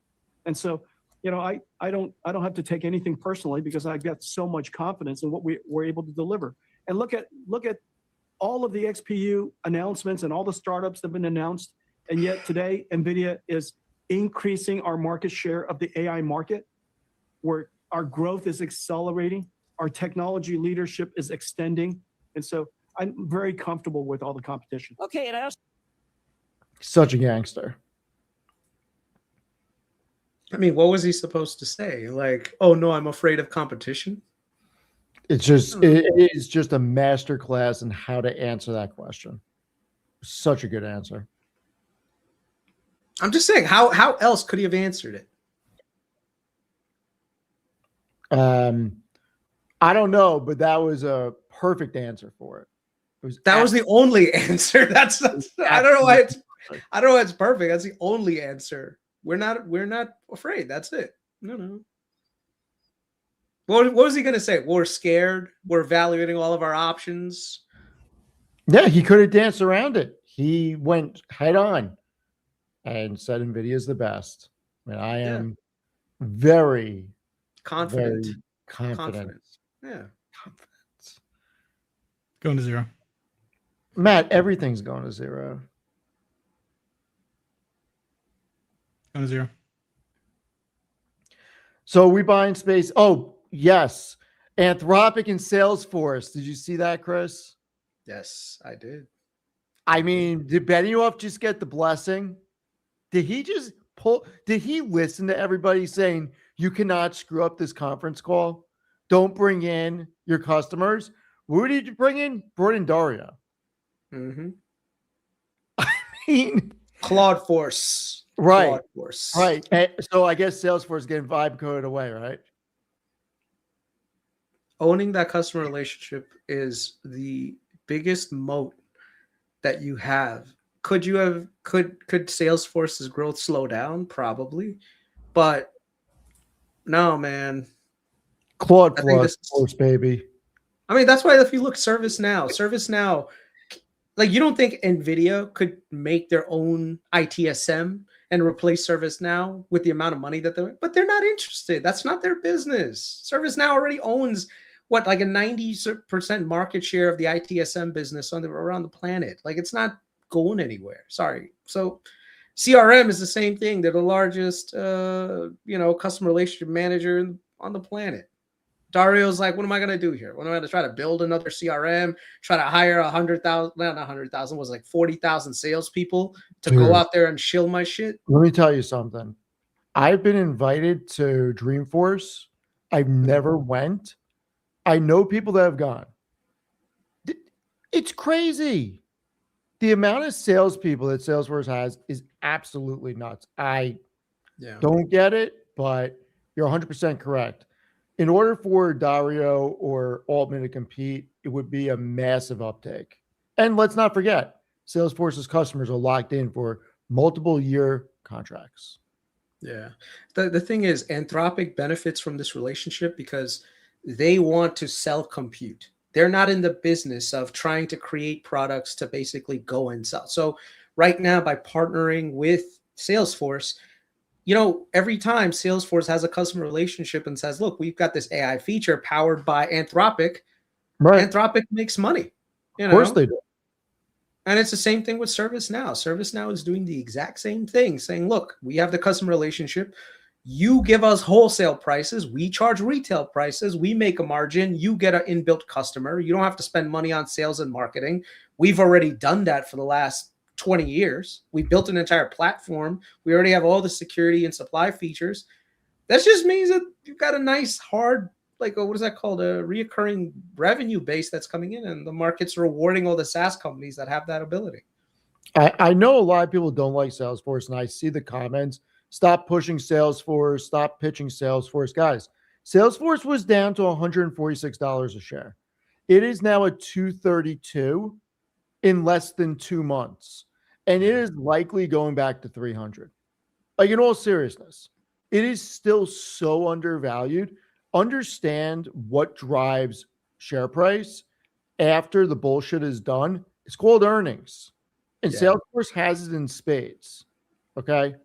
And so, I don't have to take anything personally because I've got so much confidence in what we're able to deliver. And look at all of the XPU announcements and all the startups that have been announced. And yet today, Nvidia is increasing our market share of the AI market, where our growth is accelerating, our technology leadership is extending. And so I'm very comfortable with all the competition. Okay, and I also Such a gangster. I mean, what was he supposed to say? Like, oh no, I'm afraid of competition. It is just a master class in how to answer that question. Such a good answer. I'm just saying, how else could he have answered it? I don't know, but that was a perfect answer for it. That was the only answer. That's I don't know why it's perfect. That's the only answer. We're not afraid. That's it. No. What was he gonna say? We're scared. We're evaluating all of our options. Yeah, he could have danced around it. He went head on and said Nvidia is the best. And I am very Confident. very confident. Confidence. Yeah. Confidence. going to zero. Matt, everything's going to zero. Going to zero. So we buying space. Oh, yes. Anthropic and Salesforce. Did you see that, Chris? Yes, I did. I mean, did Benioff just get the blessing? Did he just did he listen to everybody saying, you cannot screw up this conference call? Don't bring in your customers. Who did you bring in? Brought in Dario. Mm-hmm. I mean, Claude Force. right. Claude Force. Right. And so I guess Salesforce is getting vibe coded away, right? Owning that customer relationship is the biggest moat that you have. Could Salesforce's growth slow down? Probably. But no, man. Claude I think Plus, this of course, baby. I mean, that's why if you look ServiceNow, like you don't think Nvidia could make their own ITSM and replace ServiceNow with the amount of money that but they're not interested. That's not their business. ServiceNow already owns what, like a 90% market share of the ITSM business around the planet. Like it's not going anywhere. Sorry. So CRM is the same thing. They're the largest, customer relationship manager on the planet. Dario's like, what am I going to do here? What am I going to try to build another CRM, try to hire 100,000, not 100,000, was like 40,000 salespeople to go out there and shill my shit? Let me tell you something. I've been invited to Dreamforce. I've never went. I know people that have gone. It's crazy. The amount of salespeople that Salesforce has is absolutely nuts. I don't get it, but you're 100% correct. In order for Dario or Altman to compete, it would be a massive uptake. And let's not forget, Salesforce's customers are locked in for multiple year contracts. Yeah. The thing is, Anthropic benefits from this relationship because they want to sell compute. They're not in the business of trying to create products to basically go and sell. So right now, by partnering with Salesforce, every time Salesforce has a customer relationship and says, look, we've got this AI feature powered by Anthropic, right? Anthropic makes money. Of course they do. And it's the same thing with ServiceNow. ServiceNow is doing the exact same thing, saying, look, we have the customer relationship. You give us wholesale prices. We charge retail prices. We make a margin. You get an inbuilt customer. You don't have to spend money on sales and marketing. We've already done that for the last 20 years. We built an entire platform. We already have all the security and supply features. That just means that you've got a nice hard, like, what is that called? A reoccurring revenue base that's coming in, and the market's rewarding all the SaaS companies that have that ability. I know a lot of people don't like Salesforce, and I see the comments. Stop pushing Salesforce. Stop pitching Salesforce. Guys, Salesforce was down to $146 a share. It is now at $232 in less than 2 months. And it is likely going back to 300. Like, in all seriousness, it is still so undervalued. Understand what drives share price after the bullshit is done. It's called earnings. And Salesforce has it in spades. Okay.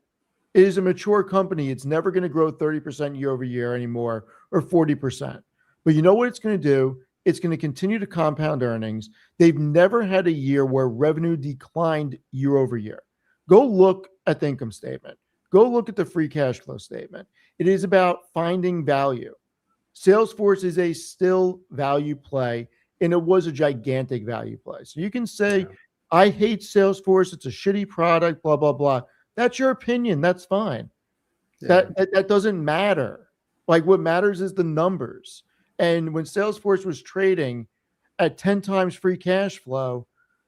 It is a mature company. It's never going to grow 30% year over year anymore, or 40%. But you know what it's going to do? It's going to continue to compound earnings. They've never had a year where revenue declined year over year. Go look at the income statement. Go look at the free cash flow statement. It is about finding value. Salesforce is a still value play, and it was a gigantic value play. So you can say, I hate Salesforce. It's a shitty product, blah, blah, blah. That's your opinion. That's fine. That doesn't matter. Like, what matters is the numbers. And when Salesforce was trading at 10 times free cash flow,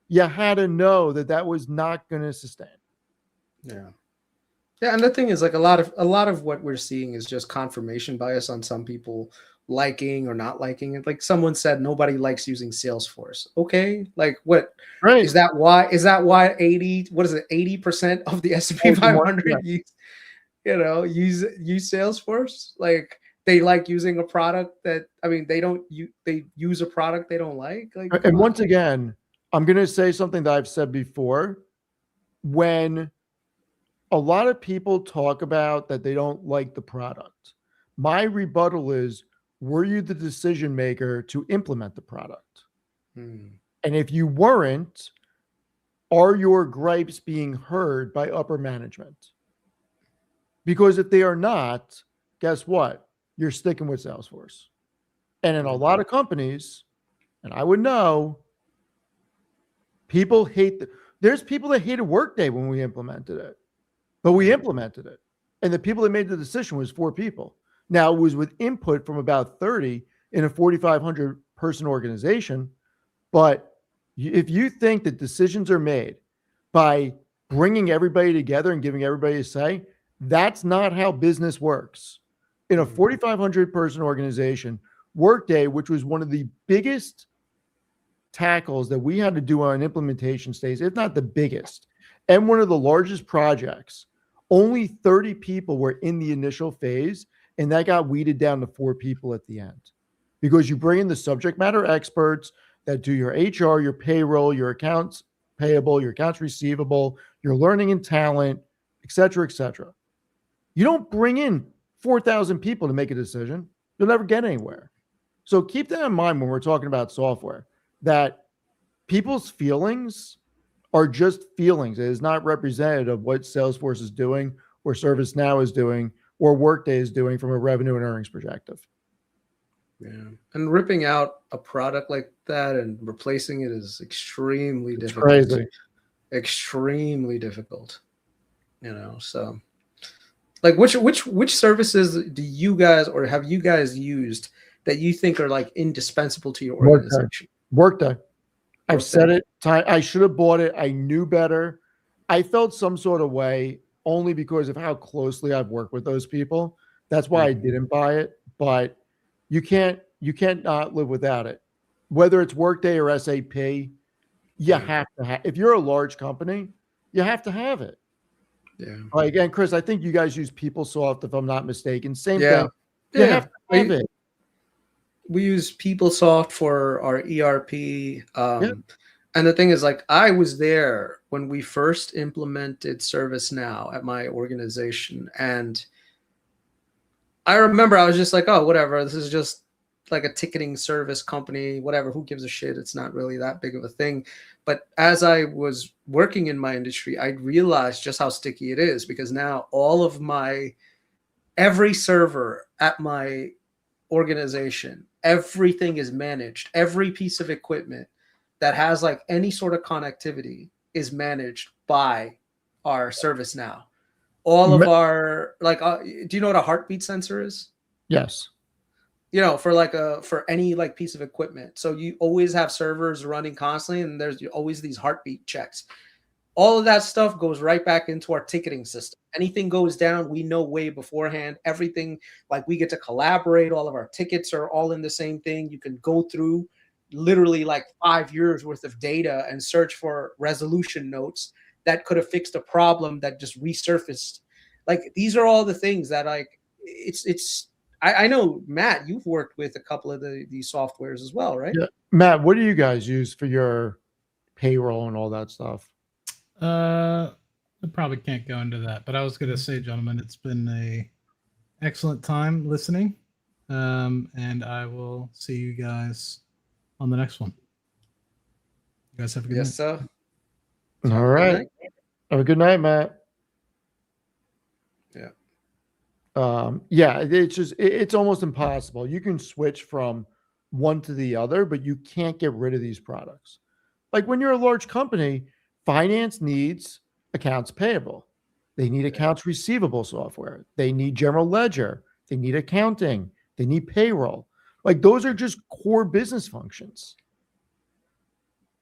you had to know that that was not going to sustain. Yeah. Yeah, and the thing is, like, a lot of what we're seeing is just confirmation bias on some people liking or not liking it. Like someone said, nobody likes using Salesforce. Okay, like what? Right. Is that why 80% of the S&P 500 use Salesforce? Like they like using a product that, I mean, they use a product they don't like. And once again, I'm going to say something that I've said before. When a lot of people talk about that they don't like the product, my rebuttal is, were you the decision maker to implement the product? And if you weren't, are your gripes being heard by upper management? Because if they are not, guess what? You're sticking with Salesforce. And in a lot of companies, and I would know, people hate there's people that hated Workday when we implemented it, but we implemented it. And the people that made the decision was 4 people. Now, it was with input from about 30 in a 4,500 person organization. But if you think that decisions are made by bringing everybody together and giving everybody a say, that's not how business works. In a 4,500 person organization, Workday, which was one of the biggest tackles that we had to do on an implementation stage, if not the biggest, and one of the largest projects, only 30 people were in the initial phase, and that got weeded down to 4 people at the end. Because you bring in the subject matter experts that do your HR, your payroll, your accounts payable, your accounts receivable, your learning and talent, et cetera, et cetera. You don't bring in 4,000 people to make a decision. You'll never get anywhere. So keep that in mind when we're talking about software, that people's feelings are just feelings. It is not representative of what Salesforce is doing or ServiceNow is doing or Workday is doing from a revenue and earnings perspective. Yeah. And ripping out a product like that and replacing it is extremely It's difficult. crazy. Extremely difficult. So like which services do you guys or have you guys used that you think are like indispensable to your organization? Workday. I've Workday. said it. I should have bought it. I knew better. I felt some sort of way only because of how closely I've worked with those people. That's why I didn't buy it. But you can't not live without it. Whether it's Workday or SAP, you have to have. If you're a large company, you have to have it. Yeah. Like, again, Chris, I think you guys use PeopleSoft, if I'm not mistaken. Same Yeah. thing. You have to have it. We use PeopleSoft for our ERP. Yeah. And the thing is, like, I was there when we first implemented ServiceNow at my organization. And I remember I was just like, oh, whatever. This is just like a ticketing service company, whatever. Who gives a shit? It's not really that big of a thing. But as I was working in my industry, I realized just how sticky it is, because now every server at my organization, everything is managed. Every piece of equipment that has like any sort of connectivity is managed by our ServiceNow. All of our do you know what a heartbeat sensor is? Yes. For any like piece of equipment. So you always have servers running constantly, and there's always these heartbeat checks. All of that stuff goes right back into our ticketing system. Anything goes down, we know way beforehand. Everything, like, we get to collaborate. All of our tickets are all in the same thing. You can go through literally like 5 years worth of data and search for resolution notes that could have fixed a problem that just resurfaced. Like, these are all the things that, like, I know, Matt, you've worked with a couple of these softwares as well, right? Yeah. Matt, what do you guys use for your payroll and all that stuff? I probably can't go into that, but I was going to say, gentlemen, it's been a excellent time listening, and I will see you guys on the next one. You guys have a good night. Yes, sir. All right. Have a good night, Matt. Yeah. Yeah, it's almost impossible. You can switch from one to the other, but you can't get rid of these products. Like, when you're a large company, finance needs accounts payable. They need accounts receivable software. They need general ledger. They need accounting. They need payroll. Like, those are just core business functions.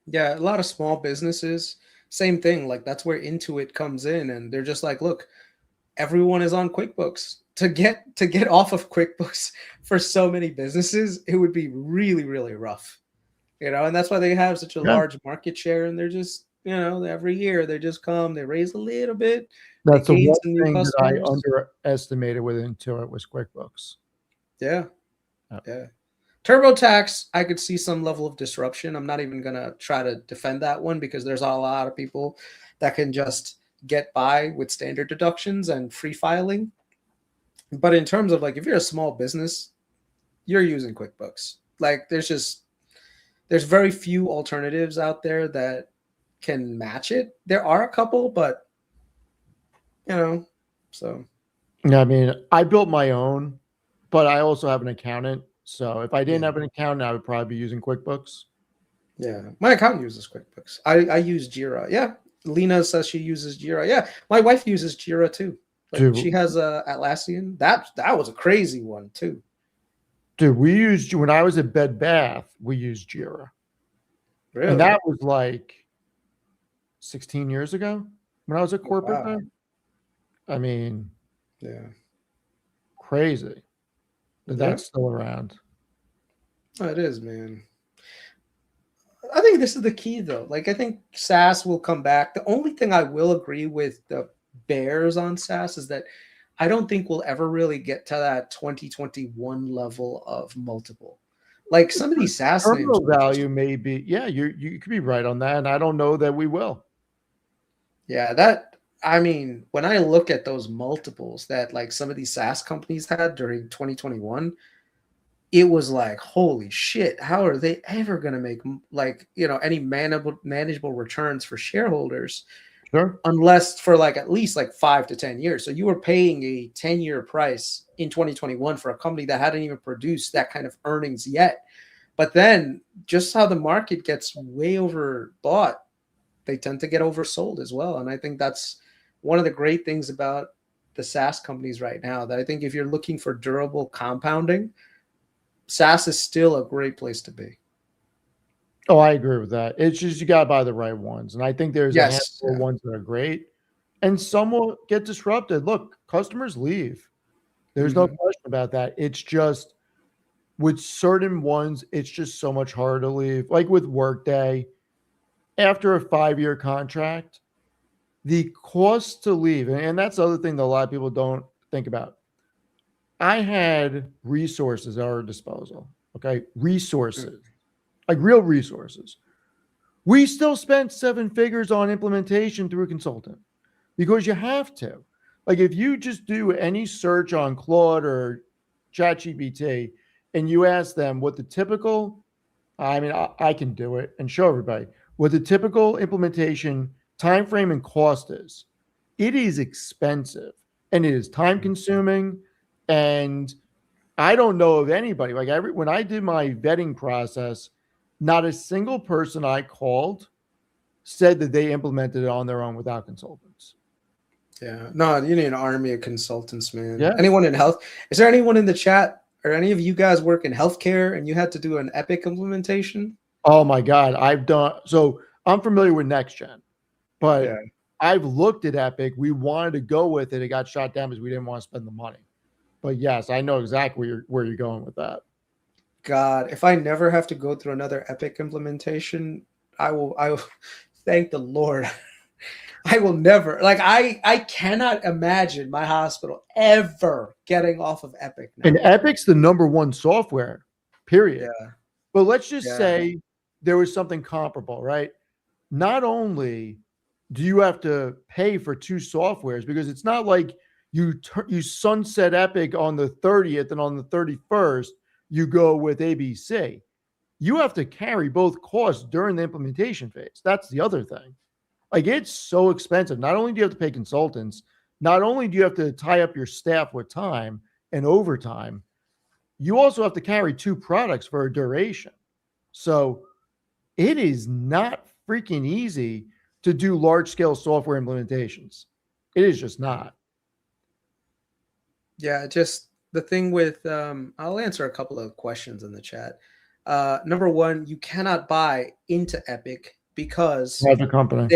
Yeah, a lot of small businesses, same thing. Like, that's where Intuit comes in, and they're just like, look, everyone is on QuickBooks. To get off of QuickBooks for so many businesses, it would be really, really rough. And that's why they have such a large market share, and they're just, every year they just come, they raise a little bit. That's the gain one some new thing that I customers. underestimated with Intuit was QuickBooks. Yeah. TurboTax, I could see some level of disruption. I'm not even going to try to defend that one, because there's a lot of people that can just get by with standard deductions and free filing. But in terms of, like, if you're a small business, you're using QuickBooks. Like, there's very few alternatives out there that can match it. There are a couple, but so. Yeah, I mean, I built my own, but I also have an accountant. So if I didn't have an accountant, I would probably be using QuickBooks. Yeah, my accountant uses QuickBooks. I use Jira. Yeah, Lena says she uses Jira. Yeah, my wife uses Jira too. Like, she has a Atlassian. That was a crazy one too. Dude, when I was at Bed Bath, we used Jira. Really? And that was like 16 years ago when I was at corporate. Wow. I mean, yeah, crazy that that's still around. Oh, it is, man. I think this is the key, though. Like, I think SaaS will come back. The only thing I will agree with the bears on SaaS is that I don't think we'll ever really get to that 2021 level of multiple. Like some of these SaaS names, Terminal value may be, yeah, you could be right on that, and I don't know that we will. yeah, that I mean, when I look at those multiples that like some of these SaaS companies had during 2021, it was like, holy shit, how are they ever going to make like, any manageable returns for shareholders Sure. unless for like at least like 5 to 10 years. So you were paying a 10-year price in 2021 for a company that hadn't even produced that kind of earnings yet. But then just how the market gets way overbought, they tend to get oversold as well. And I think that's one of the great things about the SaaS companies right now, that I think if you're looking for durable compounding, SaaS is still a great place to be. Oh, I agree with that. It's just you got to buy the right ones. And I think there's a Yes. handful of ones that are great, and some will get disrupted. Look, customers leave. There's no question about that. It's just with certain ones, it's just so much harder to leave. Like with Workday, after a 5-year contract, the cost to leave, and that's the other thing that a lot of people don't think about. I had resources at our disposal. Okay. Resources, like real resources. We still spent 7 figures on implementation through a consultant because you have to. Like if you just do any search on Claude or ChatGPT and you ask them what the typical, I mean, I can do it and show everybody what the typical implementation time frame and cost is. It is expensive and it is time consuming. And I don't know of anybody like when I did my vetting process, not a single person I called said that they implemented it on their own without consultants. Yeah. No, you need an army of consultants, man. Yeah. Anyone in health? Is there anyone in the chat or any of you guys work in healthcare and you had to do an Epic implementation? Oh my God. So I'm familiar with NextGen, but Yeah. I've looked at Epic. We wanted to go with it. It got shot down because we didn't want to spend the money. But yes, I know exactly where you're going with that. God, if I never have to go through another Epic implementation, I will thank the Lord. I will never, like, I cannot imagine my hospital ever getting off of Epic now. And Epic's the #1 software, period. Yeah. But let's just Yeah. say there was something comparable, right? Not only do you have to pay for 2 softwares, because it's not like you sunset Epic on the 30th and on the 31st you go with ABC. You have to carry both costs during the implementation phase. That's the other thing. Like it's so expensive. Not only do you have to pay consultants, not only do you have to tie up your staff with time and overtime, you also have to carry 2 products for a duration. So it is not freaking easy to do large scale software implementations. It is just not. Yeah, just the thing with I'll answer a couple of questions in the chat. Number one, you cannot buy into Epic because Private company.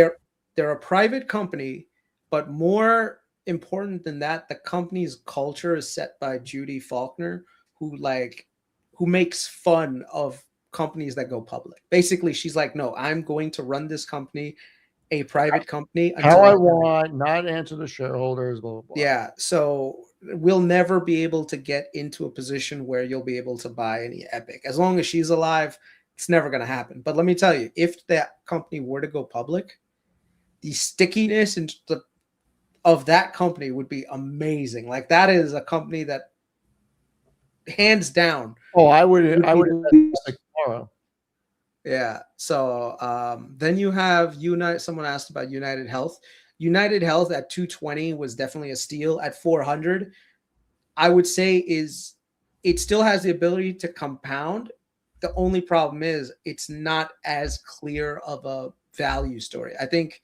they're a private company, but more important than that, the company's culture is set by Judy Faulkner, who makes fun of companies that go public. Basically, she's like, no, I'm going to run this company, a private company, How I want, not answer the shareholders, blah, blah, blah. Yeah, so we'll never be able to get into a position where you'll be able to buy any Epic. As long as she's alive, it's never going to happen. But let me tell you, if that company were to go public, the stickiness of that company would be amazing. Like that is a company that hands down. Oh, I would like tomorrow. Yeah. So then you have someone asked about United Health. United Health at 220 was definitely a steal. At 400, I would say it still has the ability to compound. The only problem is it's not as clear of a value story. I think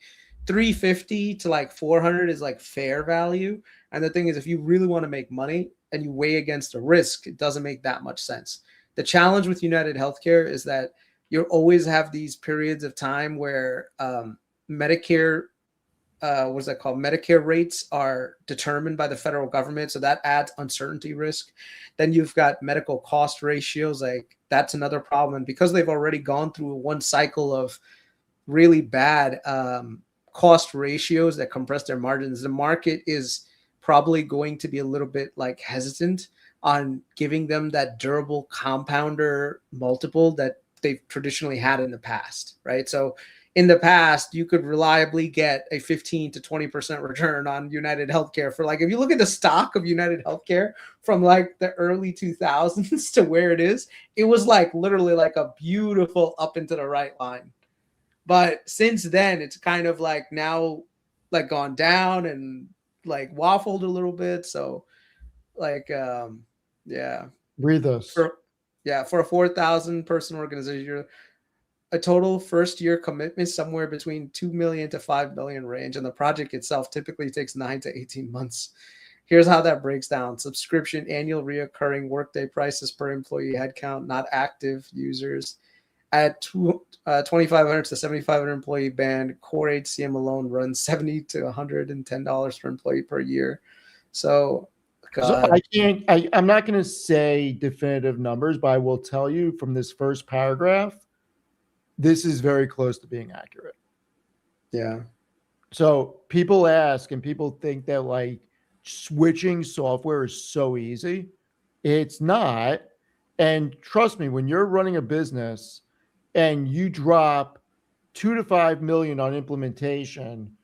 350 to like 400 is like fair value. And the thing is, if you really want to make money and you weigh against the risk, it doesn't make that much sense. The challenge with United Healthcare is that you always have these periods of time where Medicare, what's that called? Medicare rates are determined by the federal government. So that adds uncertainty risk. Then you've got medical cost ratios. Like that's another problem. And because they've already gone through one cycle of really bad cost ratios that compress their margins, the market is probably going to be a little bit like hesitant on giving them that durable compounder multiple that they've traditionally had in the past, right? So in the past, you could reliably get a 15 to 20% return on United Healthcare for like, if you look at the stock of United Healthcare from like the early 2000s to where it is, it was like literally like a beautiful up into the right line. But since then, it's kind of like now like gone down and like waffled a little bit. So like, yeah. Read this. For a 4,000 person organization, a total first year commitment somewhere between 2 million to 5 million range, and the project itself typically takes 9 to 18 months. Here's how that breaks down: subscription, annual reoccurring, workday prices per employee headcount, not active users. At 2,500 to 7,500 employee band, core HCM alone runs $70 to $110 per employee per year. So, God. So I'm not going to say definitive numbers, but I will tell you from this first paragraph, this is very close to being accurate. Yeah. So people ask and people think that like switching software is so easy. It's not. And trust me, when you're running a business and you drop 2 to 5 million on implementation,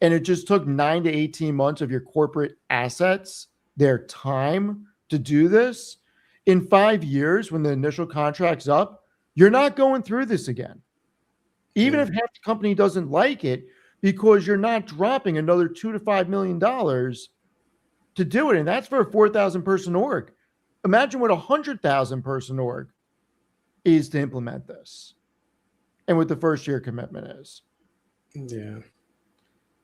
and it just took 9 to 18 months of your corporate assets, their time to do this, in 5 years, when the initial contract's up, you're not going through this again. Even if half the company doesn't like it, because you're not dropping another $2 to $5 million to do it. And that's for a 4,000 person org. Imagine what a 100,000 person org is to implement this, and what the first year commitment is. Yeah.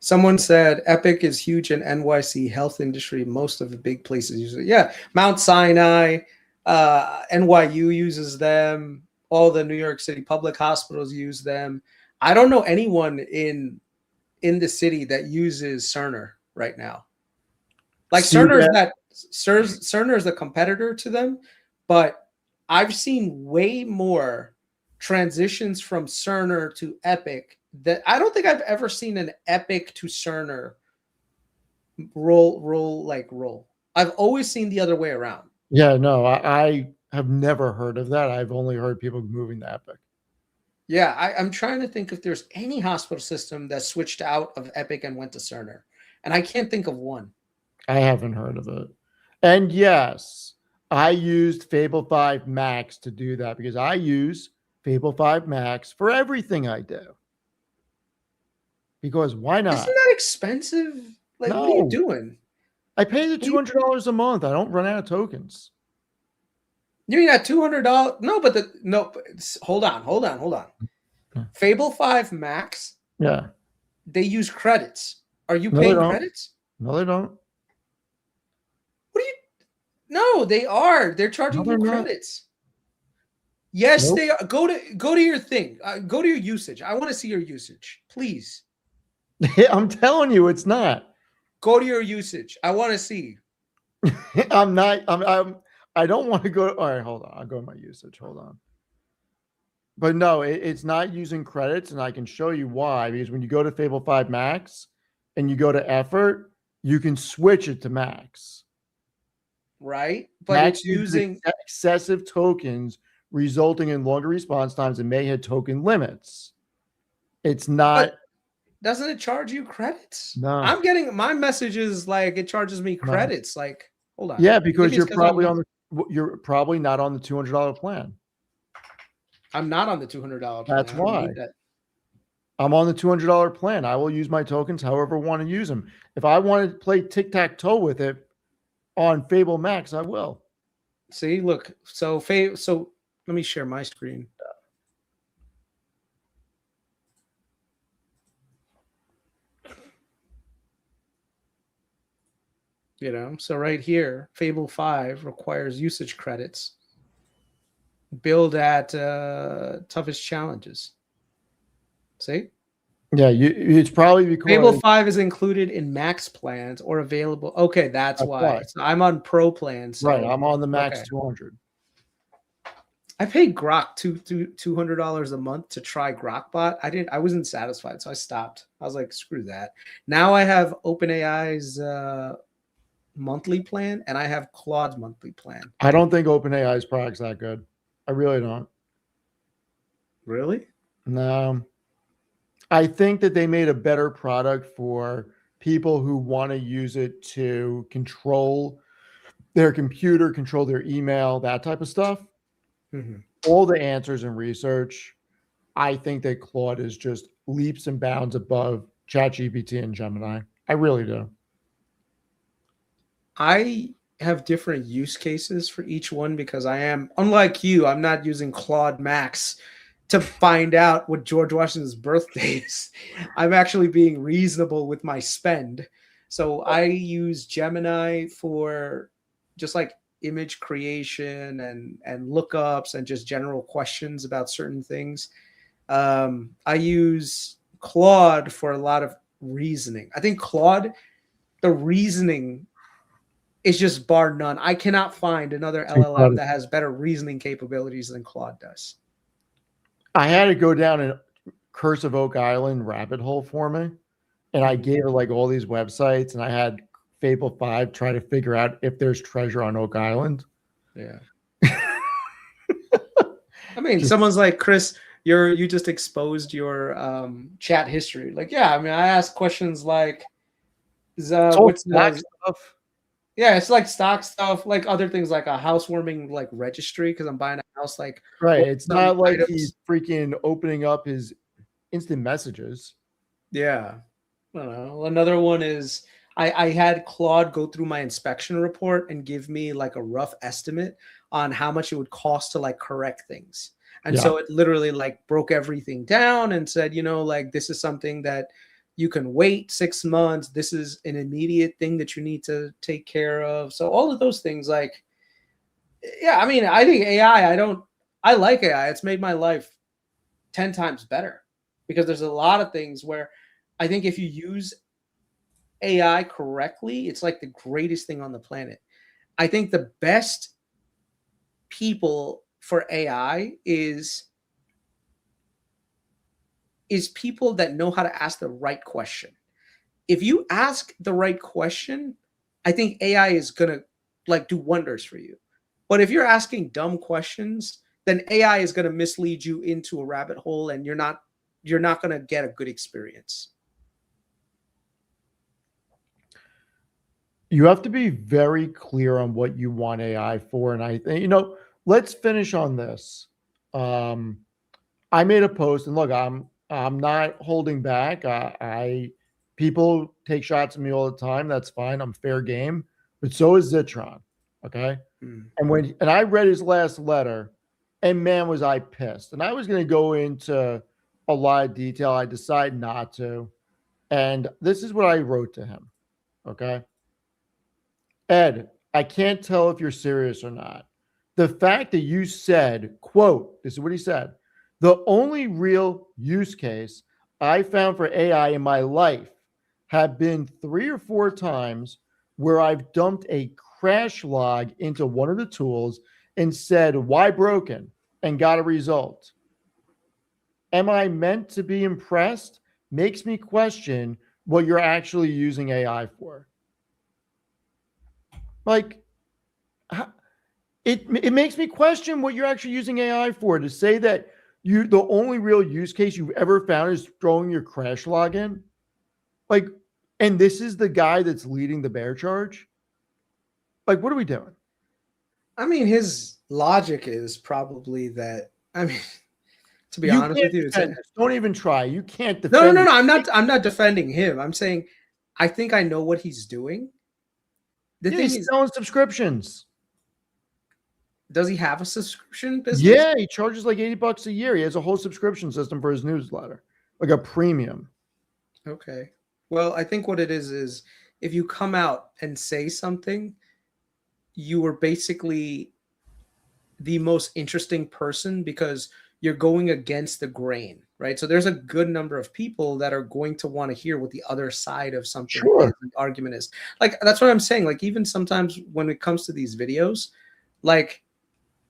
Someone said Epic is huge in NYC health industry. Most of the big places use it. Yeah. Mount Sinai, NYU uses them. All the New York City public hospitals use them. I don't know anyone in the city that uses Cerner right now. Like Cerner is a competitor to them, but I've seen way more transitions from Cerner to Epic that I don't think I've ever seen an Epic to Cerner roll. I've always seen the other way around. Yeah, no, I have never heard of that. I've only heard people moving to Epic. Yeah, I'm trying to think if there's any hospital system that switched out of Epic and went to Cerner, and I can't think of one. I haven't heard of it. And yes, I used Fable 5 Max to do that, because I use Fable 5 Max for everything I do. Because why not? Isn't that expensive? Like, No. what are you doing? I pay the $200 a month. I don't run out of tokens. You mean at $200? No, hold on. Yeah. Fable 5 Max, Yeah. they use credits. Are you No, they paying don't. credits? No, they don't. What are you? No, they are. They're charging No, you they're not. credits. Yes, Nope. they are. Go to your thing. Go to your usage. I want to see your usage, please. I'm telling you, it's not. Go to your usage. I want to see. I'm not. I don't want to go. All right, hold on. I'll go to my usage. Hold on. But no, it's not using credits, and I can show you why. Because when you go to Fable 5 Max and you go to effort, you can switch it to Max. Right, but Max it's using excessive tokens, resulting in longer response times and may hit token limits. It's not. Doesn't it charge you credits? No. I'm getting my messages like it charges me credits. Like, hold on. Yeah, because Maybe you're it's you're probably not on the $200 plan. I'm not on the $200 plan. That's I don't why. need that. I'm on the $200 plan. I will use my tokens however I want to use them. If I want to play tic-tac-toe with it on Fable Max, I will. See, look. So let me share my screen. So right here, Fable 5 requires usage credits. Build at toughest challenges. See? Yeah, it's probably because Fable 5 is included in max plans or available. Okay, that's why. So I'm on pro plans. So, right. I'm on the Max okay. 200. I paid Grok $200 a month to try Grokbot. I wasn't satisfied, so I stopped. I was like, screw that. Now I have OpenAI's monthly plan, and I have Claude's monthly plan. I don't think OpenAI's product's that good. I really don't. Really? No. I think that they made a better product for people who want to use it to control their computer, control their email, that type of stuff. Mhm. All the answers and research. I think that Claude is just leaps and bounds above ChatGPT and Gemini. I really do. I have different use cases for each one because I am, unlike you, I'm not using Claude Max to find out what George Washington's birthday is. I'm actually being reasonable with my spend. So I use Gemini for just like image creation and lookups and just general questions about certain things. I use Claude for a lot of reasoning. I think Claude, the reasoning is just bar none. I cannot find another LLM that has better reasoning capabilities than Claude does. I had to go down a Curse of Oak Island rabbit hole for me. And I gave it like all these websites, and I had Fable 5 try to figure out if there's treasure on Oak Island. Yeah. I mean, someone's like, Chris, you just exposed your chat history. Like, yeah, I mean, I asked questions like, what's the stuff. Yeah, it's like stock stuff, like other things like a housewarming like registry because I'm buying a house. Like, Right. It's not like items. he's freaking opening up his instant messages. Yeah. I don't know. Another one is I had Claude go through my inspection report and give me like a rough estimate on how much it would cost to like correct things. And so it literally like broke everything down and said, like this is something that you can wait 6 months. This is an immediate thing that you need to take care of. So all of those things, like, yeah, I mean, I think I like AI. It's made my life 10 times better because there's a lot of things where I think if you use AI correctly, it's like the greatest thing on the planet. I think the best people for AI is people that know how to ask the right question. If you ask the right question, I think AI is going to like do wonders for you. But if you're asking dumb questions, then AI is going to mislead you into a rabbit hole and you're not going to get a good experience. You have to be very clear on what you want AI for. And I think, let's finish on this. I made a post, and look, I'm not holding back. People take shots at me all the time. That's fine. I'm fair game. But so is Zitron. Okay. And I read his last letter, and man, was I pissed. And I was going to go into a lot of detail. I decided not to. And this is what I wrote to him. Okay. Ed, I can't tell if you're serious or not. The fact that you said, quote, this is what he said, the only real use case I found for AI in my life have been 3 or 4 times where I've dumped a crash log into one of the tools and said, why broken? And got a result. Am I meant to be impressed? Makes me question what you're actually using AI for. Like, it makes me question what you're actually using AI for, to say that the only real use case you've ever found is throwing your crash log in. Like, and this is the guy that's leading the bear charge. Like, what are we doing? I mean, his logic is probably that. I mean, to be honest with you, don't even try. You can't defend. No. I'm not defending him. I'm saying I think I know what he's doing. The thing he's selling subscriptions. Does he have a subscription business? Yeah, he charges like $80 a year. He has a whole subscription system for his newsletter, like a premium. Okay. Well, I think what it is if you come out and say something, you are basically the most interesting person because you're going against the grain, right? So there's a good number of people that are going to want to hear what the other side of something is, the argument is. Like, that's what I'm saying. Like, even sometimes when it comes to these videos, like,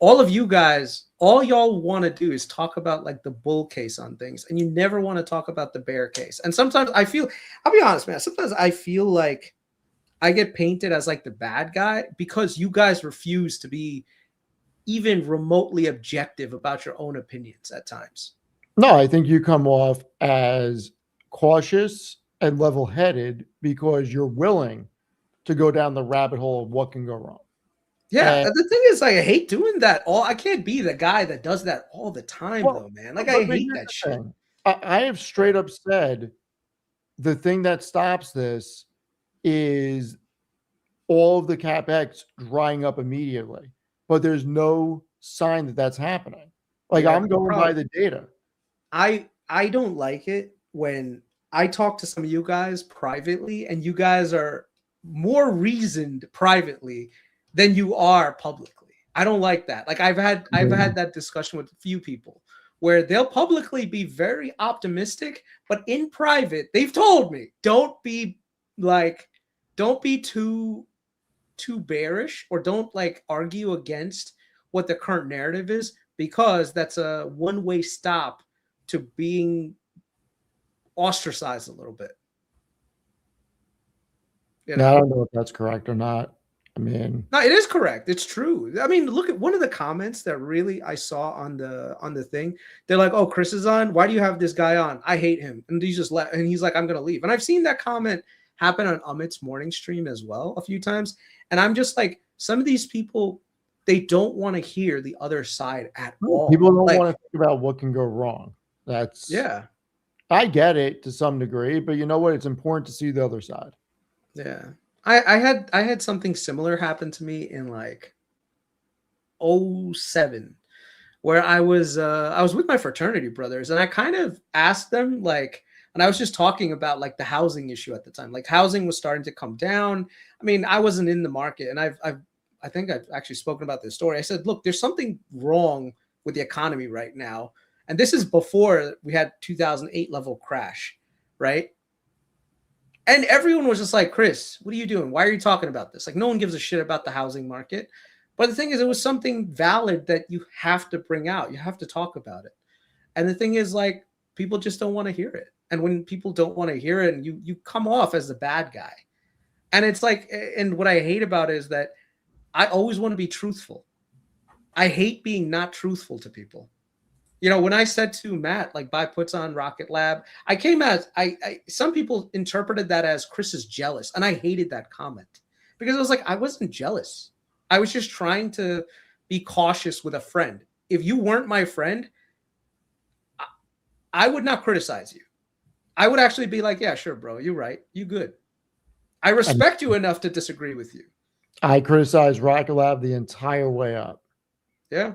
all of you guys, all y'all want to do is talk about like the bull case on things, and you never want to talk about the bear case. And sometimes I feel, I'll be honest, man, sometimes I feel like I get painted as like the bad guy because you guys refuse to be even remotely objective about your own opinions at times. No, I think you come off as cautious and level-headed because you're willing to go down the rabbit hole of what can go wrong. Yeah, And- and the thing is, like, I hate doing that. I can't be the guy that does that all the time, Well, though, man. Like, but I here's hate the that shit. thing. I have straight up said the thing that stops this is all of the CapEx drying up immediately, but there's no sign that that's happening. Like, Yeah, I'm going by the data. I don't like it when I talk to some of you guys privately, and you guys are more reasoned privately than you are publicly. I don't like that. Like, I've had that discussion with a few people where they'll publicly be very optimistic, but in private, they've told me, don't be too bearish, or don't like argue against what the current narrative is, because that's a one-way stop to being ostracized a little bit. You Now, I know? don't know if that's correct or not. I mean, No, it is correct. It's true. I mean, look at one of the comments that really I saw on the thing. They're like, "Oh, Chris is on. Why do you have this guy on? I hate him." And he's just and he's like, "I'm gonna leave." And I've seen that comment happen on Amit's morning stream as well a few times. And I'm just like, some of these people, they don't want to hear the other side at all. people don't Like, want to think about what can go wrong. That's yeah, I get it to some degree, but you know what? It's important to see the other side. yeah. I had something similar happen to me in like 07, where I was with my fraternity brothers, and I kind of asked them, like, and I was just talking about like the housing issue at the time. Like, housing was starting to come down. I mean, I wasn't in the market, and I think I've actually spoken about this story. I said, look, there's something wrong with the economy right now. And this is before we had 2008 level crash, right? And everyone was just like, Chris, what are you doing? Why are you talking about this? Like, no one gives a shit about the housing market. But the thing is, it was something valid that you have to bring out. You have to talk about it. And the thing is, like, people just don't want to hear it. And when people don't want to hear it, and you come off as the bad guy. And it's like, and what I hate about it is that I always want to be truthful. I hate being not truthful to people. You know, when I said to Matt, like, buy puts on Rocket Lab, I came as some people interpreted that as Chris is jealous. And I hated that comment because I was like, I wasn't jealous. I was just trying to be cautious with a friend. If you weren't my friend, I would not criticize you. I would actually be like, yeah, sure, bro. You're right. You good. I respect you enough to disagree with you. I criticized Rocket Lab the entire way up. Yeah.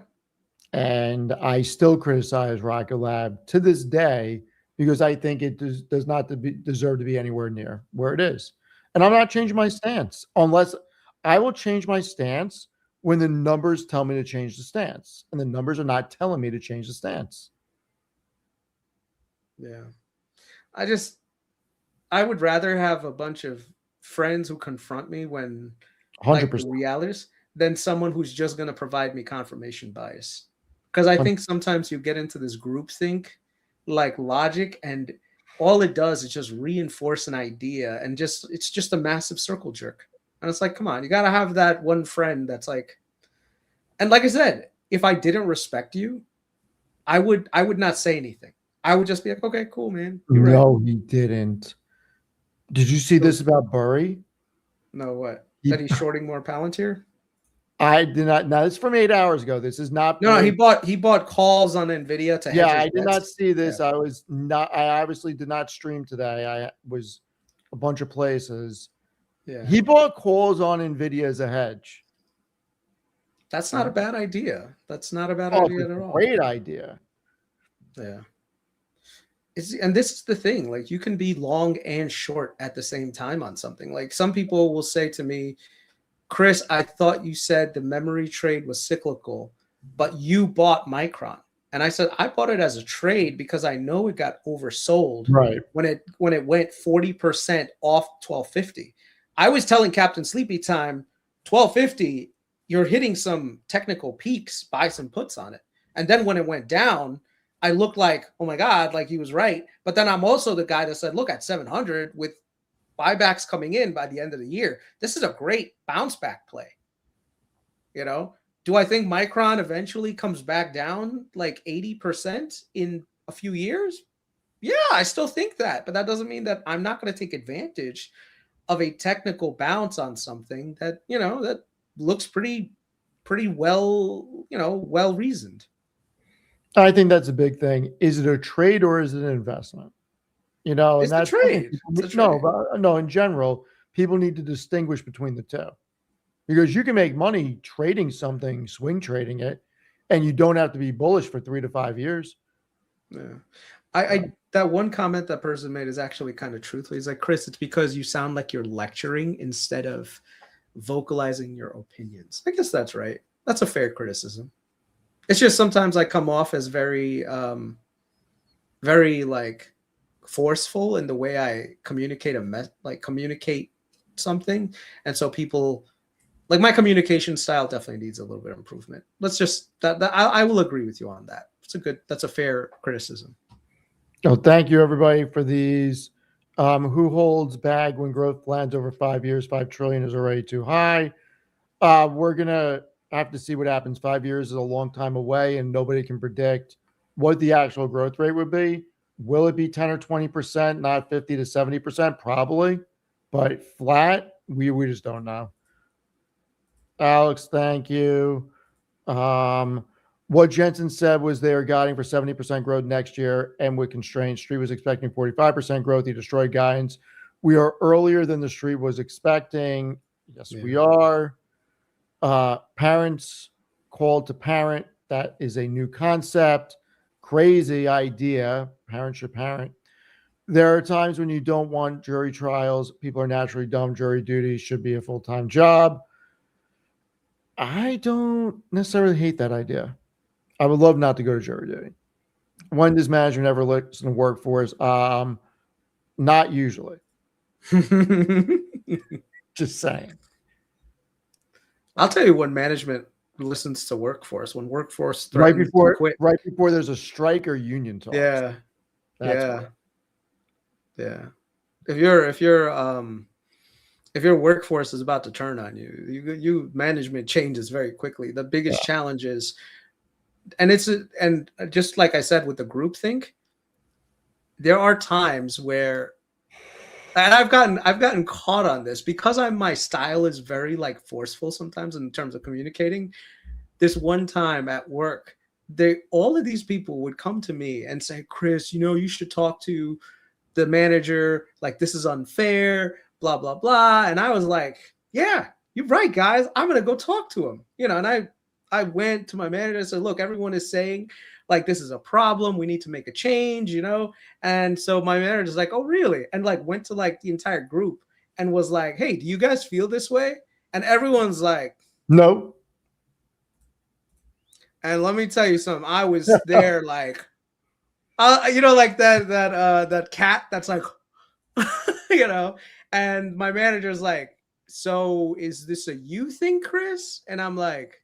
And I still criticize Rocket Lab to this day because I think it does not deserve to be anywhere near where it is. And I'm not changing my stance unless I will change my stance when the numbers tell me to change the stance. And the numbers are not telling me to change the stance. Yeah. I would rather have a bunch of friends who confront me when 100%. like the realities than someone who's just going to provide me confirmation bias. Because I think sometimes you get into this groupthink like logic, and all it does is just reinforce an idea, and it's just a massive circle jerk. And it's like, come on, you got to have that one friend that's like, and like I said, if I didn't respect you, I would not say anything. I would just be like, okay, cool, man. You're No, right. he didn't. Did you see this about Burry? No, what? That he's shorting more Palantir? I did not. Now, this is from 8 hours ago. This is not. No, he bought calls on Nvidia to hedge Yeah, his I did bets. not see this. Yeah. I obviously did not stream today. I was a bunch of places. Yeah. He bought calls on Nvidia as a hedge. That's not a bad idea. That's not a bad Oh, idea it's at a all. great idea. Yeah. And this is the thing. Like, you can be long and short at the same time on something. Like, some people will say to me, Chris, I thought you said the memory trade was cyclical, but you bought Micron. And I said, I bought it as a trade because I know it got oversold Right. when it went 40% off 1250. I was telling Captain Sleepy Time 1250 you're hitting some technical peaks, buy some puts on it. And then when it went down, I looked like, oh my God, like he was right. But then I'm also the guy that said, look, at 700 with buybacks coming in by the end of the year, this is a great bounce back play. You know, do I think Micron eventually comes back down like 80% in a few years? Yeah, I still think that, but that doesn't mean that I'm not going to take advantage of a technical bounce on something that, you know, that looks pretty well, you know, well reasoned. I think that's a big thing. Is it a trade or is it an investment? You know, It's and a that's trade. It's a no, trade. no. In general, people need to distinguish between the two, because you can make money trading something, swing trading it, and you don't have to be bullish for 3 to 5 years. Yeah. I that one comment that person made is actually kind of truthful. He's like, Chris, it's because you sound like you're lecturing instead of vocalizing your opinions. I guess that's right. That's a fair criticism. It's just sometimes I come off as very very like forceful in the way I communicate communicate something. And so people like my communication style definitely needs a little bit of improvement. Let's just I will agree with you on that. That's a fair criticism. Oh, thank you everybody for these. Who holds bag when growth plans over 5 years? 5 trillion is already too high. We're gonna have to see what happens. 5 years is a long time away, and nobody can predict what the actual growth rate would be. Will it be 10 or 20%, not 50 to 70%? Probably, but flat, we just don't know. Alex, thank you. What Jensen said was they are guiding for 70% growth next year, and with constraints, Street was expecting 45% growth. He destroyed guidance. We are earlier than the Street was expecting. Yes, Yeah. we are. Parents called to parent. That is a new concept. Crazy idea. Parent should parent. There are times when you don't want jury trials. People are naturally dumb. Jury duty should be a full-time job. I don't necessarily hate that idea. I would love not to go to jury duty. When does management ever listen to workforce? Not usually. Just saying. I'll tell you when management listens to workforce, when workforce Right threatens to quit. before there's a strike or union talks. Yeah. That's Yeah. why. Yeah. If your workforce is about to turn on you management changes very quickly. The biggest challenge is, and just like I said with the group think, there are times where, and I've gotten caught on this because my style is very like forceful sometimes in terms of communicating. This one time at work, all of these people would come to me and say, Chris, you should talk to the manager, like this is unfair, blah, blah, blah. And I was like, yeah, you're right, guys. I'm going to go talk to him. And I went to my manager and said, look, everyone is saying like, this is a problem. We need to make a change, And so my manager's like, oh, really? And like went to like the entire group and was like, hey, do you guys feel this way? And everyone's like, no. And let me tell you something. I was there like, like that cat that's like, and my manager's like, so is this a you thing, Chris? And I'm like,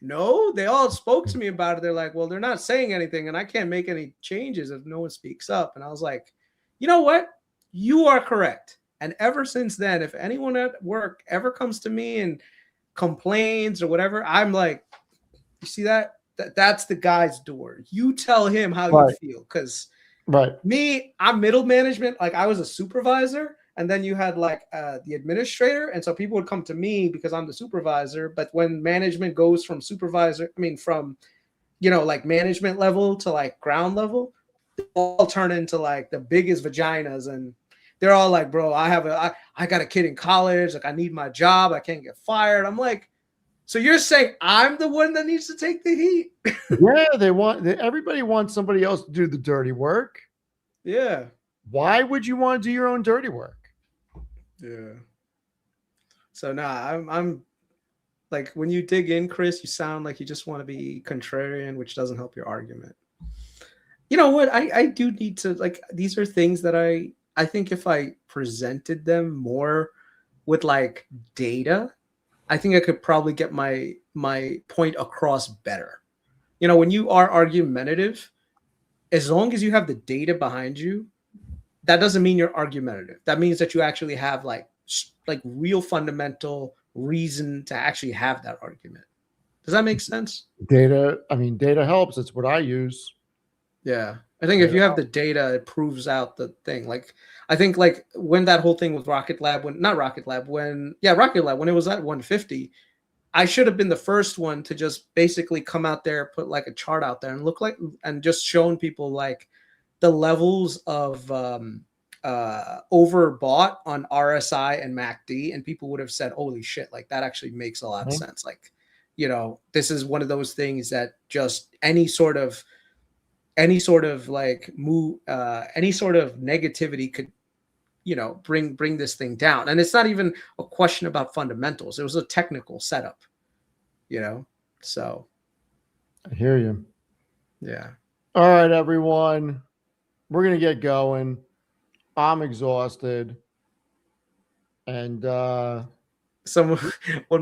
no, they all spoke to me about it. They're like, well, they're not saying anything and I can't make any changes if no one speaks up. And I was like, you know what? You are correct. And ever since then, if anyone at work ever comes to me and complains or whatever, I'm like, you see that? That's the guy's door. You tell him how you feel. Because me, I'm middle management. Like I was a supervisor. And then you had like the administrator. And so people would come to me because I'm the supervisor. But when management goes from from, like management level to like ground level, they all turn into like the biggest vaginas. And they're all like, bro, I got a kid in college. Like I need my job. I can't get fired. I'm like, so you're saying I'm the one that needs to take the heat? Yeah, everybody wants somebody else to do the dirty work. Yeah. Why would you want to do your own dirty work? Yeah. So I'm like, when you dig in, Chris, you sound like you just want to be contrarian, which doesn't help your argument. You know what? I do need to, like, these are things that I think if I presented them more with like data I think I could probably get my point across better. You know, when you are argumentative, as long as you have the data behind you, that doesn't mean you're argumentative. That means that you actually have like real fundamental reason to actually have that argument. Does that make sense? Data, I mean, data helps. It's what I use. Yeah. I think if you have the data, it proves out the thing. Like, I think like when that whole thing with Rocket Lab, when Rocket Lab, when it was at 150, I should have been the first one to just basically come out there, put like a chart out there and look like, and just showing people like the levels of overbought on RSI and MACD, and people would have said, holy shit, like that actually makes a lot of sense. Like, you know, this is one of those things that just any sort of like move, any sort of negativity could, you know, bring this thing down. And it's not even a question about fundamentals. It was a technical setup, you know? So I hear you. yeah. All right, everyone. We're going to get going. I'm exhausted. And one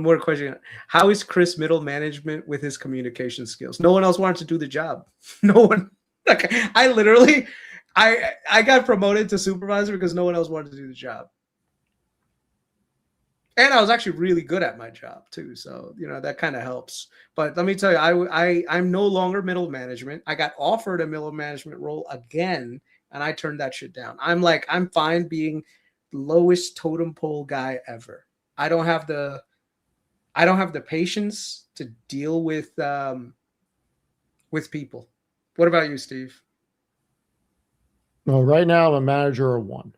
more question. How is Chris middle management with his communication skills? No one else wanted to do the job. No one. Like, I literally, I got promoted to supervisor because no one else wanted to do the job. And I was actually really good at my job too. So, you know, that kind of helps. But let me tell you, I'm no longer middle management. I got offered a middle management role again, and I turned that shit down. I'm fine being the lowest totem pole guy ever. I don't have the patience to deal with people. What about you, Steve? well, right now I'm a manager of one.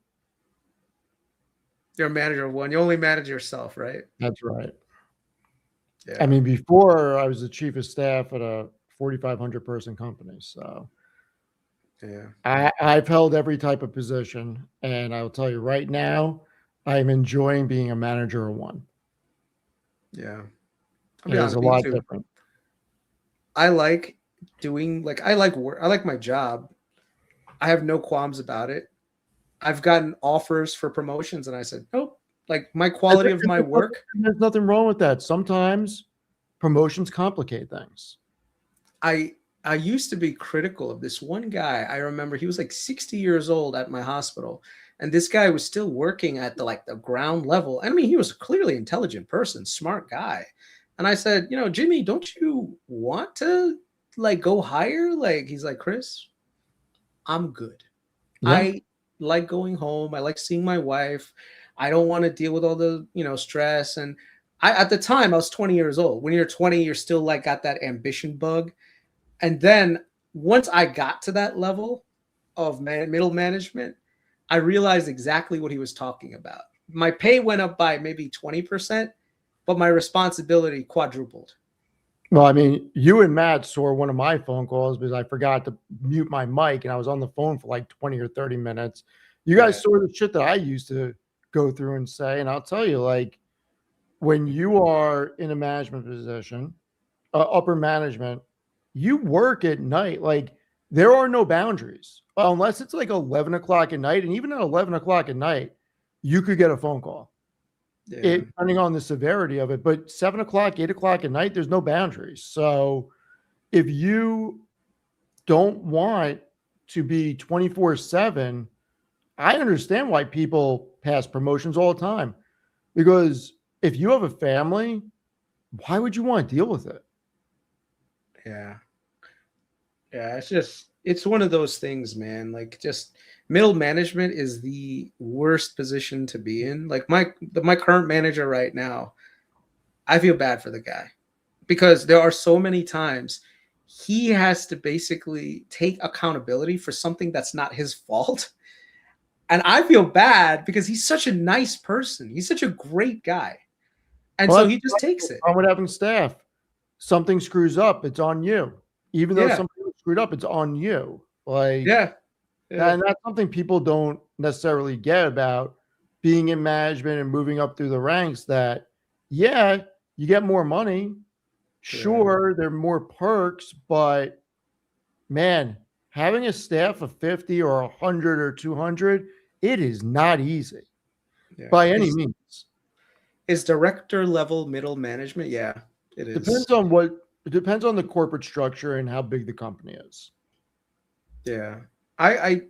You're a manager of one. You only manage yourself, right? That's right. Yeah. I mean, before I was the chief of staff at a 4,500 person company. So yeah, I've held every type of position, and I'll tell you right now, I'm enjoying being a manager of one. Yeah. It is a lot different. I like doing I like work. I like my job. I have no qualms about it. I've gotten offers for promotions, and I said nope. Like my quality of my work. There's nothing wrong with that. Sometimes promotions complicate things. I used to be critical of this one guy. I remember he was like 60 years old at my hospital, and this guy was still working at the ground level. I mean, he was a clearly intelligent person, smart guy. And I said, you know, Jimmy, don't you want to like go higher? Like he's like, Chris, I'm good. Yeah. I like going home. I like seeing my wife. I don't want to deal with all the, you know, stress. And at the time I was 20 years old. When you're 20, you're still like got that ambition bug. And then once I got to that level of middle management, I realized exactly what he was talking about. My pay went up by maybe 20%, but my responsibility quadrupled. Well, I mean, you and Matt saw one of my phone calls because I forgot to mute my mic and I was on the phone for like 20 or 30 minutes. You guys saw the shit that I used to go through and say. And I'll tell you, like, when you are in a management position, upper management, you work at night. Like, there are no boundaries unless it's like 11 o'clock at night. And even at 11 o'clock at night, you could get a phone call. Yeah. Depending on the severity of it, but 7 o'clock, 8 o'clock at night, there's no boundaries. So if you don't want to be 24/7, I understand why people pass promotions all the time, because if you have a family, why would you want to deal with it? Yeah. Yeah. It's one of those things, man. Like just middle management is the worst position to be in. Like my current manager right now, I feel bad for the guy because there are so many times he has to basically take accountability for something that's not his fault. And I feel bad because he's such a nice person. He's such a great guy. And so he just takes it. I'm with having staff. Something screws up, it's on you. Even though something screwed up, it's on you. Like, yeah. And that's something people don't necessarily get about being in management and moving up through the ranks, that, yeah, you get more money. Sure, there are more perks, but man, having a staff of 50 or 100 or 200, it is not easy by any means. Is director level middle management? Yeah, it is. It depends on the corporate structure and how big the company is. Yeah. I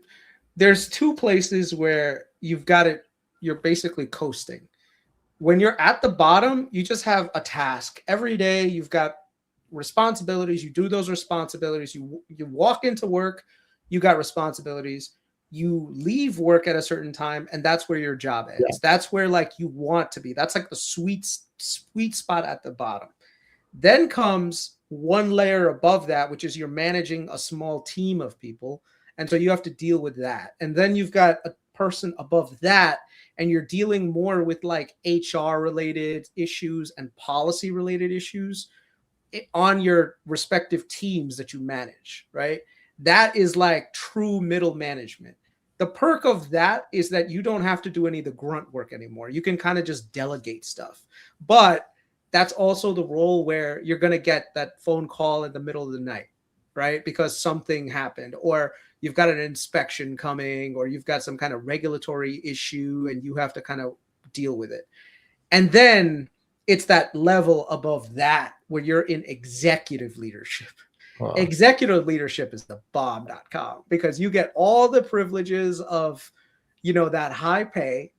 there's two places where you've got it, you're basically coasting. When you're at the bottom, you just have a task. Every day you've got responsibilities, you do those responsibilities, you walk into work, you got responsibilities. You leave work at a certain time, and that's where your job ends. Yeah. That's where like you want to be. That's like the sweet spot at the bottom. Then comes one layer above that, which is you're managing a small team of people. And so you have to deal with that. And then you've got a person above that, and you're dealing more with like HR related issues and policy related issues on your respective teams that you manage, right? That is like true middle management. The perk of that is that you don't have to do any of the grunt work anymore. You can kind of just delegate stuff. But that's also the role where you're going to get that phone call in the middle of the night, right? Because something happened, or you've got an inspection coming, or you've got some kind of regulatory issue and you have to kind of deal with it. And then it's that level above that where you're in executive leadership. Wow. Executive leadership is the bomb.com because you get all the privileges of, that high pay,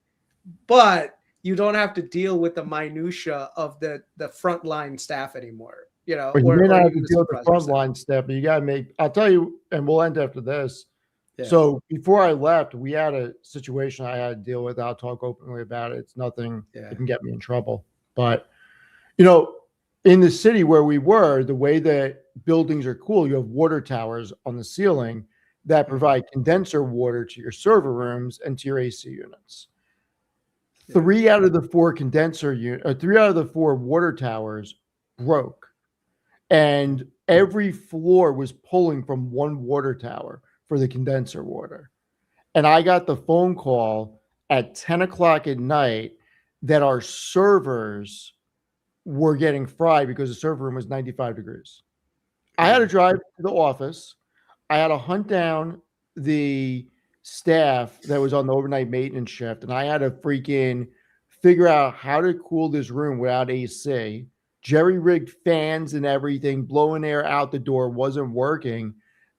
but you don't have to deal with the minutia of the frontline staff anymore. But you may not have to deal with the supervisor staff. frontline staff, but you got to make. I'll tell you, and we'll end after this. Yeah. So before I left, we had a situation I had to deal with. I'll talk openly about it. It's nothing that can get me in trouble. But, in the city where we were, the way that buildings are cool, you have water towers on the ceiling that provide condenser water to your server rooms and to your AC units. Yeah. 3 out of the 4 3 out of the 4 water towers broke. And every floor was pulling from one water tower for the condenser water. And I got the phone call at 10 o'clock at night that our servers were getting fried because the server room was 95 degrees. I had to drive to the office. I had to hunt down the staff that was on the overnight maintenance shift, and I had to freaking figure out how to cool this room without AC. Jerry-rigged fans and everything, blowing air out the door, wasn't working.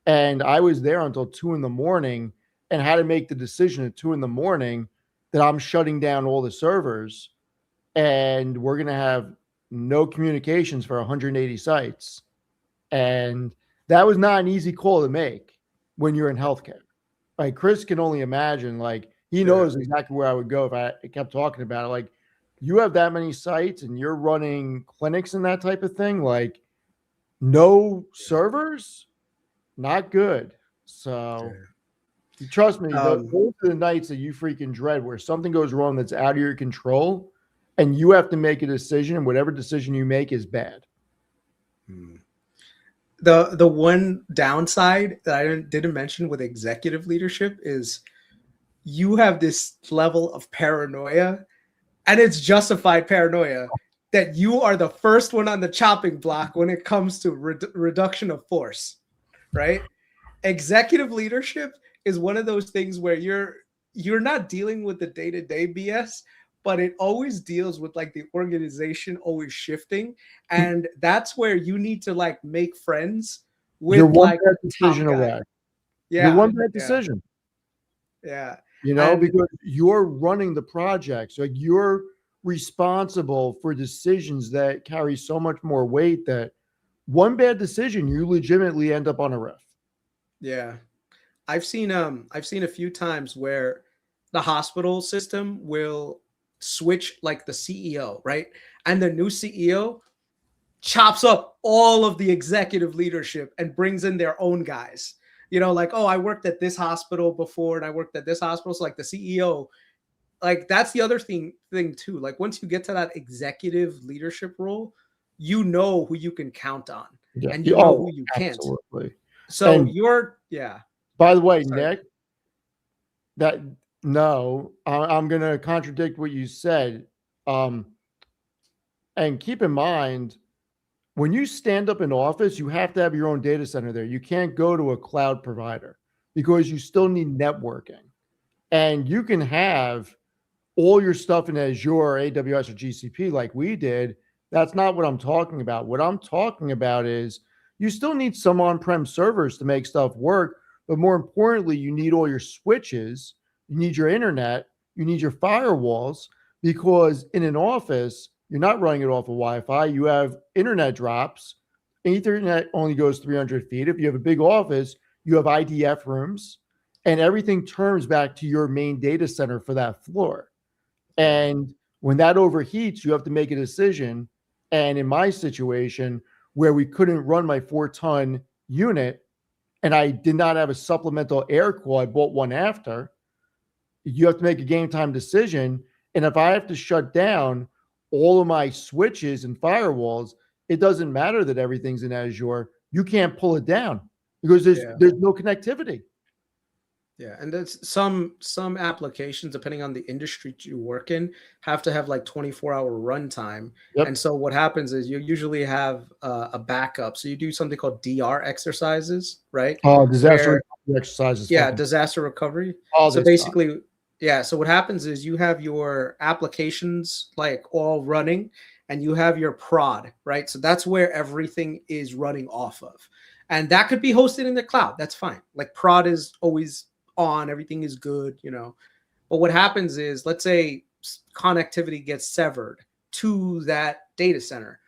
And I was there until 2 a.m. and had to make the decision at 2 a.m. that I'm shutting down all the servers and we're going to have no communications for 180 sites. And that was not an easy call to make when you're in healthcare. Like Chris can only imagine, like he knows exactly where I would go if I kept talking about it. Like you have that many sites and you're running clinics and that type of thing, like no servers, not good. So trust me, those are the nights that you freaking dread where something goes wrong that's out of your control and you have to make a decision, and whatever decision you make is bad. The one downside that I didn't mention with executive leadership is you have this level of paranoia, and it's justified paranoia, that you are the first one on the chopping block when it comes to reduction of force, right? Executive leadership is one of those things where you're not dealing with the day-to-day BS, but it always deals with like the organization always shifting. And that's where you need to like make friends with like bad decision away. Yeah. You're one bad decision. Yeah. Because you're running the projects, like you're responsible for decisions that carry so much more weight that one bad decision, you legitimately end up on a roof. Yeah. I've seen a few times where the hospital system will switch like the CEO, right? And the new CEO chops up all of the executive leadership and brings in their own guys. Like, oh, I worked at this hospital before and I worked at this hospital. So like the CEO, like that's the other thing too. Like once you get to that executive leadership role, you know who you can count on and you know who you can't. Absolutely. So and by the way, sorry. Nick, I'm going to contradict what you said. And keep in mind, when you stand up in office, you have to have your own data center there. You can't go to a cloud provider because you still need networking. And you can have all your stuff in Azure, AWS, or GCP like we did. That's not what I'm talking about. What I'm talking about is you still need some on-prem servers to make stuff work, but more importantly, you need all your switches, you need your internet, you need your firewalls, because in an office, you're not running it off of Wi-Fi. You have internet drops. Ethernet only goes 300 feet. If you have a big office, you have IDF rooms, and everything turns back to your main data center for that floor. And when that overheats, you have to make a decision. And in my situation, where we couldn't run my 4-ton unit, and I did not have a supplemental air cool, I bought one after, you have to make a game time decision. And if I have to shut down all of my switches and firewalls, it doesn't matter that everything's in Azure. You can't pull it down because there's no connectivity. Yeah, and that's some applications, depending on the industry you work in, have to have like 24-hour runtime. Yep. And so what happens is you usually have a backup. So you do something called DR exercises, right? Oh, disaster exercises. Yeah, disaster recovery. So basically, so what happens is you have your applications like all running, and you have your prod, right? So that's where everything is running off of. And that could be hosted in the cloud. That's fine. Like prod is always on, everything is good, you know. But what happens is, let's say connectivity gets severed to that data center,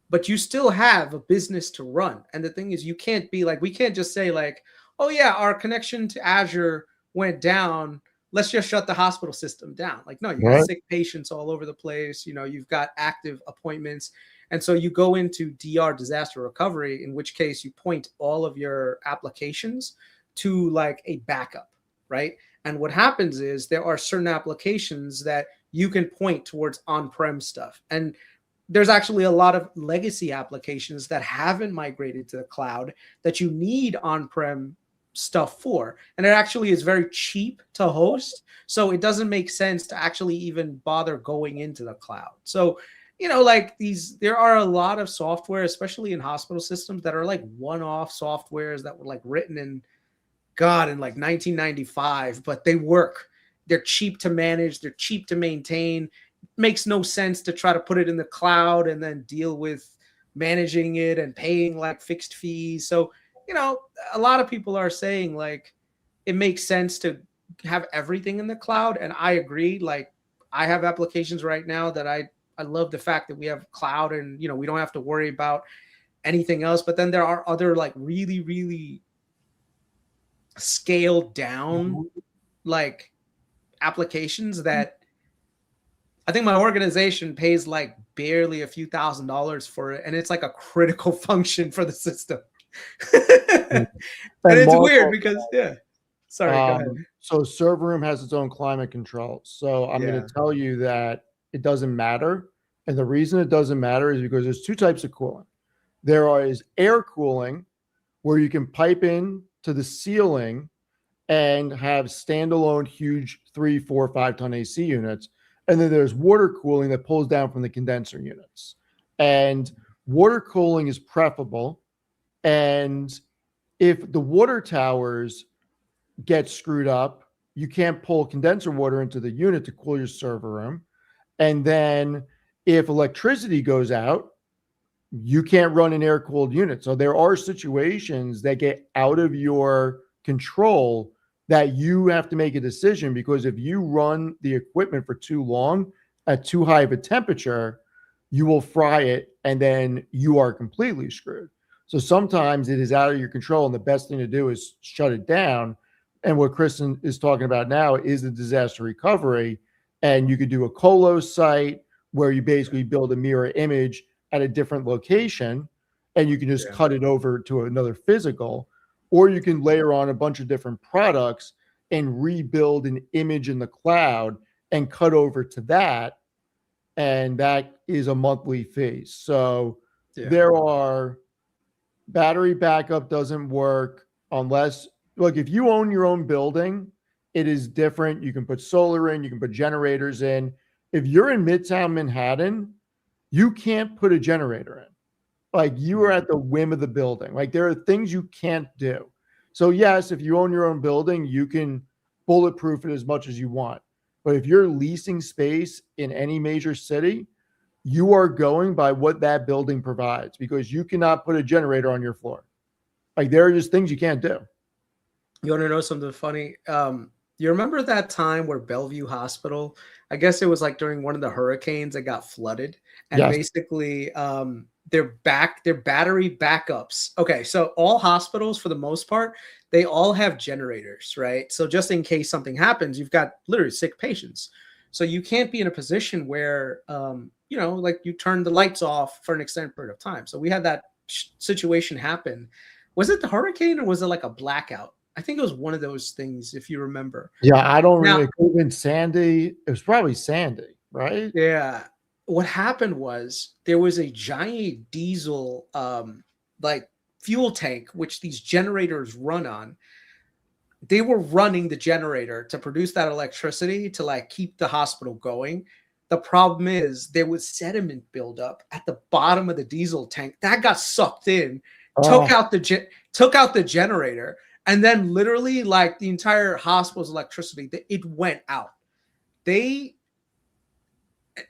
but you still have a business to run. And the thing is, you can't be like, we can't just say like, oh yeah, our connection to Azure went down, let's just shut the hospital system down. Like, no, you got sick patients all over the place, you know, you've got active appointments. And so you go into DR, disaster recovery, in which case you point all of your applications to like a backup, right? And what happens is there are certain applications that you can point towards on-prem stuff. And there's actually a lot of legacy applications that haven't migrated to the cloud that you need on-prem stuff for. And it actually is very cheap to host. So it doesn't make sense to actually even bother going into the cloud. So, you know, like there are a lot of software, especially in hospital systems, that are like one-off softwares that were like written in like 1995, but they work. They're cheap to manage. They're cheap to maintain. Makes no sense to try to put it in the cloud and then deal with managing it and paying like fixed fees. So, you know, a lot of people are saying like it makes sense to have everything in the cloud. And I agree. Like I have applications right now that I love the fact that we have cloud and, you know, we don't have to worry about anything else. But then there are other like really, really scaled down like applications that I think my organization pays like barely a few $1,000s for it. And it's like a critical function for the system. And it's weird because, sorry, go ahead. So server room has its own climate control. So I'm going to tell you that it doesn't matter. And the reason it doesn't matter is because there's two types of cooling. There is air cooling where you can pipe in to the ceiling and have standalone huge 3, 4, 5-ton AC units. And then there's water cooling that pulls down from the condenser units. And water cooling is preferable. And if the water towers get screwed up, you can't pull condenser water into the unit to cool your server room. And then if electricity goes out, you can't run an air-cooled unit. So there are situations that get out of your control that you have to make a decision, because if you run the equipment for too long at too high of a temperature, you will fry it and then you are completely screwed. So sometimes it is out of your control, and the best thing to do is shut it down. And what Kristen is talking about now is the disaster recovery. And you could do a colo site where you basically build a mirror image at a different location, and you can just cut it over to another physical, or you can layer on a bunch of different products and rebuild an image in the cloud and cut over to that. And that is a monthly fee. So there are battery backup doesn't work unless, look, if you own your own building, it is different. You can put solar in, you can put generators in. If you're in Midtown Manhattan, you can't put a generator in. Like, you are at the whim of the building. Like, there are things you can't do. So yes, if you own your own building, you can bulletproof it as much as you want. But if you're leasing space in any major city, you are going by what that building provides because you cannot put a generator on your floor. Like there are just things you can't do. You want to know something funny? You remember that time where Bellevue Hospital, I guess it was like during one of the hurricanes, it got flooded, and Yes. basically their battery backups. Okay, so all hospitals for the most part, they all have generators, right? So just in case something happens, you've got literally sick patients. So you can't be in a position where like you turn the lights off for an extended period of time. So we had that situation happen. Was it the hurricane or was it like a blackout? I think it was one of those things, if you remember. Yeah, I don't Now- really. It could have been Sandy. It was probably Sandy, right? Yeah. What happened was there was a giant diesel like fuel tank, which these generators run on. They were running the generator to produce that electricity to like keep the hospital going. The problem is there was sediment buildup at the bottom of the diesel tank that got sucked in, took out the generator, and then literally like the entire hospital's electricity, it went out.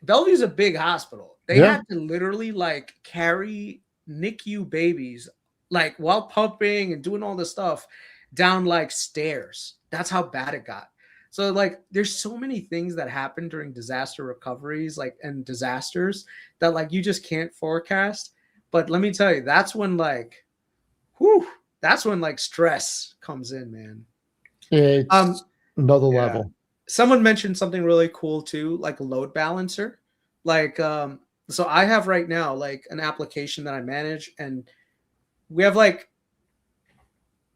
Bellevue's a big hospital. They Yeah. had to literally like carry NICU babies like while pumping and doing all this stuff down like stairs. That's how bad it got. So like there's so many things that happen during disaster recoveries like and disasters that like you just can't forecast. But let me tell you, that's when like stress comes in, man. It's another Yeah. level. Someone mentioned something really cool too, like a load balancer. Like, so I have right now like an application that I manage, and we have like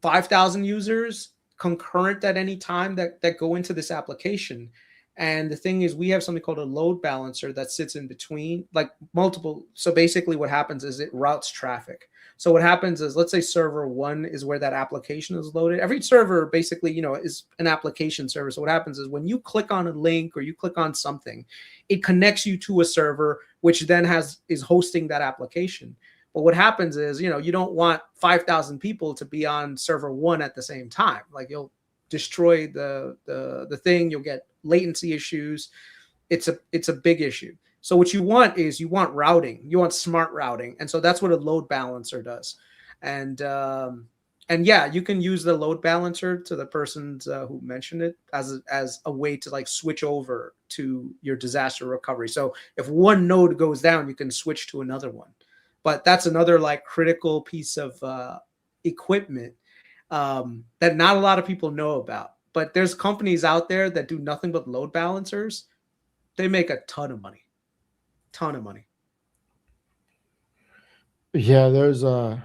5,000 users concurrent at any time that go into this application. And the thing is, we have something called a load balancer that sits in between like multiple. So basically what happens is it routes traffic. So what happens is, let's say server 1 is where that application is loaded. Every server basically, is an application server. So what happens is when you click on a link or you click on something, it connects you to a server, which then is hosting that application. But what happens is, you don't want 5,000 people to be on server 1 at the same time. Like you'll destroy the thing. You'll get latency issues. It's a big issue. So what you want is routing. You want smart routing, and so that's what a load balancer does. And yeah, you can use the load balancer to the persons who mentioned it as a way to like switch over to your disaster recovery. So if one node goes down, you can switch to another one. But that's another like critical piece of equipment that not a lot of people know about. But there's companies out there that do nothing but load balancers. They make a ton of money. Yeah, there's a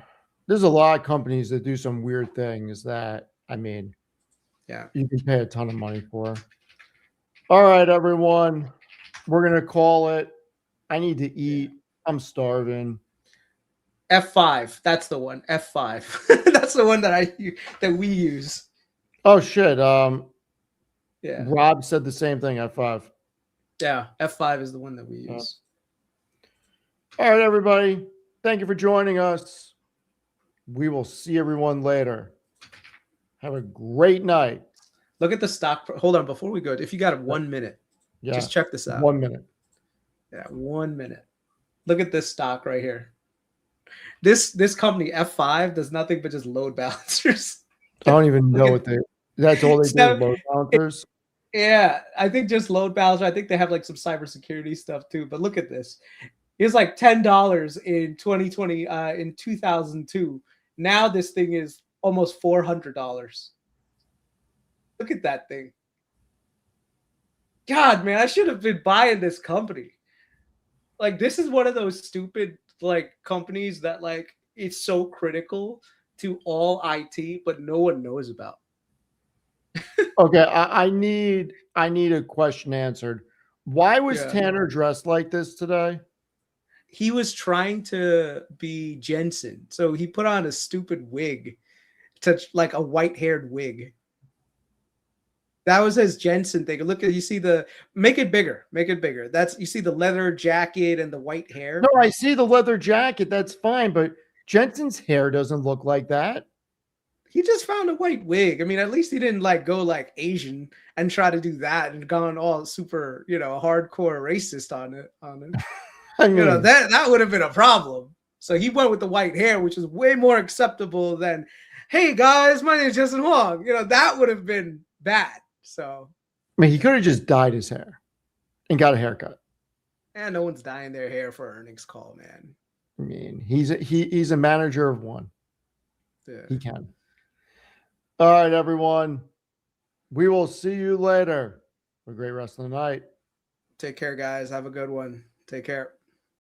lot of companies that do some weird things that Yeah. you can pay a ton of money for. All right, everyone, we're gonna call it. I need to eat. I'm starving. F5, that's the one. F5. That's the one that we use. Oh shit. Yeah. Rob said the same thing. F5. Yeah, F5 is the one that we use. All right, everybody. Thank you for joining us. We will see everyone later. Have a great night. Look at the stock. Hold on, before we go, if you got 1 minute, Yeah. just check this out. 1 minute. Yeah, 1 minute. Look at this stock right here. This company F5 does nothing but just load balancers. I don't even know what that's all they do, load balancers. Yeah, I think just load balancer. I think they have like some cybersecurity stuff too. But look at this. It was like $10 in 2020, in 2002. Now this thing is almost $400. Look at that thing. God, man, I should have been buying this company. Like, this is one of those stupid like companies that like it's so critical to all IT, but no one knows about. Okay, I need a question answered. Why was Yeah. Tanner dressed like this today? He was trying to be Jensen, so he put on a stupid wig, like a white-haired wig. That was his Jensen thing. Look at make it bigger. You see the leather jacket and the white hair. No, I see the leather jacket. That's fine, but Jensen's hair doesn't look like that. he just found a white wig. I mean, at least he didn't like go like Asian and try to do that and gone all super, hardcore racist on it. I mean, That would have been a problem. So he went with the white hair, which is way more acceptable than, hey guys, my name is Justin Huang. That would have been bad. So he could have just dyed his hair and got a haircut. and no one's dyeing their hair for earnings call, man. I mean, he's a manager of one. Yeah. He can. All right, everyone. We will see you later. Have a great rest of the night. Take care, guys. Have a good one. Take care.